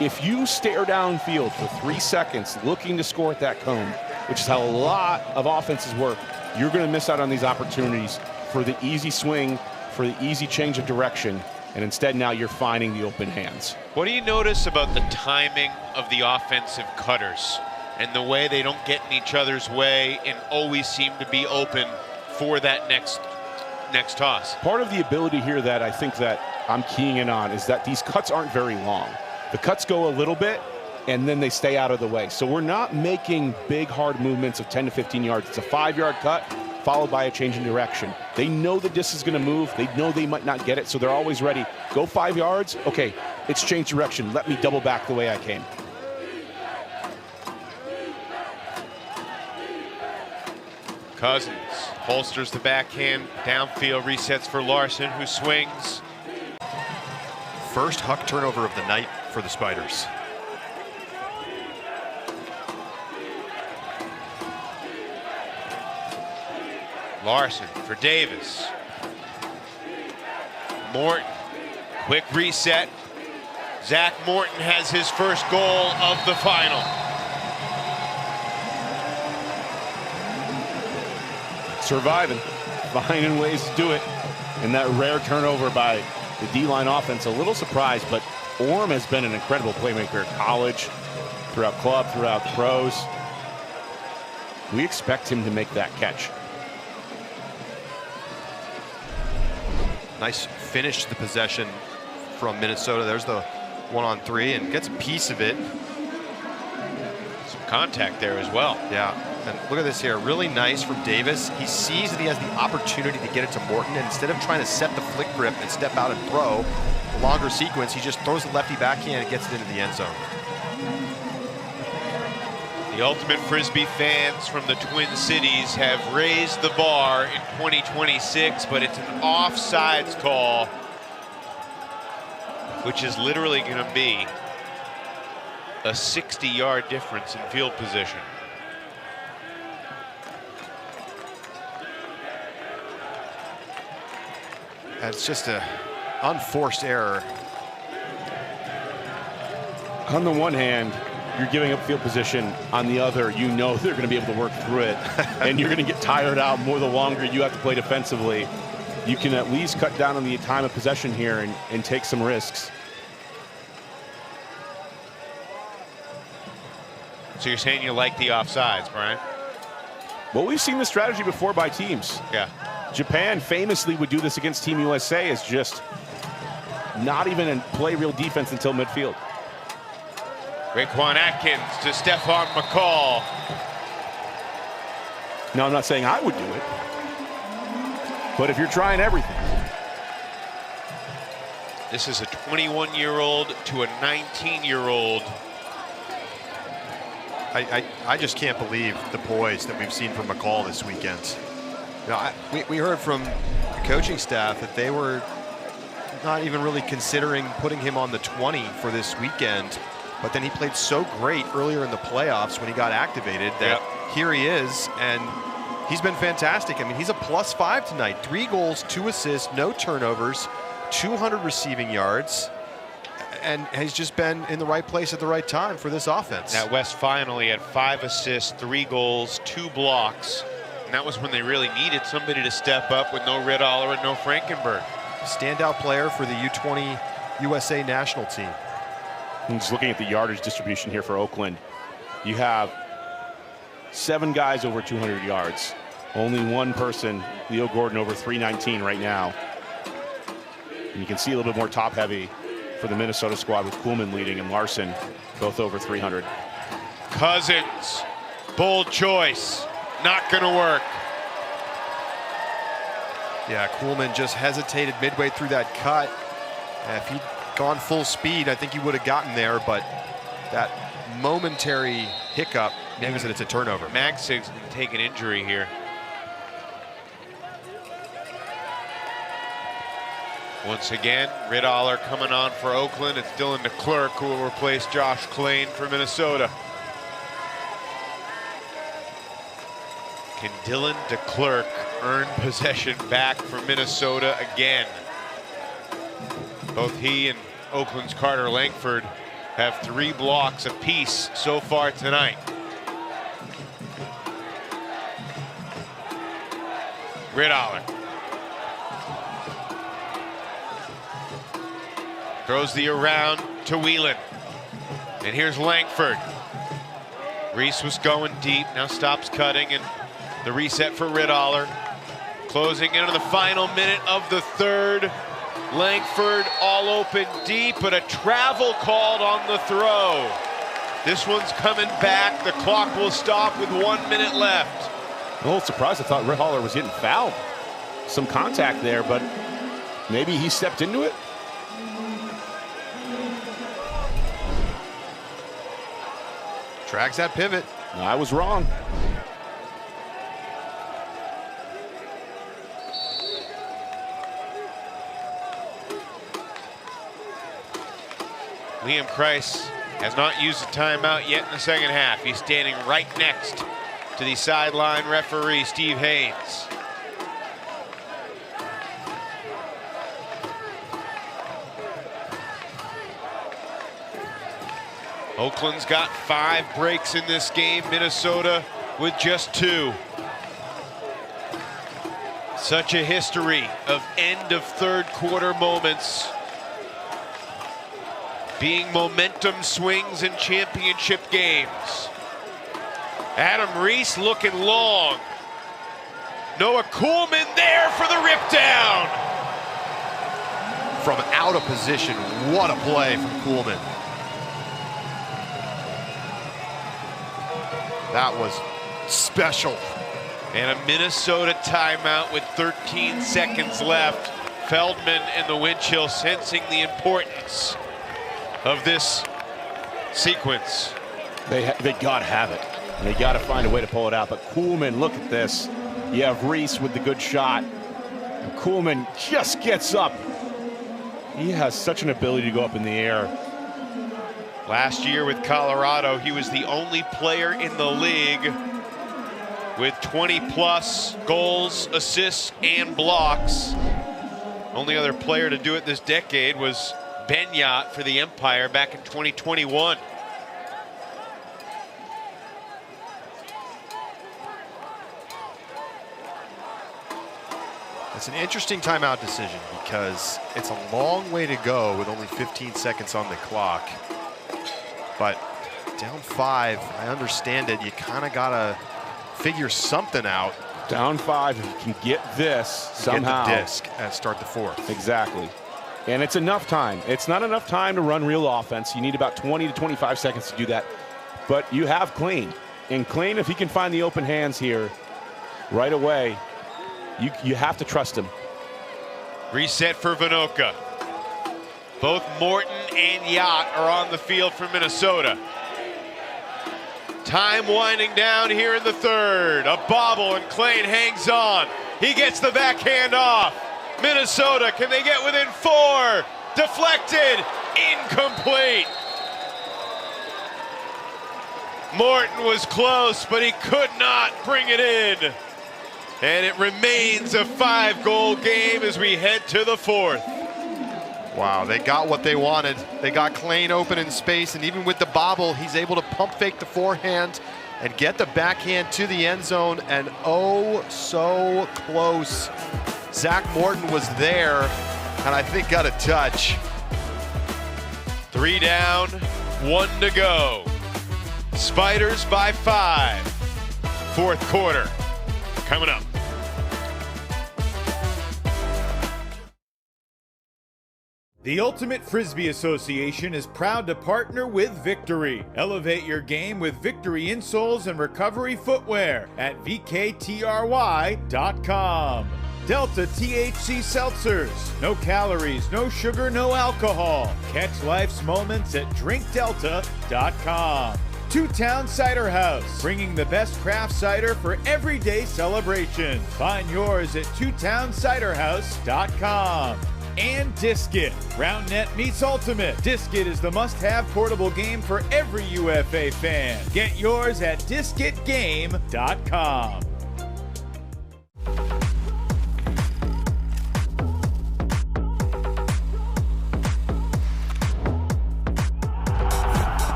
If you stare downfield for 3 seconds looking to score at that cone, which is how a lot of offenses work, you're going to miss out on these opportunities for the easy swing, for the easy change of direction, and instead now you're finding the open hands. What do you notice about the timing of the offensive cutters and the way they don't get in each other's way and always seem to be open for that next toss? Part of the ability here that I think that I'm keying in on is that these cuts aren't very long. The cuts go a little bit, and then they stay out of the way. So we're not making big, hard movements of 10 to 15 yards. It's a 5-yard cut followed by a change in direction. They know the disc is going to move. They know they might not get it, so they're always ready. Go 5 yards. Okay, it's changed direction. Let me double back the way I came. Cousins holsters the backhand, downfield resets for Larson, who swings. First Huck turnover of the night for the Spiders. Larson for Davis. Morton, quick reset. Zach Morton has his first goal of the final. Surviving, finding ways to do it. And that rare turnover by the D-line offense, a little surprised, but Orm has been an incredible playmaker at college, throughout club, throughout the pros. We expect him to make that catch. Nice finish to the possession from Minnesota. There's the 1-on-3 and gets a piece of it. Some contact there as well. Yeah, and look at this here. Really nice from Davis. He sees that he has the opportunity to get it to Morton, and instead of trying to set the flick grip and step out and throw, the longer sequence, he just throws the lefty backhand and gets it into the end zone. The ultimate Frisbee fans from the Twin Cities have raised the bar in 2026, but it's an offsides call, which is literally going to be a 60-yard difference in field position. That's just an unforced error. On the one hand, you're giving up field position. On the other, you know they're going to be able to work through it, and you're going to get tired out more the longer you have to play defensively. You can at least cut down on the time of possession here and take some risks. So you're saying you like the offsides, Brian? Well, we've seen this strategy before by teams. Yeah. Japan famously would do this against Team USA, is just not even play real defense until midfield. Raekwon Atkins to Stephon McCall. Now, I'm not saying I would do it, but if you're trying everything. This is a 21-year-old to a 19-year-old. I just can't believe the poise that we've seen from McCall this weekend. You know, we heard from the coaching staff that they were not even really considering putting him on the 20 for this weekend. But then he played so great earlier in the playoffs when he got activated that here he is, and he's been fantastic. I mean, he's a +5 tonight. 3 goals, 2 assists, no turnovers, 200 receiving yards, and he's just been in the right place at the right time for this offense. At West Final, he had 5 assists, 3 goals, 2 blocks, and that was when they really needed somebody to step up with no Riddaller and no Frankenberg. Standout player for the U20 USA national team. I'm just looking at the yardage distribution here for Oakland. You have 7 guys over 200 yards. Only one person, Leo Gordon, over 319 right now. And you can see a little bit more top heavy for the Minnesota squad with Kuhlman leading and Larson both over 300. Cousins, bold choice, not gonna work. Yeah, Kuhlman just hesitated midway through that cut. If he'd gone full speed, I think he would have gotten there, but that momentary hiccup means that it's a turnover. Magsig's can take an injury here. Once again, Riddaller coming on for Oakland. It's Dylan DeClercq who will replace Josh Klain for Minnesota. Can Dylan DeClercq earn possession back for Minnesota again? Both he and Oakland's Carter Langford have 3 blocks apiece so far tonight. Riddoller throws the around to Whelan. And here's Langford. Reese was going deep, now stops cutting, and the reset for Riddoller. Closing into the final minute of the third. Langford all open deep, but a travel called on the throw. This one's coming back. The clock will stop with 1 minute left. I'm a little surprised. I thought Riddoller was getting fouled. Some contact there, but maybe he stepped into it. Drags that pivot. No, I was wrong. Liam Kreis has not used a timeout yet in the second half. He's standing right next to the sideline referee, Steve Haynes. Oakland's got 5 breaks in this game. Minnesota with just 2. Such a history of end of third quarter moments being momentum swings in championship games. Adam Reese looking long. Noah Kuhlman there for the rip down. From out of position, what a play from Kuhlman. That was special. And a Minnesota timeout with 13 seconds left. Feldman and the wind chill sensing the importance of this sequence. They got to have it. They got to find a way to pull it out. But Kuhlman, look at this. You have Reese with the good shot. And Kuhlman just gets up. He has such an ability to go up in the air. Last year with Colorado, he was the only player in the league with 20-plus goals, assists, and blocks. Only other player to do it this decade was Benyat for the Empire back in 2021. It's an interesting timeout decision because it's a long way to go with only 15 seconds on the clock. But down 5, I understand it. You kind of got to figure something out. Down 5, if you can get this somehow. Get the disc and start the 4th. Exactly. And it's enough time. It's not enough time to run real offense. You need about 20 to 25 seconds to do that. But you have Klein. And Klein, if he can find the open hands here right away, you have to trust him. Reset for Vinoka. Both Morton and Yacht are on the field for Minnesota. Time winding down here in the third. A bobble and Klein hangs on. He gets the backhand off. Minnesota, can they get within 4? Deflected, incomplete. Morton was close, but he could not bring it in. And it remains a 5-goal game as we head to the 4th. Wow, they got what they wanted. They got Klein open in space, and even with the bobble, he's able to pump fake the forehand and get the backhand to the end zone, and oh, so close. Zach Morton was there, and I think got a touch. 3 down, 1 to go. Spiders by 5. 4th quarter coming up. The Ultimate Frisbee Association is proud to partner with Victory. Elevate your game with Victory insoles and recovery footwear at VKTRY.com. Delta THC Seltzers. No calories, no sugar, no alcohol. Catch life's moments at DrinkDelta.com. Two Town Cider House, bringing the best craft cider for everyday celebration. Find yours at TwoTownCiderHouse.com. And Disc-It. Round Net meets Ultimate. Disc-It is the must-have portable game for every UFA fan. Get yours at DiscItGame.com.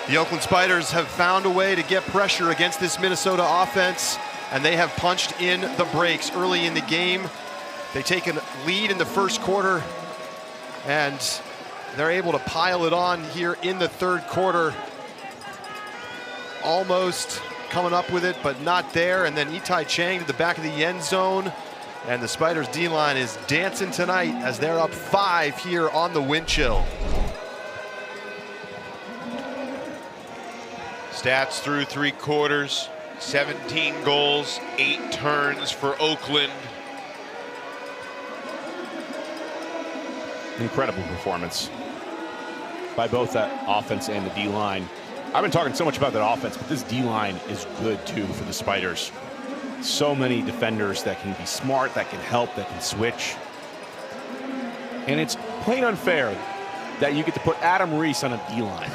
The Oakland Spiders have found a way to get pressure against this Minnesota offense, and they have punched in the brakes early in the game. They take a lead in the first quarter, and they're able to pile it on here in the third quarter. Almost coming up with it, but not there. And then Itai Chang to the back of the end zone. And the Spiders D-line is dancing tonight as they're up 5 here on the wind chill. Stats through 3 quarters, 17 goals, 8 turns for Oakland. Incredible performance by both that offense and the D-line. I've been talking so much about that offense, but this D-line is good too for the Spiders. So many defenders that can be smart, that can help, that can switch. And it's plain unfair that you get to put Adam Reese on a D-line.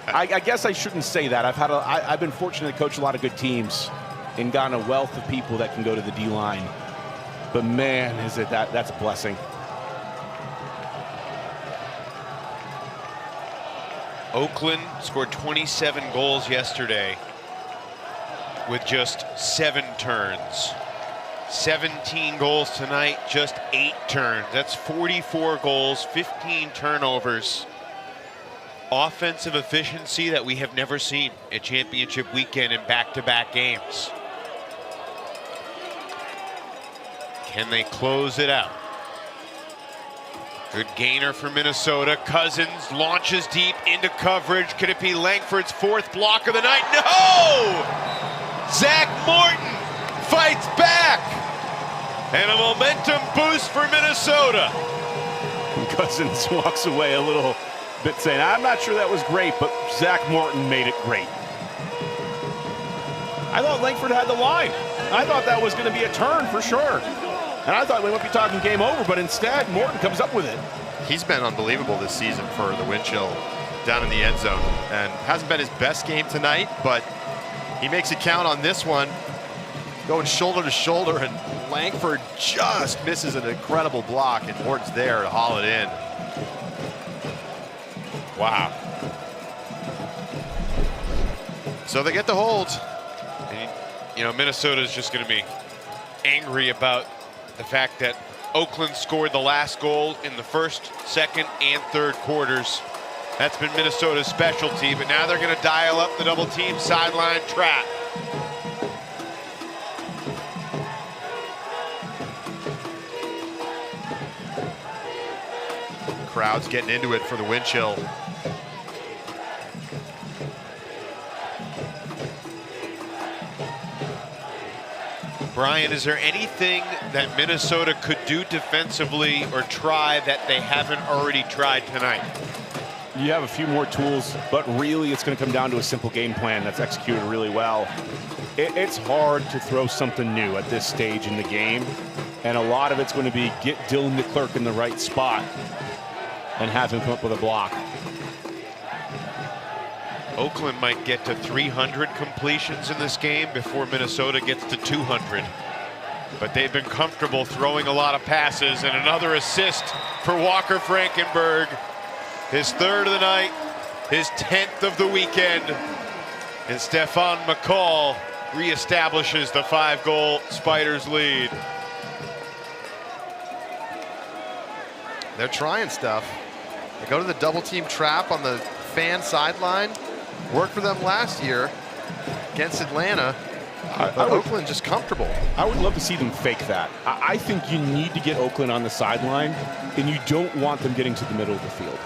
I guess I shouldn't say that. I've been fortunate to coach a lot of good teams and gotten a wealth of people that can go to the D-line. But man, that's a blessing. Oakland scored 27 goals yesterday with just 7 turns. 17 goals tonight, just 8 turns. That's 44 goals, 15 turnovers. Offensive efficiency that we have never seen at championship weekend in back-to-back games. Can they close it out? Good gainer for Minnesota. Cousins launches deep into coverage. Could it be Langford's 4th block of the night? No! Zach Morton fights back. And a momentum boost for Minnesota. Cousins walks away a little bit saying, I'm not sure that was great, but Zach Morton made it great. I thought Langford had the line. I thought that was going to be a turn for sure. And I thought we might be talking game over, but instead, Morton comes up with it. He's been unbelievable this season for the wind chill down in the end zone. And hasn't been his best game tonight, but he makes it count on this one. Going shoulder to shoulder, and Langford just misses an incredible block, and Morton's there to haul it in. Wow. So they get the hold. And, you know, Minnesota's just going to be angry about the fact that Oakland scored the last goal in the first, second, and third quarters. That's been Minnesota's specialty, but now they're going to dial up the double team sideline trap. Crowd's getting into it for the wind chill. Brian, is there anything that Minnesota could do defensively or try that they haven't already tried tonight? You have a few more tools, but really it's going to come down to a simple game plan that's executed really well. It's hard to throw something new at this stage in the game, and a lot of it's going to be get Dylan DeClerc in the right spot and have him come up with a block. Oakland might get to 300 completions in this game before Minnesota gets to 200. But they've been comfortable throwing a lot of passes, and another assist for Walker Frankenberg. His 3rd of the night, his 10th of the weekend. And Stefan McCall reestablishes the 5-goal Spiders lead. They're trying stuff. They go to the double team trap on the fan sideline. Worked for them last year against Atlanta. But Oakland just comfortable. I would love to see them fake that. I think you need to get Oakland on the sideline, and you don't want them getting to the middle of the field.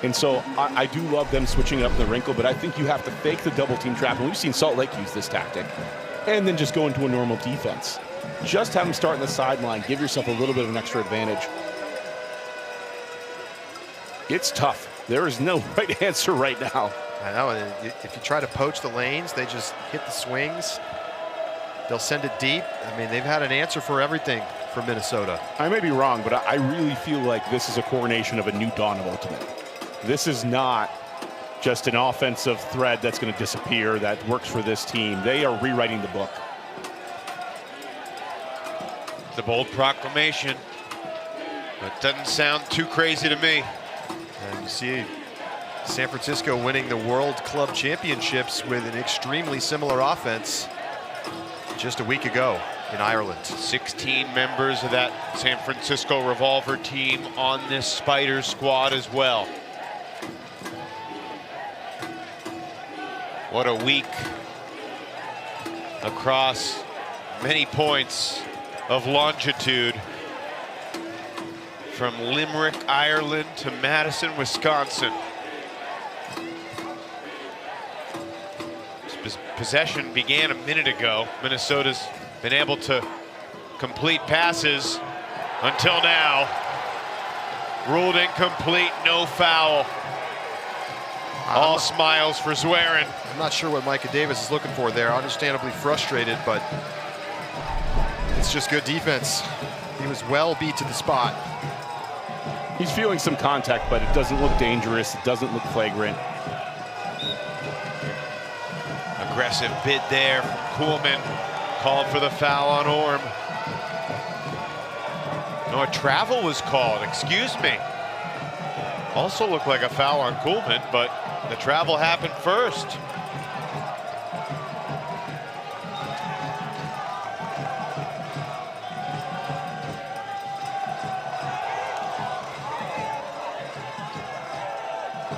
And so I do love them switching up the wrinkle, but I think you have to fake the double team trap. And we've seen Salt Lake use this tactic. And then just go into a normal defense. Just have them start on the sideline. Give yourself a little bit of an extra advantage. It's tough. There is no right answer right now. I know, if you try to poach the lanes, they just hit the swings. They'll send it deep. I mean, they've had an answer for everything for Minnesota. I may be wrong, but I really feel like this is a coronation of a new dawn of Ultimate. This is not just an offensive thread that's going to disappear that works for this team. They are rewriting the book. The bold proclamation. That doesn't sound too crazy to me. And you see San Francisco winning the World Club Championships with an extremely similar offense just a week ago in Ireland. 16 members of that San Francisco Revolver team on this Spiders squad as well. What a week across many points of longitude, from Limerick, Ireland to Madison, Wisconsin. Possession began a minute ago. Minnesota's been able to complete passes until now. Ruled incomplete, no foul. All smiles for Zwerin. I'm not sure what Micah Davis is looking for there. Understandably frustrated, but it's just good defense. He was well beat to the spot. He's feeling some contact, but it doesn't look dangerous. It doesn't look flagrant. Aggressive bid there from Kuhlman. Called for the foul on Orm. No, a travel was called, excuse me. Also looked like a foul on Kuhlman, but the travel happened first.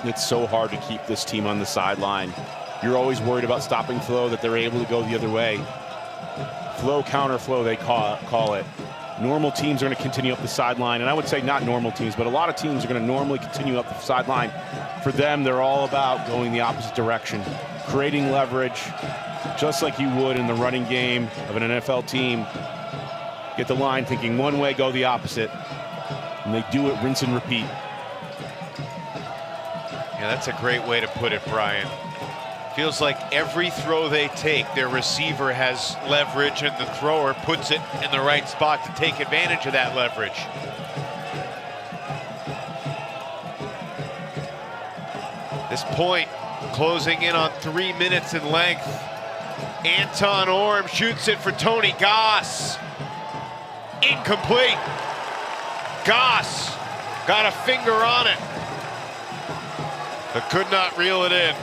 It's so hard to keep this team on the sideline. You're always worried about stopping flow, that they're able to go the other way. Flow, counter flow, they call it. Normal teams are going to continue up the sideline, and I would say not normal teams, but a lot of teams are going to normally continue up the sideline. For them, they're all about going the opposite direction, creating leverage, just like you would in the running game of an NFL team. Get the line thinking one way, go the opposite, and they do it, rinse and repeat. Yeah, that's a great way to put it, Brian. Feels like every throw they take, their receiver has leverage and the thrower puts it in the right spot to take advantage of that leverage. This point closing in on 3 minutes in length. Anton Orm shoots it for Tony Goss. Incomplete. Goss got a finger on it, but could not reel it in.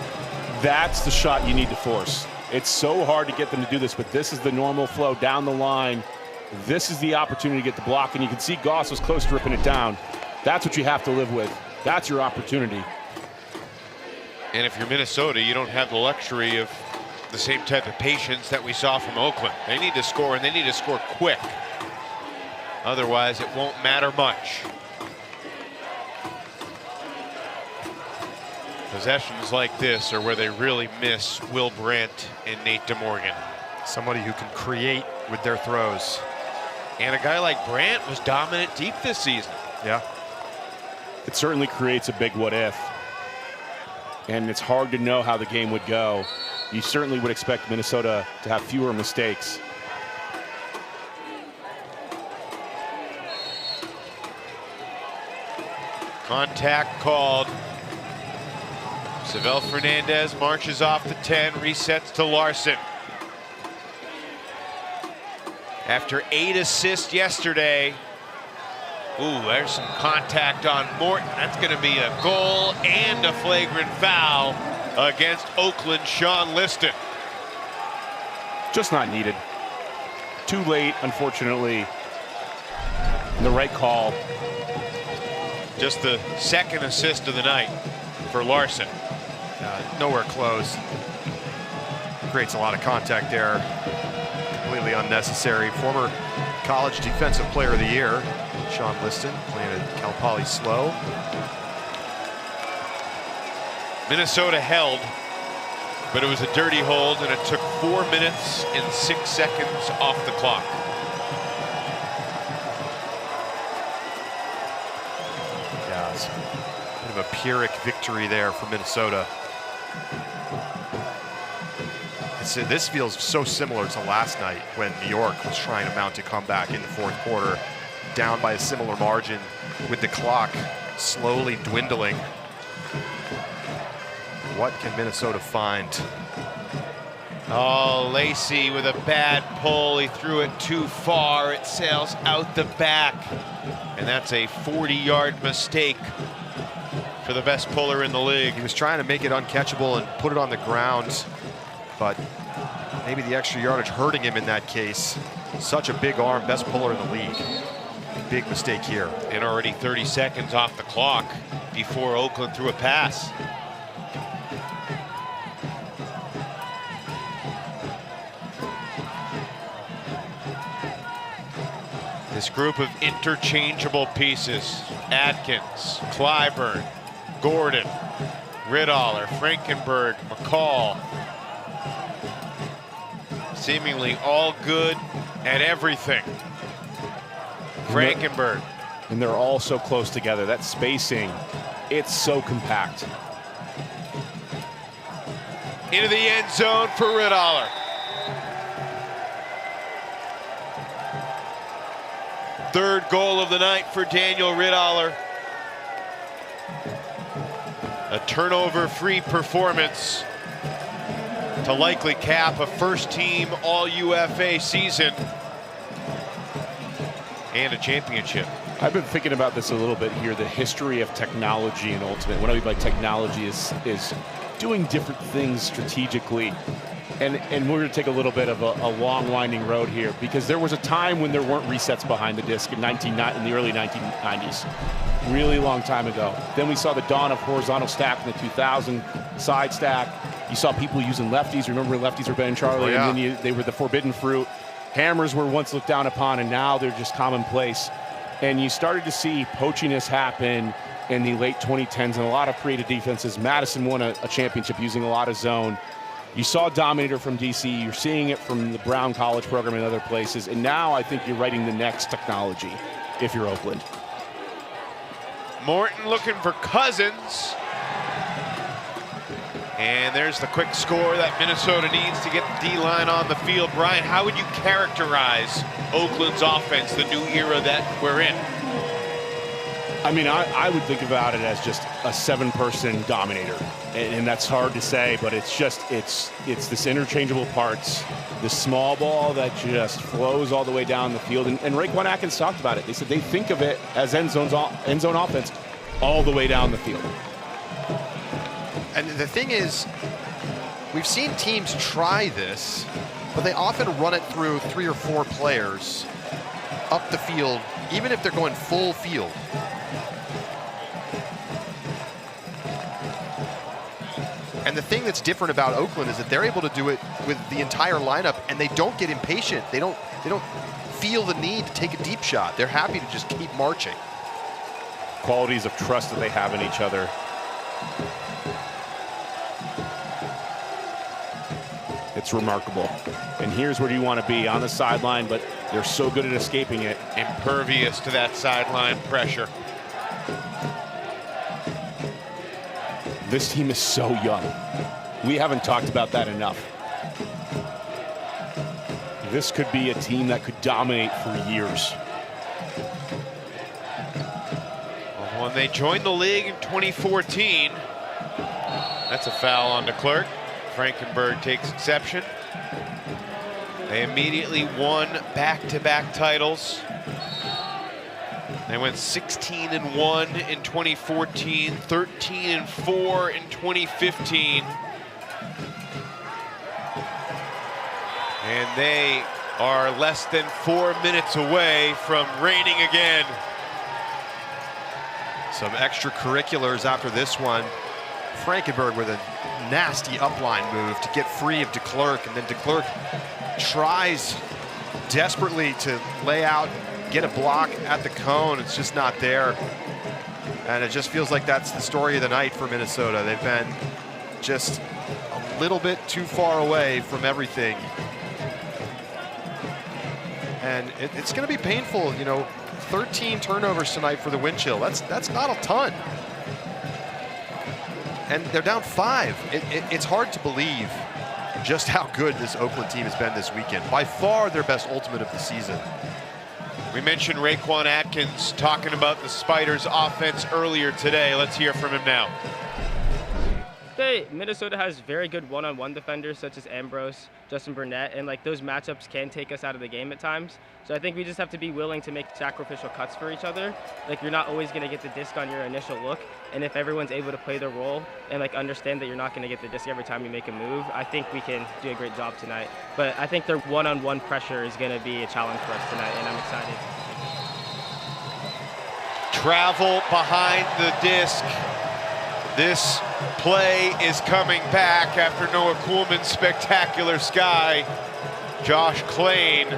That's the shot you need to force. It's so hard to get them to do this, but this is the normal flow down the line. This is the opportunity to get the block, and you can see Goss was close to ripping it down. That's what you have to live with. That's your opportunity. And if you're Minnesota, you don't have the luxury of the same type of patience that we saw from Oakland. They need to score, and they need to score quick. Otherwise, it won't matter much. Possessions like this are where they really miss Will Brandt and Nate DeMorgan. Somebody who can create with their throws. And a guy like Brandt was dominant deep this season. Yeah. It certainly creates a big what if. And it's hard to know how the game would go. You certainly would expect Minnesota to have fewer mistakes. Contact called. Savell Fernandez marches off the 10, resets to Larson. After 8 assists yesterday. Ooh, there's some contact on Morton. That's going to be a goal and a flagrant foul against Oakland, Sean Liston. Just not needed. Too late, unfortunately. The right call. Just the second assist of the night for Larson. Nowhere close. Creates a lot of contact there. Completely unnecessary. Former college defensive player of the year, Sean Liston, playing at Cal Poly Slow. Minnesota held, but it was a dirty hold, and it took 4 minutes and 6 seconds off the clock. Yeah, it's a bit of a Pyrrhic victory there for Minnesota. This feels so similar to last night when New York was trying to mount a comeback in the fourth quarter, down by a similar margin with the clock slowly dwindling. What can Minnesota find? Oh, Lacey with a bad pull. He threw it too far. It sails out the back. And that's a 40-yard mistake for the best puller in the league. He was trying to make it uncatchable and put it on the ground, but maybe the extra yardage hurting him in that case. Such a big arm, best puller in the league. Big mistake here. And already 30 seconds off the clock before Oakland threw a pass. This group of interchangeable pieces: Atkins, Clyburn, Gordon, Riddaller, Frankenberg, McCall. Seemingly all good at everything. Frankenberg. And they're all so close together. That spacing, it's so compact. Into the end zone for Riddaller. Third goal of the night for Daniel Riddaller. A turnover-free performance to likely cap a first-team All-UFA season and a championship. I've been thinking about this a little bit here, the history of technology in Ultimate. What I mean by technology is doing different things strategically. And we're going to take a little bit of a long, winding road here, because there was a time when there weren't resets behind the disc in the early 1990s. Really long time ago. Then we saw the dawn of horizontal stack in the 2000 side stack. You saw people using lefties. Remember lefties were Ben Charlie? Oh, yeah. And then they were the forbidden fruit. Hammers were once looked down upon, and now they're just commonplace. And you started to see poachiness happen in the late 2010s and a lot of creative defenses. Madison won a championship using a lot of zone. You saw Dominator from DC. You're seeing it from the Brown College program and other places. And now I think you're writing the next technology if you're Oakland. Morton looking for Cousins. And there's the quick score that Minnesota needs to get the D-line on the field. Brian, how would you characterize Oakland's offense, the new era that we're in? I mean, I would think about it as just a 7-person dominator. And that's hard to say, but it's this interchangeable parts, this small ball that just flows all the way down the field. And Raekwon Atkins talked about it. They said they think of it as end zone offense all the way down the field. And the thing is, we've seen teams try this, but they often run it through 3 or 4 players up the field, even if they're going full field. And the thing that's different about Oakland is that they're able to do it with the entire lineup, and they don't get impatient. They don't feel the need to take a deep shot. They're happy to just keep marching. Qualities of trust that they have in each other. It's remarkable. And here's where you want to be, on the sideline, but they're so good at escaping it. Impervious to that sideline pressure. This team is so young. We haven't talked about that enough. This could be a team that could dominate for years. Well, when they joined the league in 2014, that's a foul on DeClercq. Frankenberg takes exception. They immediately won back-to-back titles. They went 16-1 in 2014, 13-4 in 2015. And they are less than 4 minutes away from reigning again. Some extracurriculars after this one. Frankenberg with a nasty upline move to get free of DeClercq, and then DeClercq tries desperately to lay out, get a block at the cone. It's just not there. And it just feels like that's the story of the night for Minnesota. They've been just a little bit too far away from everything. And it's going to be painful, you know, 13 turnovers tonight for the wind chill. That's not a ton. And they're down 5. It's hard to believe just how good this Oakland team has been this weekend. By far their best ultimate of the season. We mentioned Raekwon Atkins talking about the Spiders offense earlier today. Let's hear from him now. that Minnesota has very good one-on-one defenders such as Ambrose, Justin Burnett, and like those matchups can take us out of the game at times. So I think we just have to be willing to make sacrificial cuts for each other. Like you're not always going to get the disc on your initial look, and if everyone's able to play their role and like understand that you're not going to get the disc every time you make a move, I think we can do a great job tonight. But I think their one-on-one pressure is going to be a challenge for us tonight, and I'm excited. Travel behind the disc. This play is coming back after Noah Kuhlman's spectacular sky. Josh Klain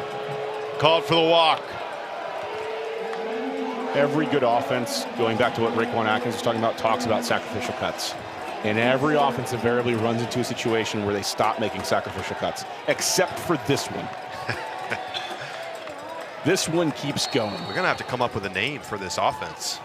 called for the walk. Every good offense, going back to what Raekwon Atkins was talking about, talks about sacrificial cuts. And every offense invariably runs into a situation where they stop making sacrificial cuts, except for this one. This one keeps going. We're going to have to come up with a name for this offense.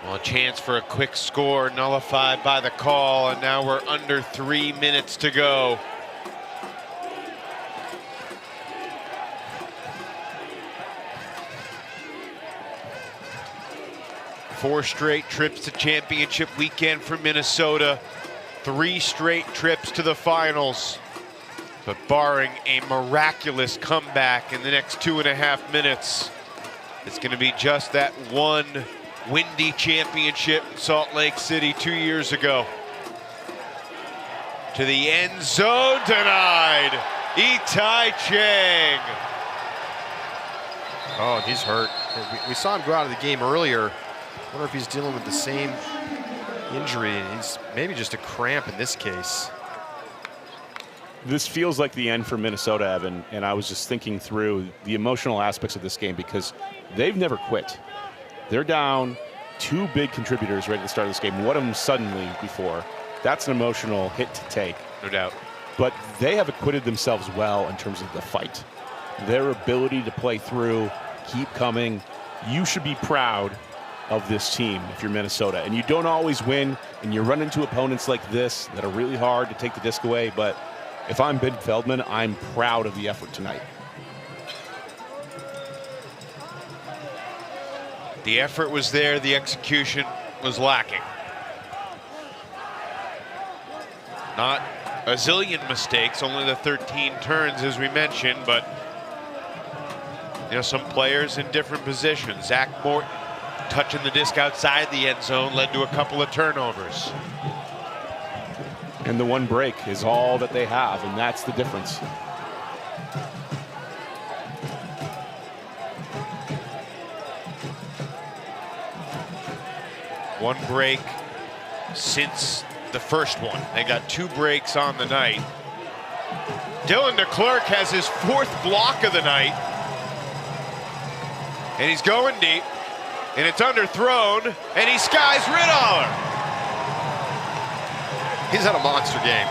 Well, a chance for a quick score nullified by the call, and now we're under 3 minutes to go. Four straight trips to championship weekend for Minnesota. 3 straight trips to the finals. But barring a miraculous comeback in the next 2.5 minutes, it's going to be just that one windy championship in Salt Lake City 2 years ago. To the end zone, denied. Itai Chang. Oh, he's hurt. We saw him go out of the game earlier. I wonder if he's dealing with the same injury. He's maybe just a cramp in this case. This feels like the end for Minnesota, Evan, and I was just thinking through the emotional aspects of this game because they've never quit. They're down 2 big contributors right at the start of this game. One of them suddenly before. That's an emotional hit to take. No doubt. But they have acquitted themselves well in terms of the fight. Their ability to play through, keep coming. You should be proud of this team if you're Minnesota. And you don't always win, and you run into opponents like this that are really hard to take the disc away. But if I'm Ben Feldman, I'm proud of the effort tonight. The effort was there, the execution was lacking. Not a zillion mistakes, only the 13 turns as we mentioned, but you know, some players in different positions. Zach Morton touching the disc outside the end zone led to a couple of turnovers. And the one break is all that they have, and that's the difference. One break since the first one. They got 2 breaks on the night. Dylan DeClerc has his 4th block of the night. And he's going deep. And it's underthrown. And he skies Riddaller. He's had a monster game.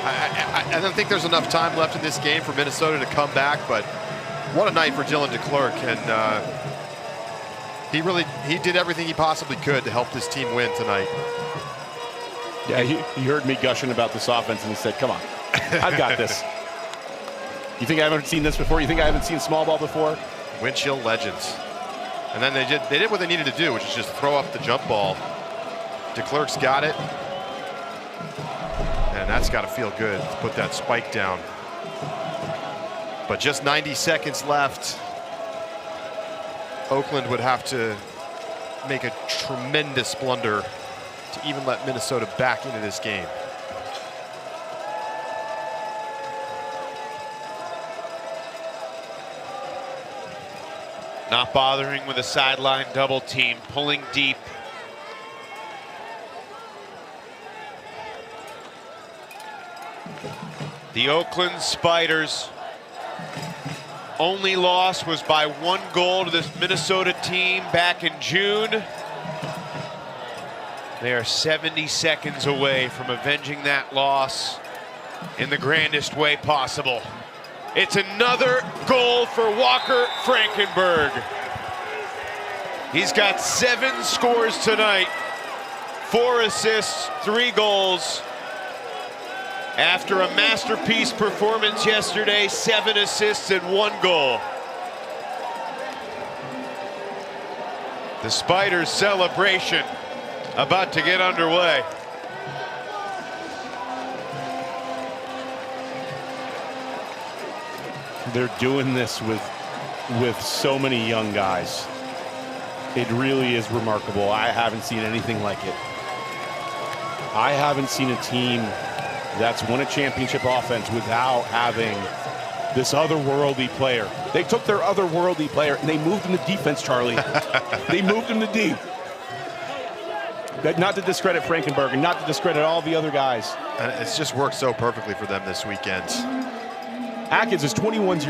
I don't think there's enough time left in this game for Minnesota to come back, but what a night for Dylan DeClerc. And he did everything he possibly could to help this team win tonight. Yeah, he heard me gushing about this offense and he said, come on, I've got this. You think I haven't seen this before? You think I haven't seen small ball before? Windshield legends. And then they did what they needed to do, which is just throw up the jump ball. DeClerc's got it. And that's got to feel good to put that spike down. But just 90 seconds left. Oakland would have to make a tremendous blunder to even let Minnesota back into this game. Not bothering with a sideline double team, pulling deep. The Oakland Spiders' only loss was by 1 goal to this Minnesota team back in June. They are 70 seconds away from avenging that loss in the grandest way possible. It's another goal for Walker Frankenberg. He's got 7 scores tonight, 4 assists, 3 goals. After a masterpiece performance yesterday, 7 assists and 1 goal. The Spiders celebration about to get underway. They're doing this with so many young guys. It really is remarkable. I haven't seen anything like it. I haven't seen a team that's won a championship offense without having this otherworldly player. They took their otherworldly player and they moved him to defense, Charlie. They moved him to D. Not to discredit Frankenberg and not to discredit all the other guys. And it's just worked so perfectly for them this weekend. Atkins is 21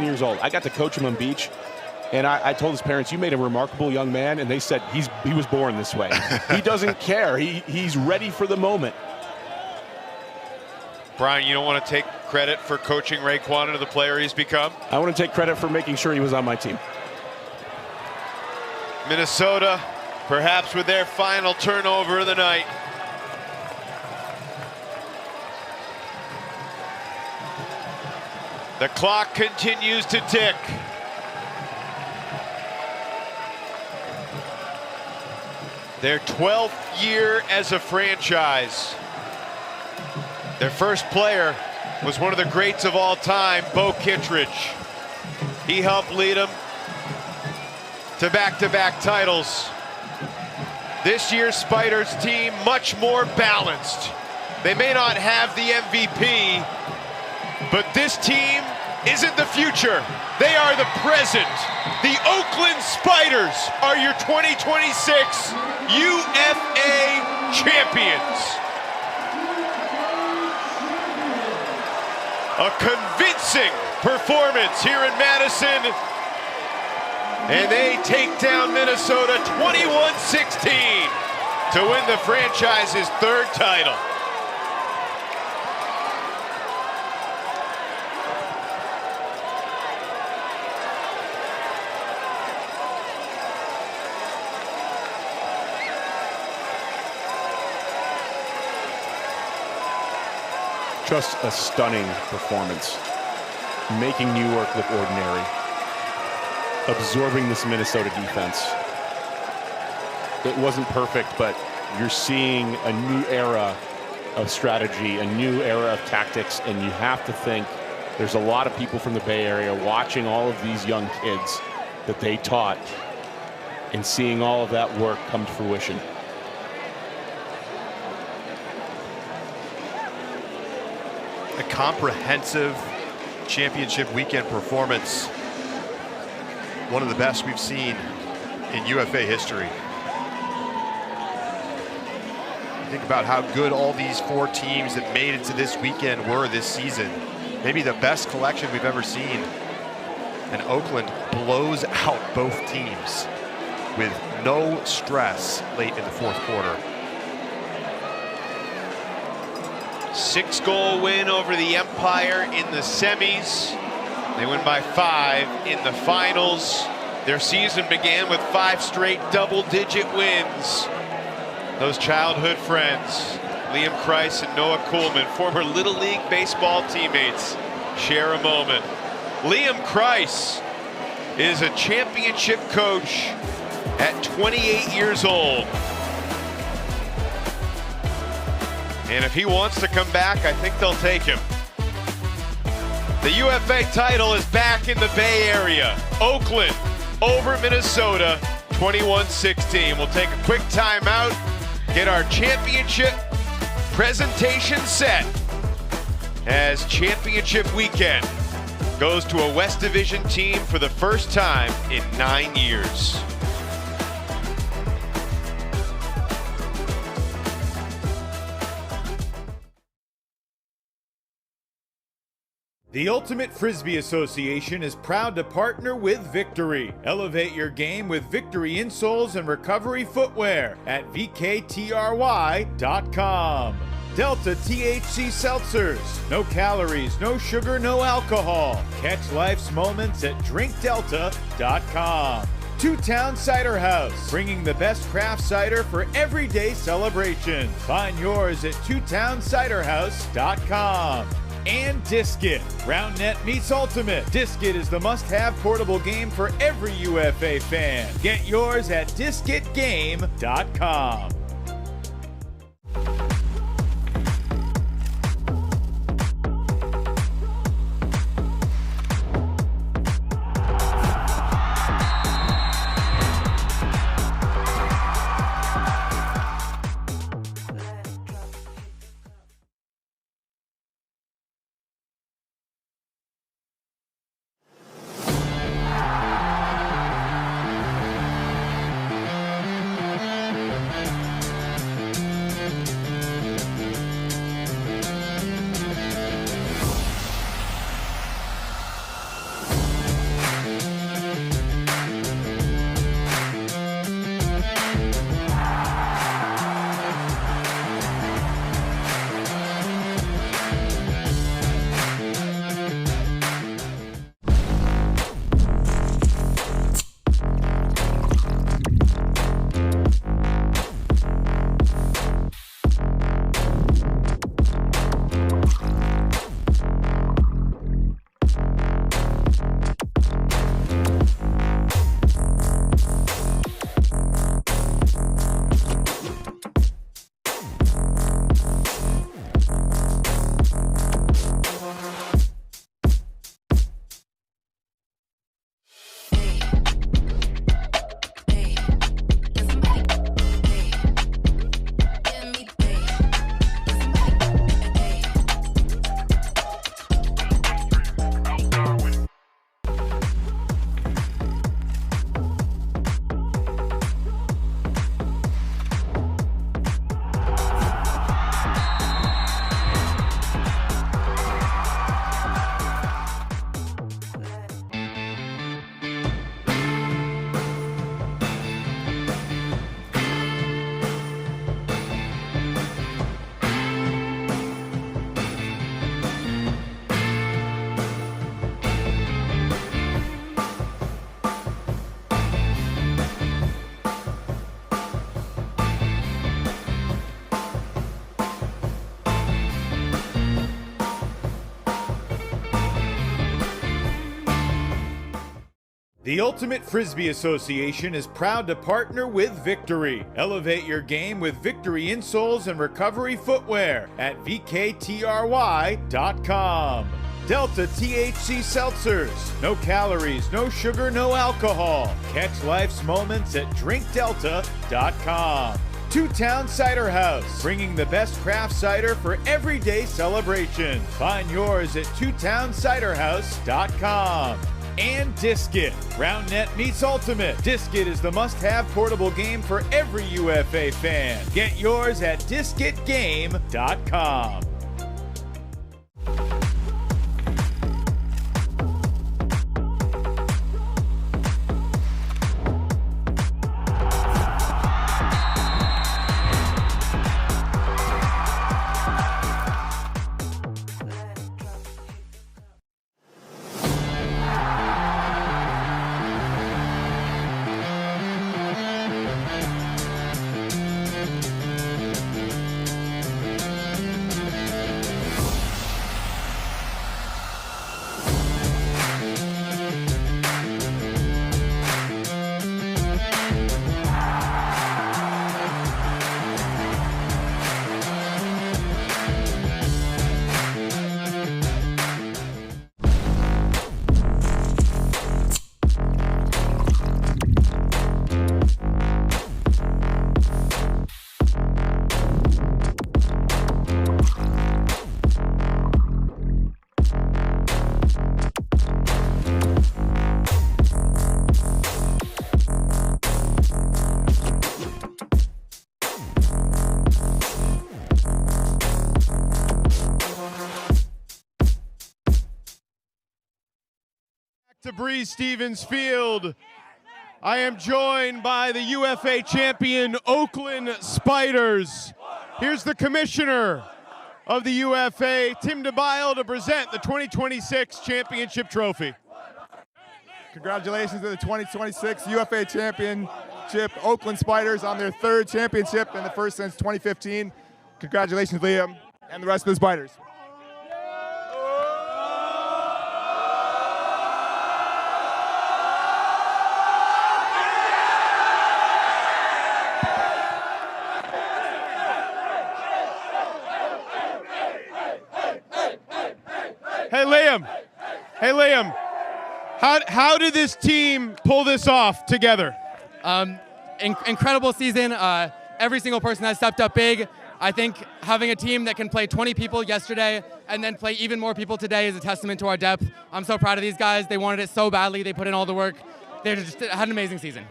years old. I got to coach him on beach, and I told his parents, you made a remarkable young man, and they said he was born this way. He doesn't care. He's ready for the moment. Brian, you don't want to take credit for coaching Raekwon into the player he's become? I want to take credit for making sure he was on my team. Minnesota, perhaps with their final turnover of the night. The clock continues to tick. Their 12th year as a franchise. Their first player was one of the greats of all time, Bo Kittredge. He helped lead them to back-to-back titles. This year's Spiders team, much more balanced. They may not have the MVP, but this team isn't the future. They are the present. The Oakland Spiders are your 2026 UFA champions. A convincing performance here in Madison. And they take down Minnesota 21-16 to win the franchise's third title. Just a stunning performance. Making New York look ordinary. Absorbing this Minnesota defense. It wasn't perfect, but you're seeing a new era of strategy, a new era of tactics, and you have to think there's a lot of people from the Bay Area watching all of these young kids that they taught and seeing all of that work come to fruition. A comprehensive championship weekend performance. One of the best we've seen in UFA history. Think about how good all these four teams that made it to this weekend were this season. Maybe the best collection we've ever seen. And Oakland blows out both teams with no stress late in the fourth quarter. 6-goal win over the Empire in the semis. They win by 5 in the finals. Their season began with 5 straight double-digit wins. Those childhood friends, Liam Kreis and Noah Kuhlman, former Little League baseball teammates, share a moment. Liam Kreis is a championship coach at 28 years old. And if he wants to come back, I think they'll take him. The UFA title is back in the Bay Area. Oakland over Minnesota, 21-16. We'll take a quick timeout, get our championship presentation set as championship weekend goes to a West Division team for the first time in 9 years. The Ultimate Frisbee Association is proud to partner with Victory. Elevate your game with Victory insoles and recovery footwear at VKTRY.com. Delta THC Seltzers. No calories, no sugar, no alcohol. Catch life's moments at DrinkDelta.com. Two Town Cider House, bringing the best craft cider for everyday celebrations. Find yours at TwoTownCiderHouse.com. And Disc-It. Round Net meets Ultimate. Disc-It is the must-have portable game for every UFA fan. Get yours at discitgame.com. The Ultimate Frisbee Association is proud to partner with Victory. Elevate your game with Victory insoles and recovery footwear at vktry.com. Delta THC Seltzers. No calories, no sugar, no alcohol. Catch life's moments at drinkdelta.com. Two Town Cider House, bringing the best craft cider for everyday celebrations. Find yours at twotownciderhouse.com. And Disc-It. Round Net meets Ultimate. Disc-It is the must-have portable game for every UFA fan. Get yours at discitgame.com. To Breeze Stevens Field, I am joined by the UFA champion Oakland Spiders. Here's the commissioner of the UFA, Tim DeBile, to present the 2026 championship trophy. Congratulations to the 2026 UFA championship Oakland Spiders on their third championship and the first since 2015. Congratulations, Liam, and the rest of the Spiders. Hey, Liam, how did this team pull this off together? Incredible season. Every single person has stepped up big. I think having a team that can play 20 people yesterday and then play even more people today is a testament to our depth. I'm so proud of these guys. They wanted it so badly. They put in all the work. They just had an amazing season.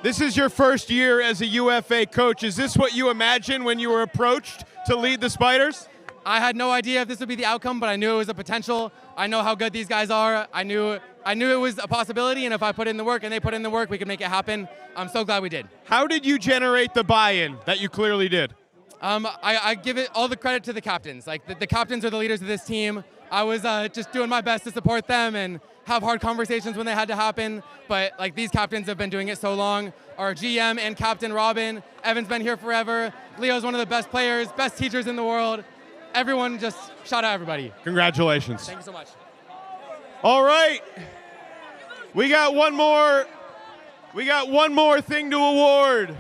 This is your first year as a UFA coach. Is this what you imagined when you were approached to lead the Spiders? I had no idea if this would be the outcome, but I knew it was a potential. I know how good these guys are. I knew it was a possibility, and if I put in the work and they put in the work, we could make it happen. I'm so glad we did. How did you generate the buy-in that you clearly did? I give it all the credit to the captains. Like the captains are the leaders of this team. I was just doing my best to support them and have hard conversations when they had to happen. But like these captains have been doing it so long. Our GM and captain Robin, Evan's been here forever. Leo's one of the best players, best teachers in the world. Everyone, just shout out everybody. Congratulations. Thank you so much. All right. We got one more thing to award.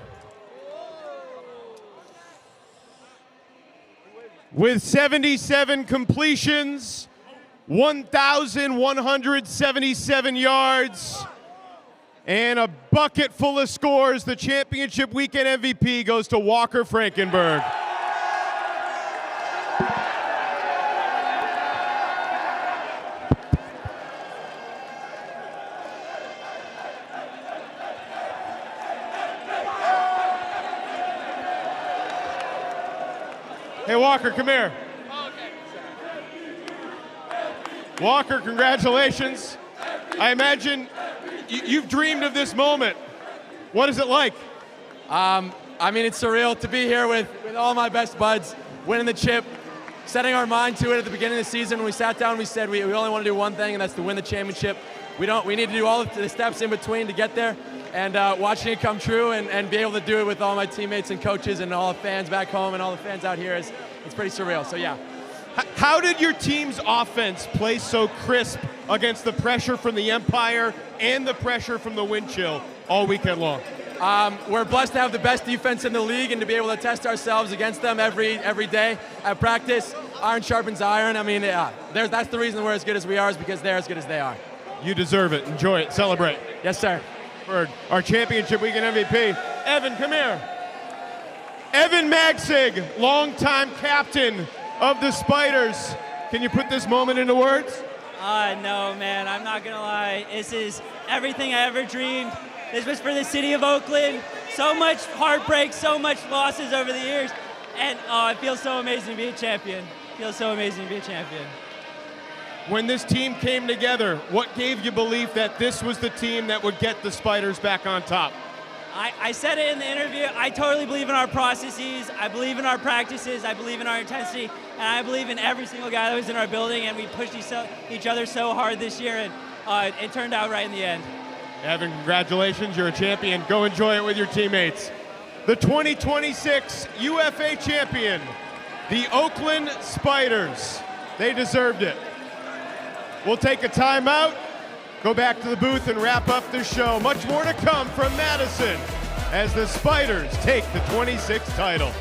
With 77 completions, 1,177 yards, and a bucket full of scores, the championship weekend MVP goes to Walker Frankenberg. Hey, Walker, come here. Oh, okay. Walker, congratulations. I imagine you've dreamed of this moment. What is it like? I mean, it's surreal to be here with all my best buds, winning the chip, setting our mind to it at the beginning of the season. When we sat down, we said we only want to do one thing, and that's to win the championship. We need to do all the steps in between to get there, and watching it come true and be able to do it with all my teammates and coaches and all the fans back home and all the fans out here it's pretty surreal. So yeah. How did your team's offense play so crisp against the pressure from the Empire and the pressure from the wind chill all weekend long? We're blessed to have the best defense in the league and to be able to test ourselves against them every day at practice. Iron sharpens iron. I mean, that's the reason we're as good as we are, is because they're as good as they are. You deserve it. Enjoy it. Celebrate. Yes, sir. For our championship weekend MVP, Evan, come here. Evan Magsig, longtime captain of the Spiders. Can you put this moment into words? No, man, I'm not gonna lie. This is everything I ever dreamed. This was for the city of Oakland. So much heartbreak, so much losses over the years. And it feels so amazing to be a champion. It feels so amazing to be a champion. When this team came together, what gave you belief that this was the team that would get the Spiders back on top? I said it in the interview. I totally believe in our processes. I believe in our practices. I believe in our intensity. And I believe in every single guy that was in our building. And we pushed each other so hard this year. And it turned out right in the end. Evan, congratulations. You're a champion. Go enjoy it with your teammates. The 2026 UFA champion, the Oakland Spiders. They deserved it. We'll take a timeout, go back to the booth and wrap up the show. Much more to come from Madison as the Spiders take the 26th title.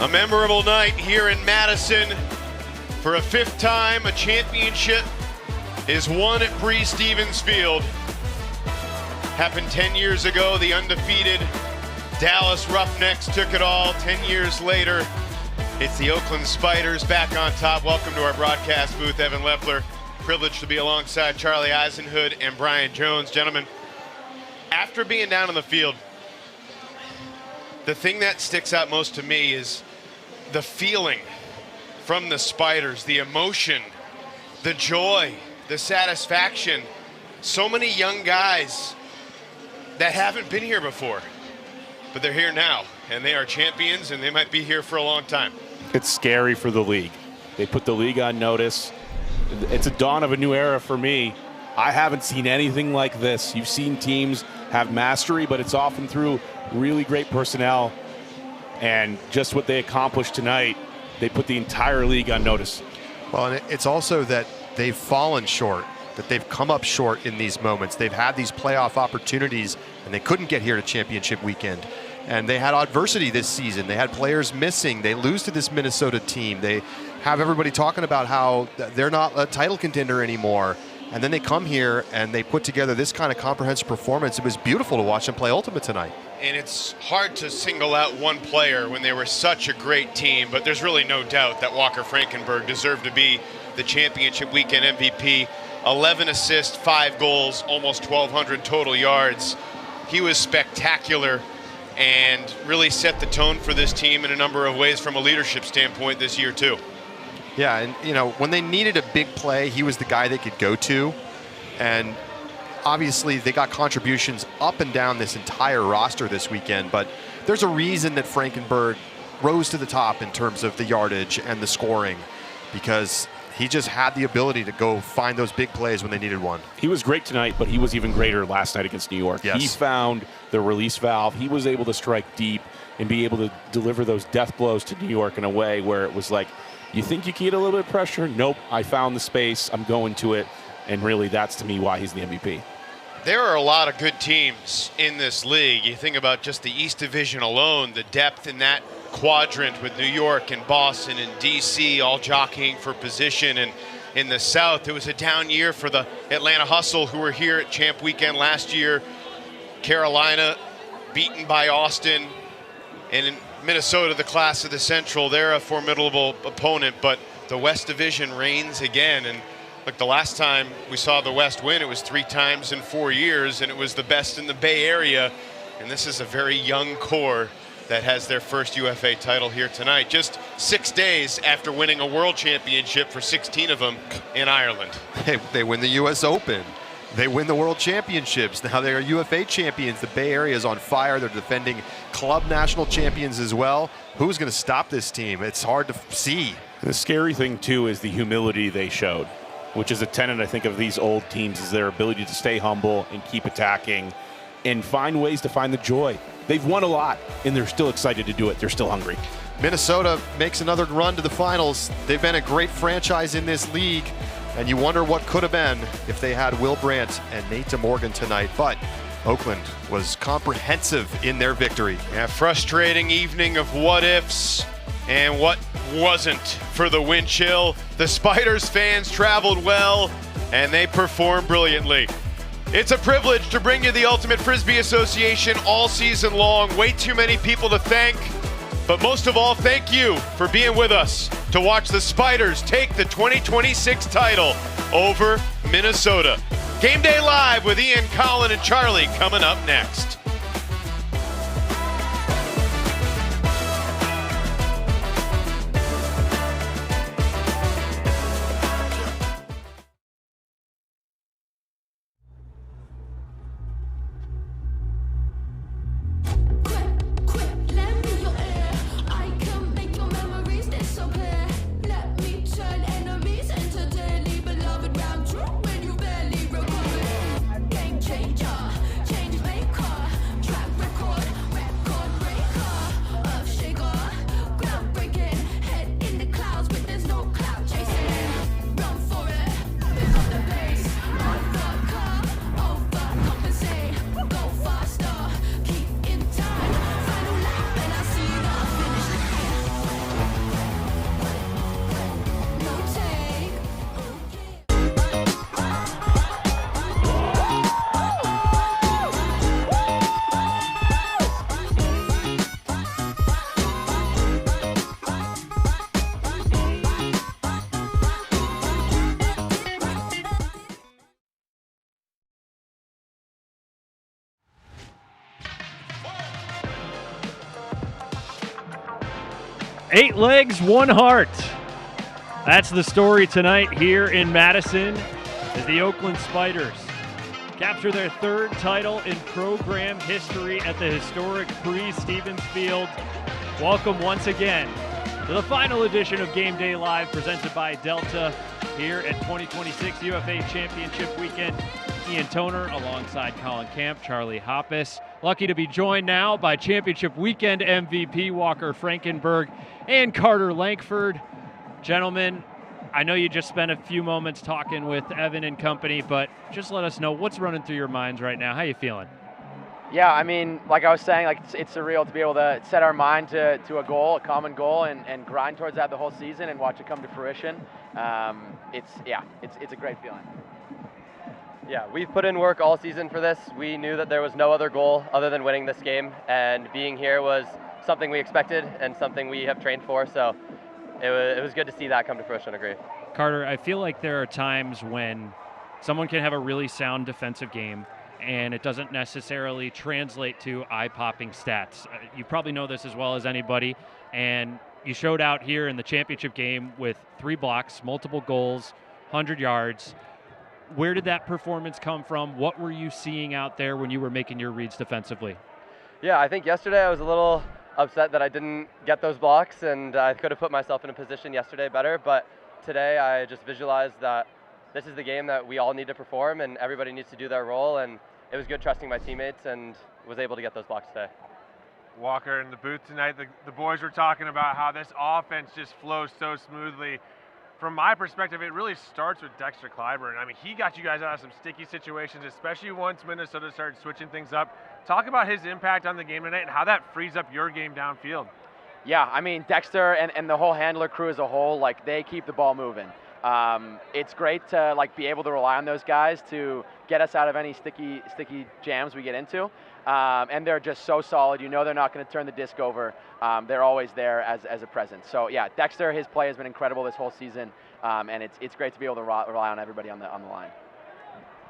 A memorable night here in Madison. For a 5th time, a championship is won at Breese Stevens Field. Happened 10 years ago. The undefeated Dallas Roughnecks took it all. 10 years later, it's the Oakland Spiders back on top. Welcome to our broadcast booth, Evan Leffler. Privileged to be alongside Charlie Eisenhood and Brian Jones. Gentlemen, after being down on the field, the thing that sticks out most to me is the feeling from the Spiders, the emotion, the joy, the satisfaction. So many young guys that haven't been here before, but they're here now, and they are champions, and they might be here for a long time. It's scary for the league. They put the league on notice. It's a dawn of a new era for me. I haven't seen anything like this. You've seen teams have mastery, but it's often through really great personnel. And just what they accomplished tonight, they put the entire league on notice. Well, and it's also that they've fallen short, that they've come up short in these moments. They've had these playoff opportunities, and they couldn't get here to championship weekend. And they had adversity this season. They had players missing. They lose to this Minnesota team. They have everybody talking about how they're not a title contender anymore. And then they come here and they put together this kind of comprehensive performance. It was beautiful to watch them play Ultimate tonight. And it's hard to single out one player when they were such a great team, but there's really no doubt that Walker Frankenberg deserved to be the championship weekend MVP. 11 assists, 5 goals, almost 1,200 total yards. He was spectacular and really set the tone for this team in a number of ways from a leadership standpoint this year too. Yeah, and you know, when they needed a big play, he was the guy they could go to. And obviously they got contributions up and down this entire roster this weekend, but there's a reason that Frankenberg rose to the top in terms of the yardage and the scoring, because he just had the ability to go find those big plays when they needed one. He was great tonight, but he was even greater last night against New York. Yes. He found the release valve. He was able to strike deep and be able to deliver those death blows to New York in a way where it was like, you think you can get a little bit of pressure? Nope, I found the space, I'm going to it. And really, that's to me why he's the MVP. There are a lot of good teams in this league. You think about just the East Division alone, the depth in that quadrant with New York and Boston and DC all jockeying for position. And in the South, it was a down year for the Atlanta Hustle, who were here at Champ Weekend last year. Carolina beaten by Austin. And in Minnesota, the class of the Central, they're a formidable opponent, but the West Division reigns again. And look, the last time we saw the West win, it was 3 times in 4 years, and it was the best in the Bay Area. And this is a very young core that has their first UFA title here tonight, just 6 days after winning a world championship for 16 of them in Ireland. They win the US Open. They win the World Championships. Now they're UFA champions. The Bay Area is on fire. They're defending club national champions as well. Who's going to stop this team? It's hard to see. The scary thing, too, is the humility they showed, which is a tenet, I think, of these old teams, is their ability to stay humble and keep attacking and find ways to find the joy. They've won a lot, and they're still excited to do it. They're still hungry. Minnesota makes another run to the finals. They've been a great franchise in this league, and you wonder what could have been if they had Will Brandt and Nate DeMorgan tonight. But Oakland was comprehensive in their victory. Yeah, frustrating evening of what ifs and what wasn't for the wind chill. The Spiders fans traveled well, and they performed brilliantly. It's a privilege to bring you the Ultimate Frisbee Association all season long. Way too many people to thank, but most of all, thank you for being with us to watch the Spiders take the 2026 title over Minnesota. Game Day Live with Ian, Colin, and Charlie coming up next. Change maker, change maker. 8 legs, 1 heart. That's the story tonight here in Madison as the Oakland Spiders capture their 3rd title in program history at the historic Breese-Stevens Field. Welcome once again to the final edition of Game Day Live presented by Delta here at 2026 UFA Championship Weekend. Ian Toner alongside Colin Camp, Charlie Hoppus. Lucky to be joined now by Championship Weekend MVP Walker Frankenberg and Carter Lankford. Gentlemen, I know you just spent a few moments talking with Evan and company, but just let us know what's running through your minds right now. How you feeling? Yeah, I mean, like I was saying, like it's surreal to be able to set our mind to a goal, a common goal, and grind towards that the whole season and watch it come to fruition. It's a great feeling. Yeah, we've put in work all season for this. We knew that there was no other goal other than winning this game, and being here was something we expected and something we have trained for, so it was good to see that come to fruition. Agree. Carter, I feel like there are times when someone can have a really sound defensive game and it doesn't necessarily translate to eye-popping stats. You probably know this as well as anybody, and you showed out here in the championship game with 3 blocks, multiple goals, 100 yards. Where did that performance come from? What were you seeing out there when you were making your reads defensively? Yeah, I think yesterday I was a little upset that I didn't get those blocks, and I could have put myself in a position yesterday better, but today I just visualized that this is the game that we all need to perform and everybody needs to do their role, and it was good trusting my teammates and was able to get those blocks today. Walker, in the booth tonight, the boys were talking about how this offense just flows so smoothly. From my perspective, it really starts with Dexter Clyburn. I mean, he got you guys out of some sticky situations, especially once Minnesota started switching things up. Talk about his impact on the game tonight and how that frees up your game downfield. Yeah, I mean, Dexter and the whole handler crew as a whole, like, they keep the ball moving. It's great to be able to rely on those guys to get us out of any sticky jams we get into. And they're just so solid. You know they're not going to turn the disc over. They're always there as a presence. So yeah, Dexter, his play has been incredible this whole season, and it's great to be able to rely on everybody on the line.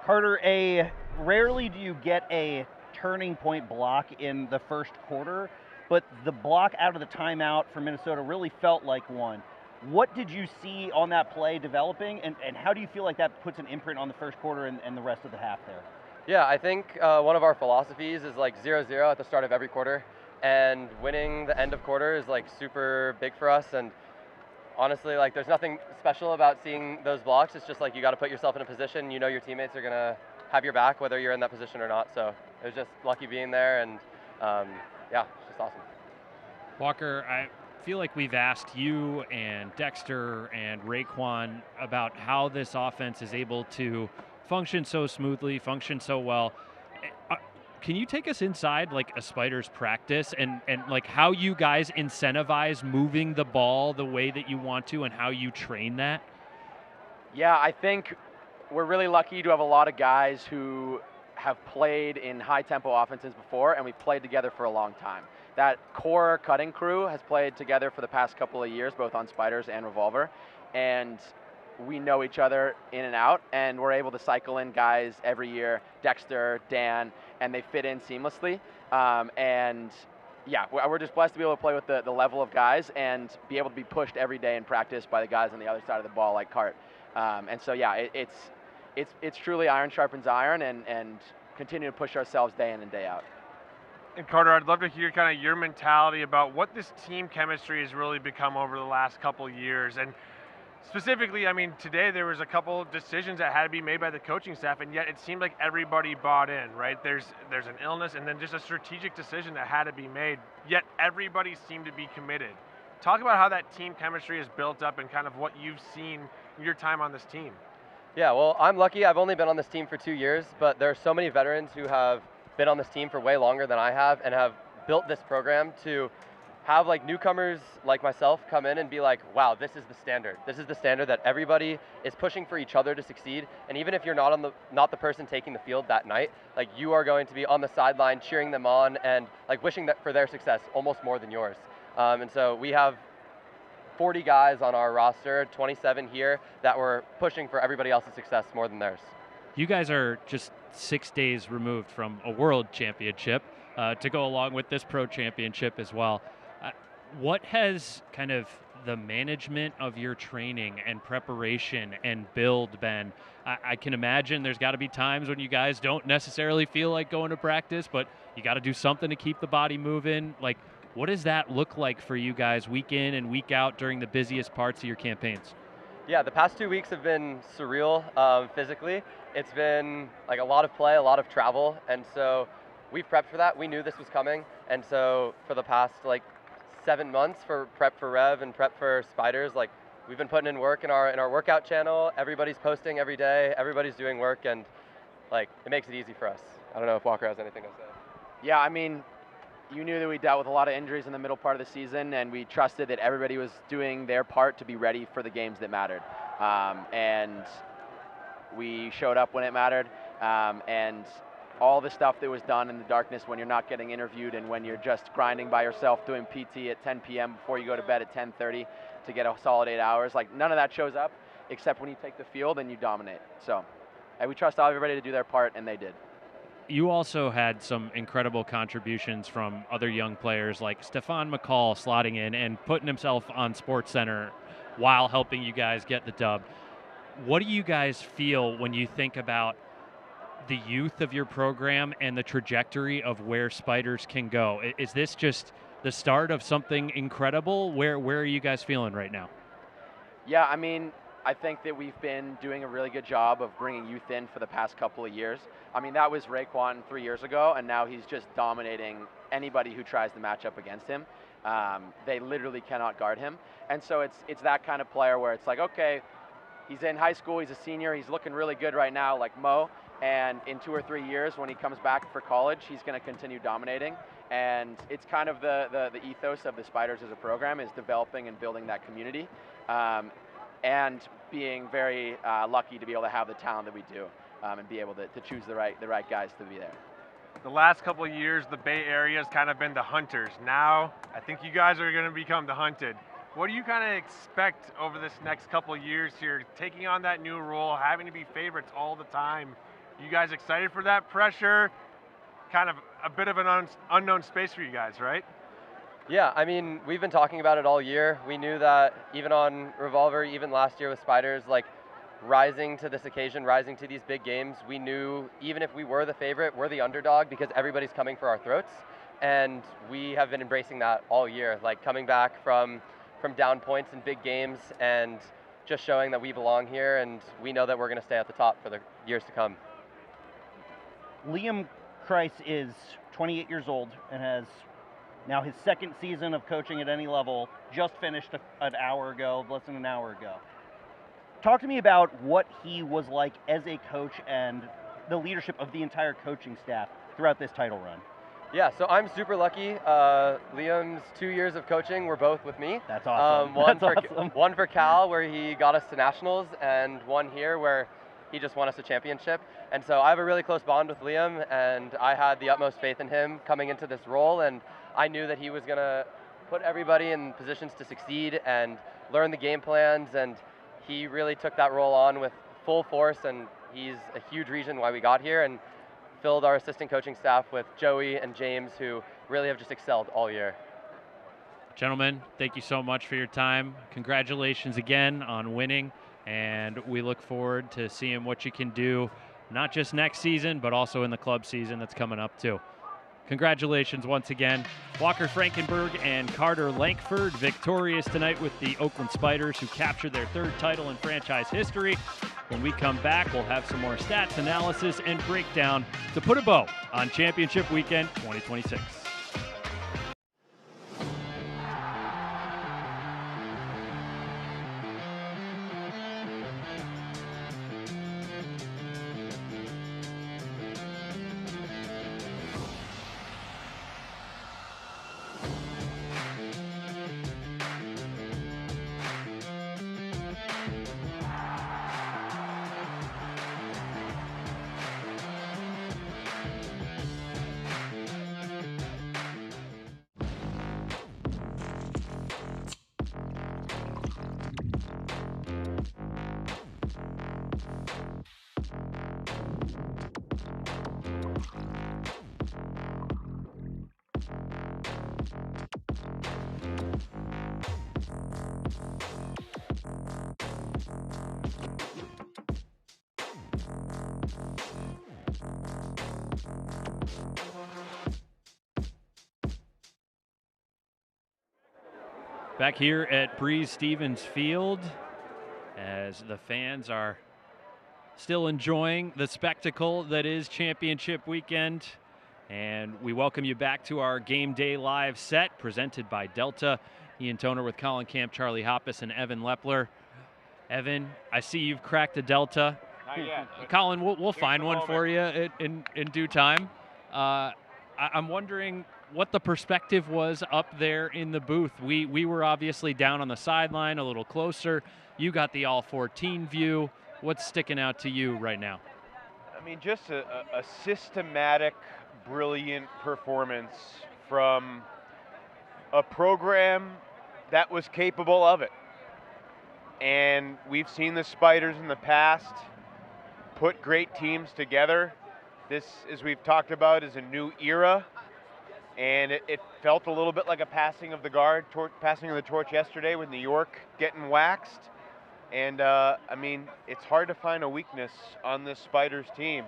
Carter, rarely do you get a turning point block in the first quarter, but the block out of the timeout for Minnesota really felt like one. What did you see on that play developing, and how do you feel like that puts an imprint on the first quarter and the rest of the half there? Yeah, I think one of our philosophies is 0-0 at the start of every quarter, and winning the end of quarter is super big for us. And honestly, there's nothing special about seeing those blocks. It's just you got to put yourself in a position. You know your teammates are gonna have your back whether you're in that position or not. So it was just lucky being there, and yeah, it's just awesome. Walker, I feel like we've asked you and Dexter and Raekwon about how this offense is able to function so smoothly, function so well. Can you take us inside a Spiders practice and how you guys incentivize moving the ball the way that you want to and how you train that? Yeah, I think we're really lucky to have a lot of guys who have played in high-tempo offenses before, and we've played together for a long time. That core cutting crew has played together for the past couple of years, both on Spiders and Revolver, and we know each other in and out, and we're able to cycle in guys every year, Dexter, Dan, and they fit in seamlessly. And yeah, we're just blessed to be able to play with the level of guys and be able to be pushed every day in practice by the guys on the other side of the ball like Cart. And so yeah, it's truly iron sharpens iron, and continue to push ourselves day in and day out. And Carter, I'd love to hear kind of your mentality about what this team chemistry has really become over the last couple of years. And specifically, I mean, today there was a couple decisions that had to be made by the coaching staff, and yet it seemed like everybody bought in, right? There's an illness and then just a strategic decision that had to be made, yet everybody seemed to be committed. Talk about how that team chemistry is built up and kind of what you've seen in your time on this team. Yeah, well, I'm lucky. I've only been on this team for 2 years, but there are so many veterans who have been on this team for way longer than I have and have built this program to have newcomers like myself come in and be wow, this is the standard. This is the standard that everybody is pushing for each other to succeed. And even if you're not the person taking the field that night, you are going to be on the sideline cheering them on and wishing that for their success almost more than yours. And so we have 40 guys on our roster, 27 here, that were pushing for everybody else's success more than theirs. You guys are just 6 days removed from a world championship to go along with this pro championship as well. What has kind of the management of your training and preparation and build been? I can imagine there's got to be times when you guys don't necessarily feel like going to practice, but you got to do something to keep the body moving. Like, what does that look like for you guys week in and week out during the busiest parts of your campaigns? Yeah, the past 2 weeks have been surreal physically. It's been like a lot of play, a lot of travel, and so we've prepped for that. We knew this was coming, and so for the past 7 months for prep for Rev and prep for Spiders, we've been putting in work in our workout channel. Everybody's posting every day. Everybody's doing work, and it makes it easy for us. I don't know if Walker has anything to say. Yeah, I mean, you knew that we dealt with a lot of injuries in the middle part of the season, and we trusted that everybody was doing their part to be ready for the games that mattered. And we showed up when it mattered, and all the stuff that was done in the darkness when you're not getting interviewed and when you're just grinding by yourself doing PT at 10 p.m. before you go to bed at 10:30 to get a solid 8 hours, none of that shows up except when you take the field and you dominate. So we trust everybody to do their part, and they did. You also had some incredible contributions from other young players like Stefan McCall slotting in and putting himself on SportsCenter while helping you guys get the dub. What do you guys feel when you think about the youth of your program and the trajectory of where Spiders can go? Is this just the start of something incredible? Where are you guys feeling right now? Yeah, I mean, I think that we've been doing a really good job of bringing youth in for the past couple of years. I mean, that was Raekwon 3 years ago, and now he's just dominating anybody who tries to match up against him. They literally cannot guard him. And so it's that kind of player where it's okay, he's in high school, he's a senior, he's looking really good right now like Mo, and in 2 or 3 years when he comes back for college, he's going to continue dominating. And it's kind of the ethos of the Spiders as a program, is developing and building that community. And being very lucky to be able to have the talent that we do, and be able to choose the right guys to be there. The last couple of years, the Bay Area has kind of been the hunters. Now, I think you guys are going to become the hunted. What do you kind of expect over this next couple of years here, taking on that new role, having to be favorites all the time? You guys excited for that pressure? Kind of a bit of an unknown space for you guys, right? Yeah, I mean, we've been talking about it all year. We knew that even on Revolver, even last year with Spiders, rising to this occasion, rising to these big games, we knew even if we were the favorite, we're the underdog because everybody's coming for our throats. And we have been embracing that all year, coming back from down points in big games and just showing that we belong here, and we know that we're going to stay at the top for the years to come. Liam Kreis is 28 years old and has now his second season of coaching at any level, just finished an hour ago, less than an hour ago. Talk to me about what he was like as a coach and the leadership of the entire coaching staff throughout this title run. Yeah, so I'm super lucky. Liam's 2 years of coaching were both with me. That's awesome. One for Cal, where he got us to nationals, and one here where he just won us a championship. And so I have a really close bond with Liam, and I had the utmost faith in him coming into this role, and I knew that he was going to put everybody in positions to succeed and learn the game plans, and he really took that role on with full force, and he's a huge reason why we got here, and filled our assistant coaching staff with Joey and James, who really have just excelled all year. Gentlemen, thank you so much for your time. Congratulations again on winning, and we look forward to seeing what you can do, not just next season, but also in the club season that's coming up too. Congratulations once again. Walker Frankenberg and Carter Lankford victorious tonight with the Oakland Spiders, who captured their third title in franchise history. When we come back, we'll have some more stats analysis and breakdown to put a bow on Championship Weekend 2026. Back here at Breese Stevens Field, as the fans are still enjoying the spectacle that is championship weekend. And we welcome you back to our Game Day Live set presented by Delta. Ian Toner with Colin Camp, Charlie Hoppus, and Evan Lepler. Evan, I see you've cracked a Delta. Not yet. Colin, we'll find one for you in due time. I'm wondering what the perspective was up there in the booth. We were obviously down on the sideline a little closer. You got the all 14 view. What's sticking out to you right now? I mean, just a systematic, brilliant performance from a program that was capable of it. And we've seen the Spiders in the past put great teams together. This, as we've talked about, is a new era. And it felt a little bit like a passing of the torch yesterday with New York getting waxed. And, I mean, it's hard to find a weakness on this Spiders team.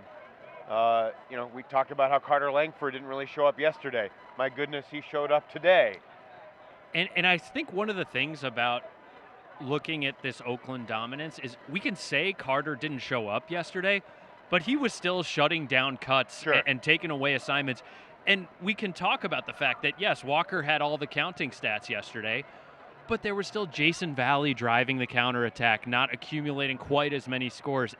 You know, we talked about how Carter Langford didn't really show up yesterday. My goodness, he showed up today. And I think one of the things about looking at this Oakland dominance is we can say Carter didn't show up yesterday, but he was still shutting down cuts and taking away assignments. And we can talk about the fact that, yes, Walker had all the counting stats yesterday, but there was still Jason Valley driving the counterattack, not accumulating quite as many scores.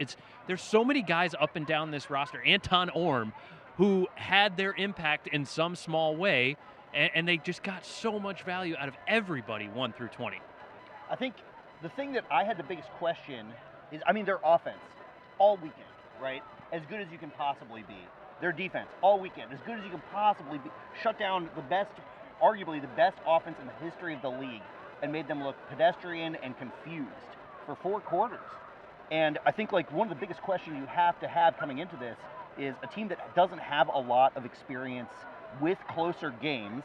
There's so many guys up and down this roster, Anton Orm, who had their impact in some small way, and they just got so much value out of everybody 1 through 20. I think the thing that I had the biggest question is, I mean, their offense all weekend, right? As good as you can possibly be. Their defense all weekend, as good as you can possibly be. Shut down the best, arguably the best offense in the history of the league and made them look pedestrian and confused for 4 quarters. And I think like one of the biggest questions you have to have coming into this is a team that doesn't have a lot of experience with closer games,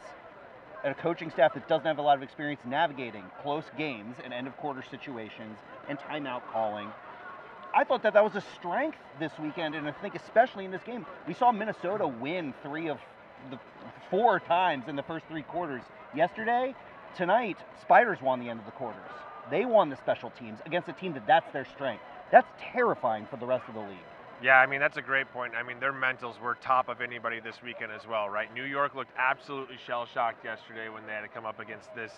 and a coaching staff that doesn't have a lot of experience navigating close games and end-of-quarter situations and timeout calling. I thought that was a strength this weekend, and I think especially in this game. We saw Minnesota win 3 of the 4 times in the first 3 quarters yesterday. Tonight, Spiders won the end of the quarters. They won the special teams against a team that's their strength. That's terrifying for the rest of the league. Yeah, I mean, that's a great point. I mean, their mentals were top of anybody this weekend as well, right? New York looked absolutely shell-shocked yesterday when they had to come up against this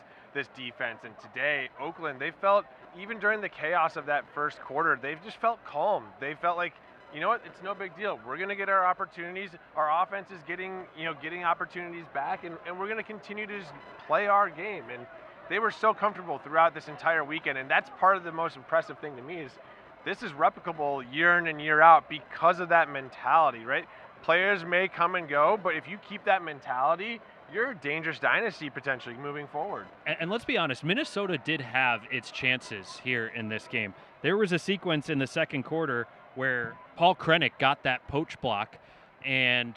defense. And today, Oakland, they felt, even during the chaos of that first quarter, they've just felt calm. They felt like, you know what, it's no big deal. We're going to get our opportunities. Our offense is getting opportunities back, and we're going to continue to just play our game. And they were so comfortable throughout this entire weekend, and that's part of the most impressive thing to me is this is replicable year in and year out because of that mentality, right? Players may come and go, but if you keep that mentality, you're a dangerous dynasty potentially moving forward. And let's be honest, Minnesota did have its chances here in this game. There was a sequence in the second quarter where Paul Krennic got that poach block, and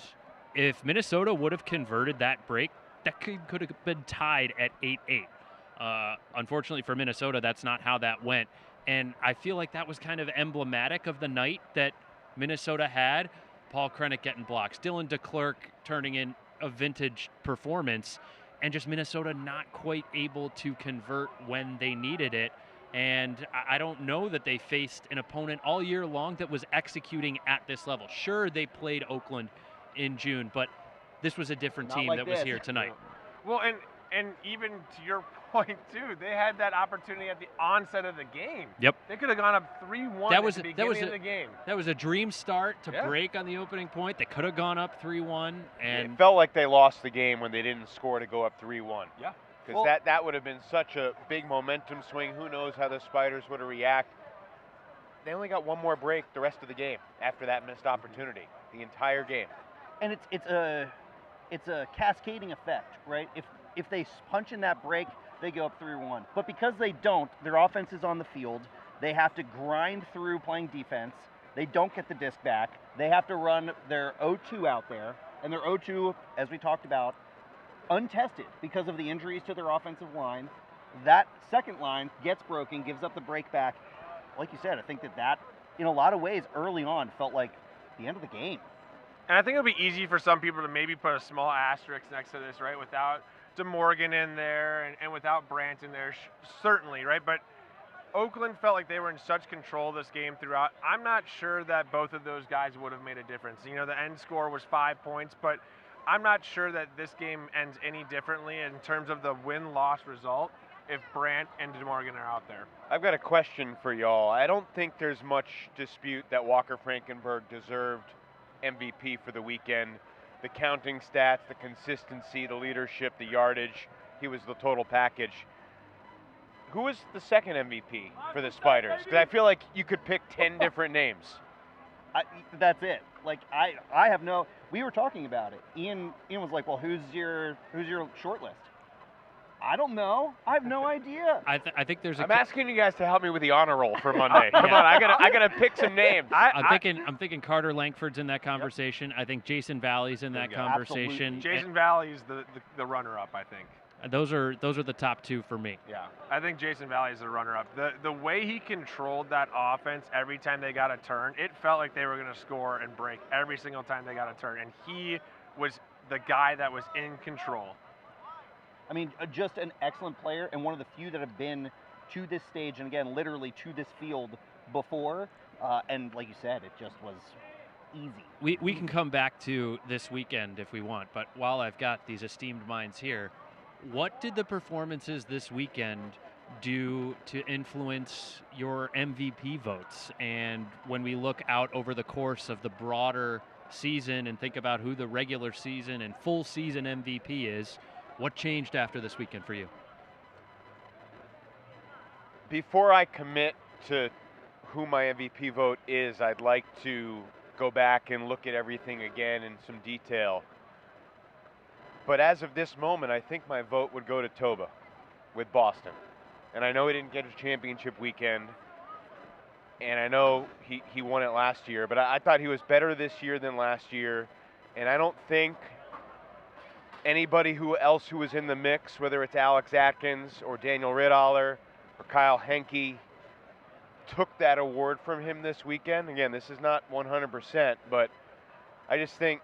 if Minnesota would have converted that break, that could have been tied at 8-8. Unfortunately for Minnesota, that's not how that went. And I feel like that was kind of emblematic of the night that Minnesota had. Paul Krennic getting blocks, Dylan DeClercq turning in a vintage performance, and just Minnesota not quite able to convert when they needed it. And I don't know that they faced an opponent all year long that was executing at this level. Sure, they played Oakland in June, but this was a different team that was here tonight. Well, and even to your point, too, they had that opportunity at the onset of the game. Yep. They could have gone up 3-1 at the beginning of the game. That was a dream start to break on the opening point. They could have gone up 3-1. And it felt like they lost the game when they didn't score to go up 3-1. Yeah. Because that would have been such a big momentum swing. Who knows how the Spiders would have reacted. They only got one more break the rest of the game after that missed opportunity, the entire game. And it's a cascading effect, right? If they punch in that break, they go up 3-1. But because they don't, their offense is on the field. They have to grind through playing defense. They don't get the disc back. They have to run their 0-2 out there. And their 0-2, as we talked about, untested because of the injuries to their offensive line. That second line gets broken, gives up the break back. like you said, I think that in a lot of ways early on felt like the end of the game. And I think it'll be easy for some people to maybe put a small asterisk next to this, right? Without DeMorgan in there and without Brandt in there, certainly, right? But Oakland felt like they were in such control of this game throughout. I'm not sure that both of those guys would have made a difference. You know, the end score was 5 points, but I'm not sure that this game ends any differently in terms of the win-loss result if Brandt and DeMorgan are out there. I've got a question for y'all. I don't think there's much dispute that Walker Frankenberg deserved MVP for the weekend. The counting stats, the consistency, the leadership, the yardage, he was the total package. Who was the second MVP for the Spiders? Because I feel like you could pick 10 different names. That's it. Like I have no. We were talking about it. Ian was like, "Well, who's your short list?" I don't know. I have no idea. I think there's. I'm asking you guys to help me with the honor roll for Monday. Come on, I gotta pick some names. I'm thinking Carter Langford's in that conversation. Yep. I think Jason Valley's in that conversation. Absolutely. Jason Valley is the runner-up, I think. Those are the top two for me. Yeah, I think Jason Valley is the runner-up. The way he controlled that offense every time they got a turn, it felt like they were going to score and break every single time they got a turn, and he was the guy that was in control. I mean, just an excellent player and one of the few that have been to this stage and again, literally to this field before. And like you said, it just was easy. We can come back to this weekend if we want, but while I've got these esteemed minds here, what did the performances this weekend do to influence your MVP votes? And when we look out over the course of the broader season and think about who the regular season and full season MVP is, what changed after this weekend for you? Before I commit to who my MVP vote is, I'd like to go back and look at everything again in some detail. But as of this moment, I think my vote would go to Toba with Boston. And I know he didn't get a championship weekend, and I know he won it last year, but I thought he was better this year than last year. And I don't think anybody who was in the mix, whether it's Alex Atkins or Daniel Riddaller or Kyle Henke, took that award from him this weekend. Again, this is not 100%, but I just think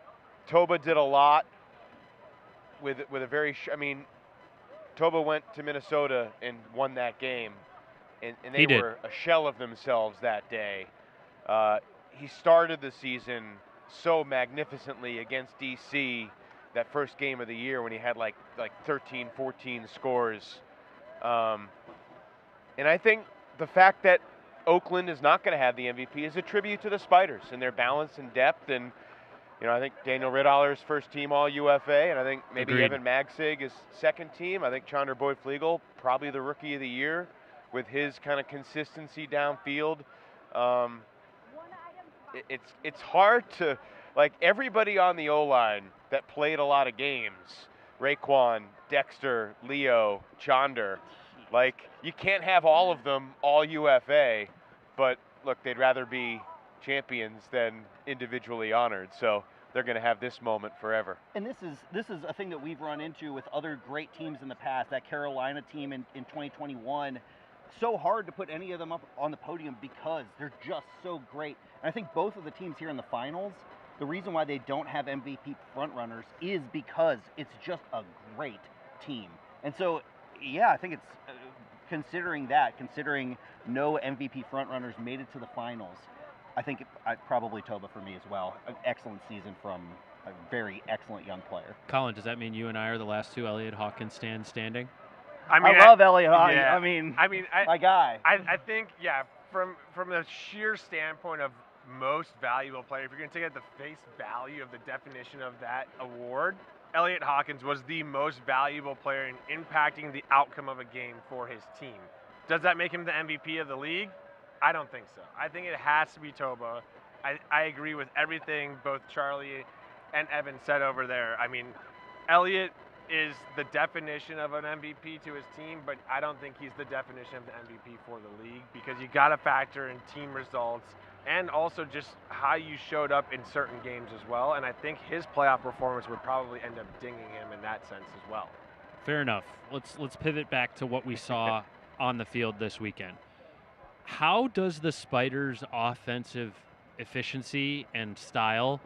Toba did a lot with a very, Toba went to Minnesota and won that game, and they were a shell of themselves that day. He started the season so magnificently against DC, that first game of the year when he had like 13, 14 scores. And I think the fact that Oakland is not going to have the MVP is a tribute to the Spiders and their balance and depth. And I think Daniel Riddaller's first team all UFA, and I think maybe Agreed. Evan Magsigg is second team. I think Chandra Boyd-Flegel, probably the rookie of the year with his kind of consistency downfield. It's hard to, everybody on the O-line that played a lot of games, Raekwon, Dexter, Leo, Chandra, you can't have all of them all UFA, but look, they'd rather be champions than individually honored, so they're going to have this moment forever. And this is a thing that we've run into with other great teams in the past. That Carolina team in 2021, so hard to put any of them up on the podium because they're just so great. And I think both of the teams here in the finals, the reason why they don't have MVP frontrunners is because it's just a great team. And so, yeah, I think it's considering no MVP frontrunners made it to the finals, I think probably Toba for me as well. An excellent season from a very excellent young player. Colin, does that mean you and I are the last two Elliot Hawkins standing? I love Elliot Hawkins. Yeah. My guy. I think, from the sheer standpoint of most valuable player, if you're going to take it at the face value of the definition of that award, Elliot Hawkins was the most valuable player in impacting the outcome of a game for his team. Does that make him the MVP of the league? I don't think so. I think it has to be Toba. I agree with everything both Charlie and Evan said over there. Elliot is the definition of an MVP to his team, but I don't think he's the definition of the MVP for the league because you got to factor in team results and also just how you showed up in certain games as well. And I think his playoff performance would probably end up dinging him in that sense as well. Fair enough. Let's pivot back to what we saw on the field this weekend. How does the Spiders' offensive efficiency and style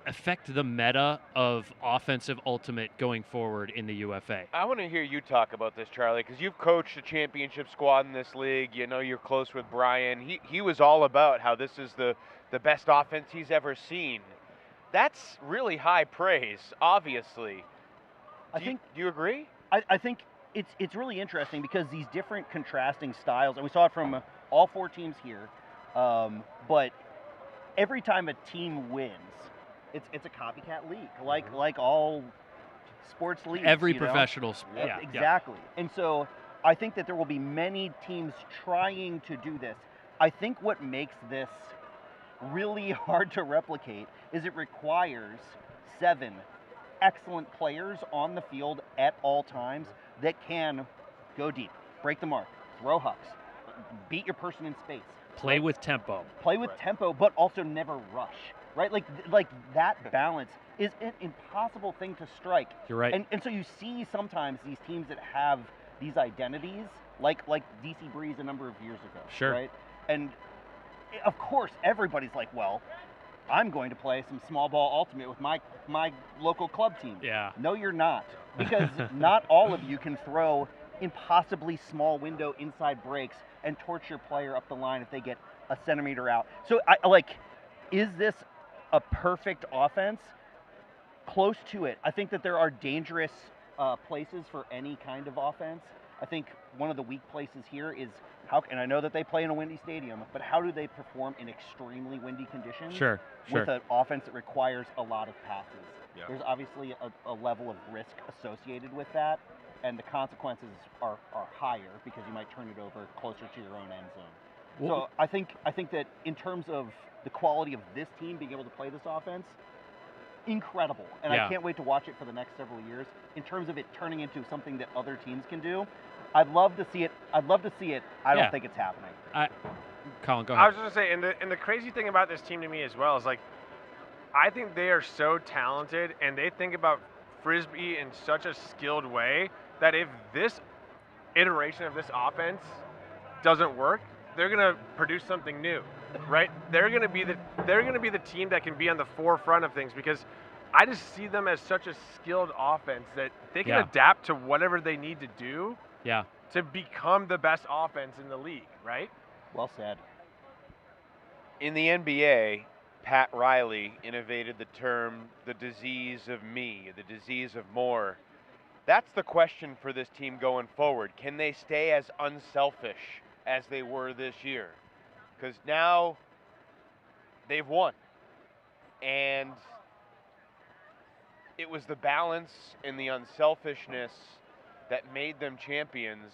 affect the meta of offensive ultimate going forward in the UFA? I want to hear you talk about this, Charlie, because you've coached a championship squad in this league. You know you're close with Brian. He was all about how this is the best offense he's ever seen. That's really high praise, obviously. Do you agree? I think it's really interesting because these different contrasting styles, and we saw it from all 4 teams here, but every time a team wins, it's a copycat league, like all sports leagues. Every you know? professional yeah, exactly. And so I think that there will be many teams trying to do this. I think what makes this really hard to replicate is it requires 7 excellent players on the field at all times that can go deep, break the mark, throw hucks, beat your person in space. Play with tempo. Play with tempo, but also never rush, right? Like that balance is an impossible thing to strike. You're right. And so you see sometimes these teams that have these identities, like DC Breeze a number of years ago, Sure. right? And of course, everybody's like, well, I'm going to play some small ball ultimate with my local club team. Yeah. No, you're not, because not all of you can throw impossibly small window inside breaks and torch your player up the line if they get a centimeter out. So is this a perfect offense? Close to it. I think that there are dangerous places for any kind of offense. I think one of the weak places here is and I know that they play in a windy stadium, but how do they perform in extremely windy conditions? Sure. With an offense that requires a lot of passes. Yeah. There's obviously a level of risk associated with that, and the consequences are higher because you might turn it over closer to your own end zone. So I think that in terms of the quality of this team being able to play this offense, incredible. And I can't wait to watch it for the next several years. In terms of it turning into something that other teams can do, I'd love to see it. I don't think it's happening. Colin, go ahead. I was just going to say, and the crazy thing about this team to me as well is, like, I think they are so talented and they think about Frisbee in such a skilled way that if this iteration of this offense doesn't work, they're going to produce something new, right? They're going to be the team that can be on the forefront of things, because I just see them as such a skilled offense that they can adapt to whatever they need to do to become the best offense in the league, right? Well said. In the NBA, Pat Riley innovated the term the disease of me, the disease of more. That's the question for this team going forward. Can they stay as unselfish as they were this year? Because now they've won. And it was the balance and the unselfishness that made them champions.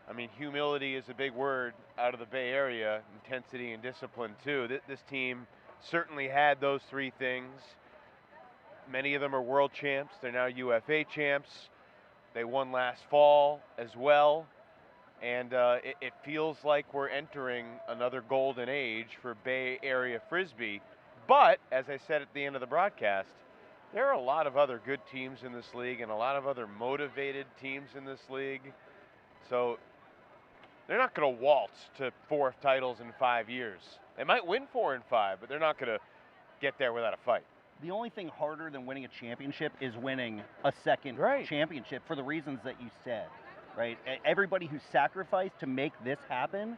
I mean, humility is a big word out of the Bay Area, intensity and discipline too. This team certainly had those 3 things. Many of them are world champs. They're now UFA champs. They won last fall as well. And it feels like we're entering another golden age for Bay Area Frisbee. But, as I said at the end of the broadcast, there are a lot of other good teams in this league and a lot of other motivated teams in this league. So they're not going to waltz to 4 titles in 5 years. They might win 4 and 5, but they're not going to get there without a fight. The only thing harder than winning a championship is winning a second championship for the reasons that you said, right? Everybody who sacrificed to make this happen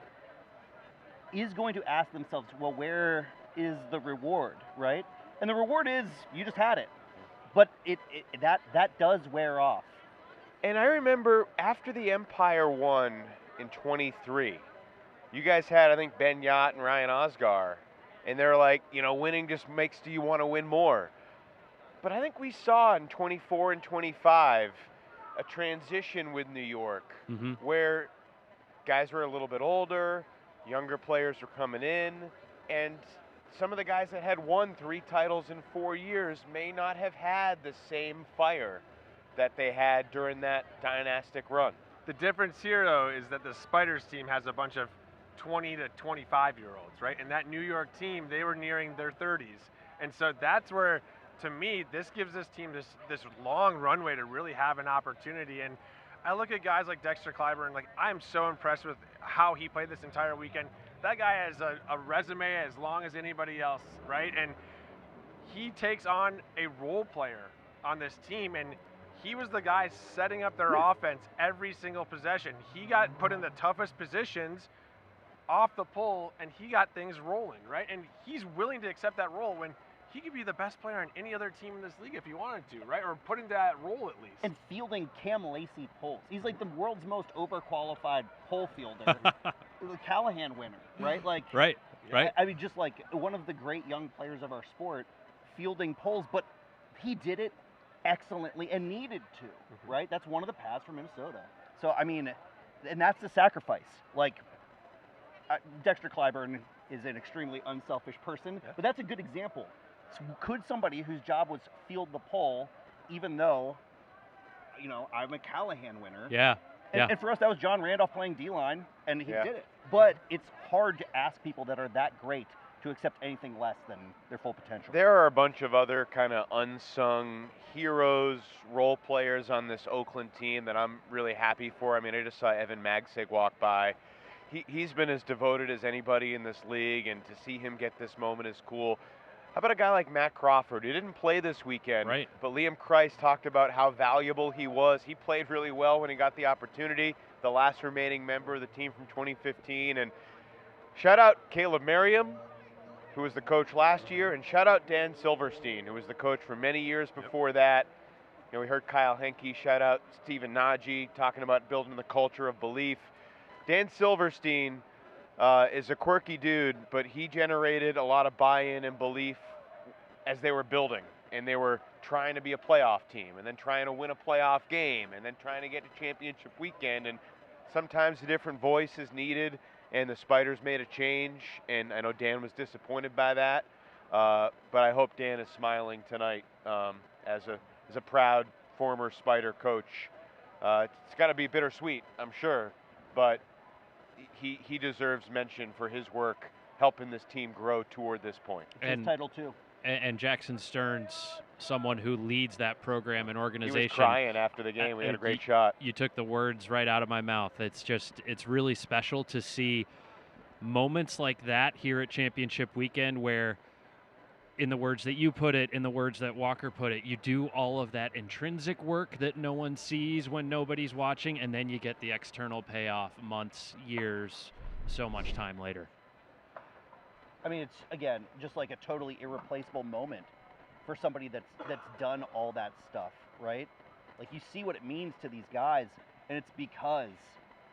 is going to ask themselves, well, where is the reward, right? And the reward is you just had it. But that does wear off. And I remember after the Empire won in 23, you guys had, I think, Ben Yott and Ryan Osgar, and they're like, winning just makes you want to win more. But I think we saw in 24 and 25 a transition with New York where guys were a little bit older, younger players were coming in, and some of the guys that had won 3 titles in 4 years may not have had the same fire that they had during that dynastic run. The difference here, though, is that the Spiders team has a bunch of 20 to 25-year-olds, right? And that New York team, they were nearing their 30s. And so that's where, to me, this gives this team this long runway to really have an opportunity. And I look at guys like Dexter Clyburn, like I'm so impressed with how he played this entire weekend. That guy has a resume as long as anybody else, right? And he takes on a role player on this team, and he was the guy setting up their offense every single possession. He got put in the toughest positions off the pull, and he got things rolling, right? And he's willing to accept that role when he could be the best player on any other team in this league if he wanted to, right? Or put into that role at least. And fielding Cam Lacey pulls. He's like the world's most overqualified pull fielder. The Callahan winner, right? Like, right. I mean, just like one of the great young players of our sport, fielding pulls, but he did it excellently and needed to, right? That's one of the paths for Minnesota. So, I mean, and that's the sacrifice. Like, Dexter Clyburn is an extremely unselfish person, but that's a good example. So could somebody whose job was field the pull, even though, you know, I'm a Callahan winner. Yeah. And for us, that was John Randolph playing D-line, and he did it. But it's hard to ask people that are that great to accept anything less than their full potential. There are a bunch of other kind of unsung heroes, role players on this Oakland team that I'm really happy for. I mean, I just saw Evan Magsig walk by. He's been as devoted as anybody in this league, and to see him get this moment is cool. How about a guy like Matt Crawford? He didn't play this weekend, but Liam Kreis talked about how valuable he was. He played really well when he got the opportunity, the last remaining member of the team from 2015. And shout out Caleb Merriam, who was the coach last year, and shout out Dan Silverstein, who was the coach for many years before that. You know, we heard Kyle Henke, shout out Stephen Nagy, talking about building the culture of belief. Dan Silverstein is a quirky dude, but he generated a lot of buy-in and belief as they were building, and they were trying to be a playoff team, and then trying to win a playoff game, and then trying to get to championship weekend, and sometimes a different voice is needed, and the Spiders made a change, and I know Dan was disappointed by that, but I hope Dan is smiling tonight as a proud former Spider coach. It's got to be bittersweet, I'm sure, but he deserves mention for his work helping this team grow toward this point. His title too. And Jackson Stearns, someone who leads that program and organization. He was crying after the game. We had a great shot. You took the words right out of my mouth. It's really special to see moments like that here at Championship Weekend where, in the words that you put it, in the words that Walker put it, you do all of that intrinsic work that no one sees when nobody's watching, and then you get the external payoff months, years, so much time later. I mean, it's, again, just like a totally irreplaceable moment for somebody that's done all that stuff, right? Like, you see what it means to these guys, and it's because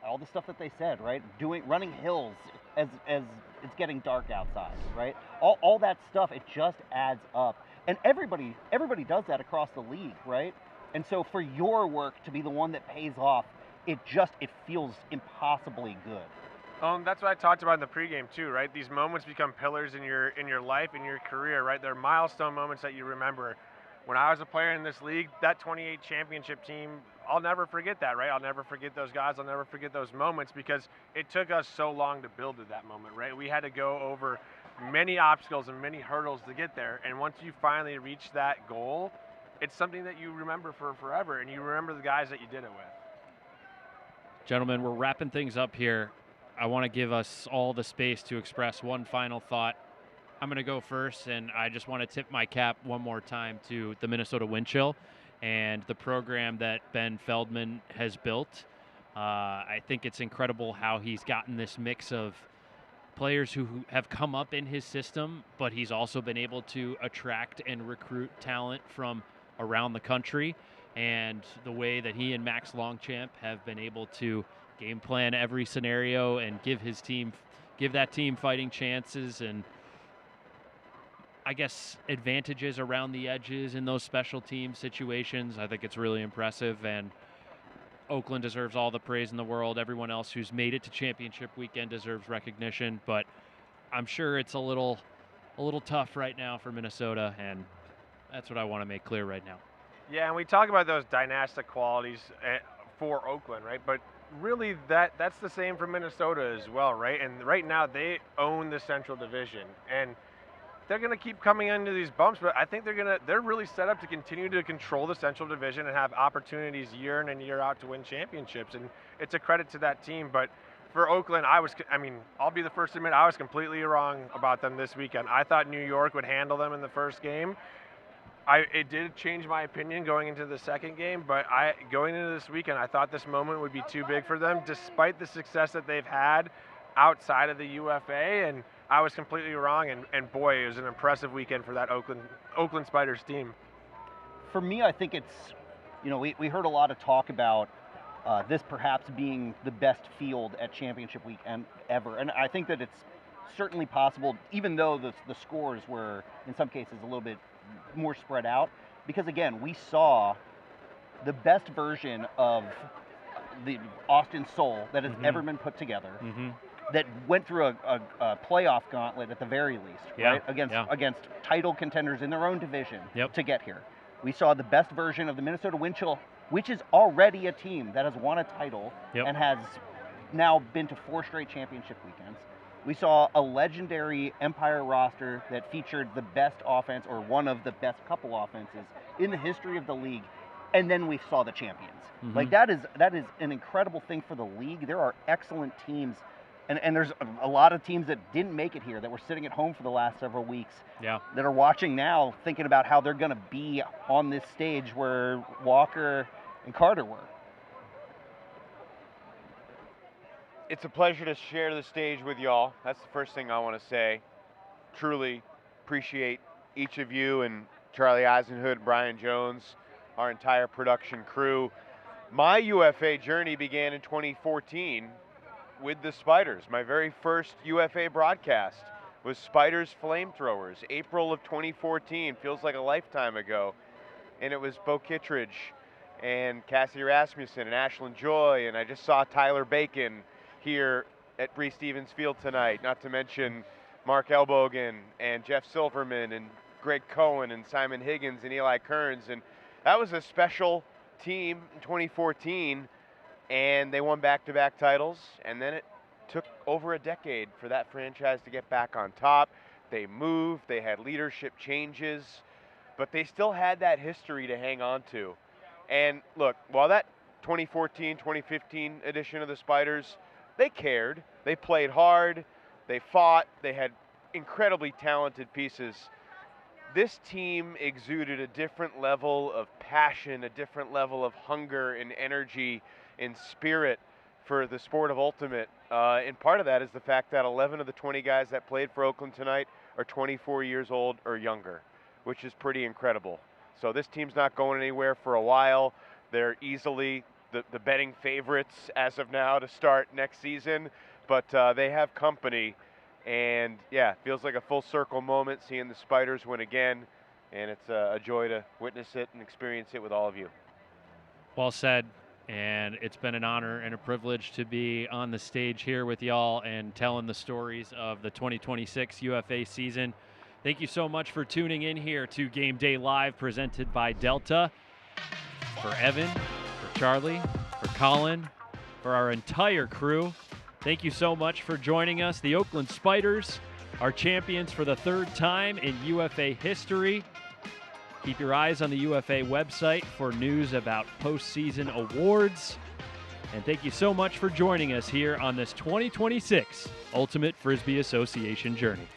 all the stuff that they said, right? Running hills as it's getting dark outside, right? All that stuff, it just adds up. And everybody does that across the league, right? And so for your work to be the one that pays off, it feels impossibly good. That's what I talked about in the pregame too, right? These moments become pillars in your life, in your career, right? They're milestone moments that you remember. When I was a player in this league, that 28 championship team, I'll never forget that, right? I'll never forget those guys. I'll never forget those moments because it took us so long to build to that moment, right? We had to go over many obstacles and many hurdles to get there. And once you finally reach that goal, it's something that you remember for forever, and you remember the guys that you did it with. Gentlemen, we're wrapping things up here. I want to give us all the space to express one final thought. I'm going to go first, and I just want to tip my cap one more time to the Minnesota Wind Chill and the program that Ben Feldman has built. I think it's incredible how he's gotten this mix of players who have come up in his system, but he's also been able to attract and recruit talent from around the country, and the way that he and Max Longchamp have been able to game plan every scenario and give that team fighting chances and I guess advantages around the edges in those special team situations. I think it's really impressive, and Oakland deserves all the praise in the world. Everyone else who's made it to championship weekend deserves recognition, but I'm sure it's a little tough right now for Minnesota, and that's what I want to make clear right now. Yeah, and we talk about those dynastic qualities for Oakland, right? But really that's the same for Minnesota as well, right? And right now they own the Central Division, and they're going to keep coming into these bumps, but I think they're really set up to continue to control the Central Division and have opportunities year in and year out to win championships. And it's a credit to that team. But for Oakland, I'll be the first to admit I was completely wrong about them this weekend. I thought New York would handle them in the first game. It did change my opinion going into the second game, but going into this weekend, I thought this moment would be too big for them, despite the success that they've had outside of the UFA, and I was completely wrong, and boy, it was an impressive weekend for that Oakland Spiders team. For me, I think it's, we heard a lot of talk about this perhaps being the best field at championship weekend ever, and I think that it's certainly possible, even though the scores were, in some cases, a little bit more spread out, because again, we saw the best version of the Austin Soul that has ever been put together, that went through a playoff gauntlet at the very least, right? Against title contenders in their own division to get here. We saw the best version of the Minnesota Wind Chill, which is already a team that has won a title and has now been to 4 straight championship weekends. We saw a legendary Empire roster that featured the best offense, or one of the best couple offenses in the history of the league, and then we saw the champions. Like that is an incredible thing for the league. There are excellent teams, and there's a lot of teams that didn't make it here, that were sitting at home for the last several weeks, that are watching now, thinking about how they're going to be on this stage where Walker and Carter were. It's a pleasure to share the stage with y'all. That's the first thing I want to say. Truly appreciate each of you and Charlie Eisenhood, Brian Jones, our entire production crew. My UFA journey began in 2014 with the Spiders. My very first UFA broadcast was Spiders Flamethrowers, April of 2014. Feels like a lifetime ago. And it was Bo Kittredge and Cassie Rasmussen and Ashlyn Joy, and I just saw Tyler Bacon here at Bree Stevens Field tonight, not to mention Mark Elbogan and Jeff Silverman and Greg Cohen and Simon Higgins and Eli Kearns. And that was a special team in 2014, and they won back-to-back titles, and then it took over a decade for that franchise to get back on top. They moved, they had leadership changes, but they still had that history to hang on to. And look, while that 2014, 2015 edition of the Spiders, they cared, they played hard, they fought, they had incredibly talented pieces. This team exuded a different level of passion, a different level of hunger and energy and spirit for the sport of Ultimate. And part of that is the fact that 11 of the 20 guys that played for Oakland tonight are 24 years old or younger, which is pretty incredible. So this team's not going anywhere for a while. They're easily the betting favorites as of now to start next season, but they have company. And yeah, feels like a full circle moment seeing the Spiders win again, and it's a joy to witness it and experience it with all of you. Well said, and it's been an honor and a privilege to be on the stage here with y'all and telling the stories of the 2026 UFA season. Thank you so much for tuning in here to Game Day Live, presented by Delta. For Evan, for Charlie, for Colin, for our entire crew, thank you so much for joining us. The Oakland Spiders are champions for the 3rd time in UFA history. Keep your eyes on the UFA website for news about postseason awards. And thank you so much for joining us here on this 2026 Ultimate Frisbee Association journey.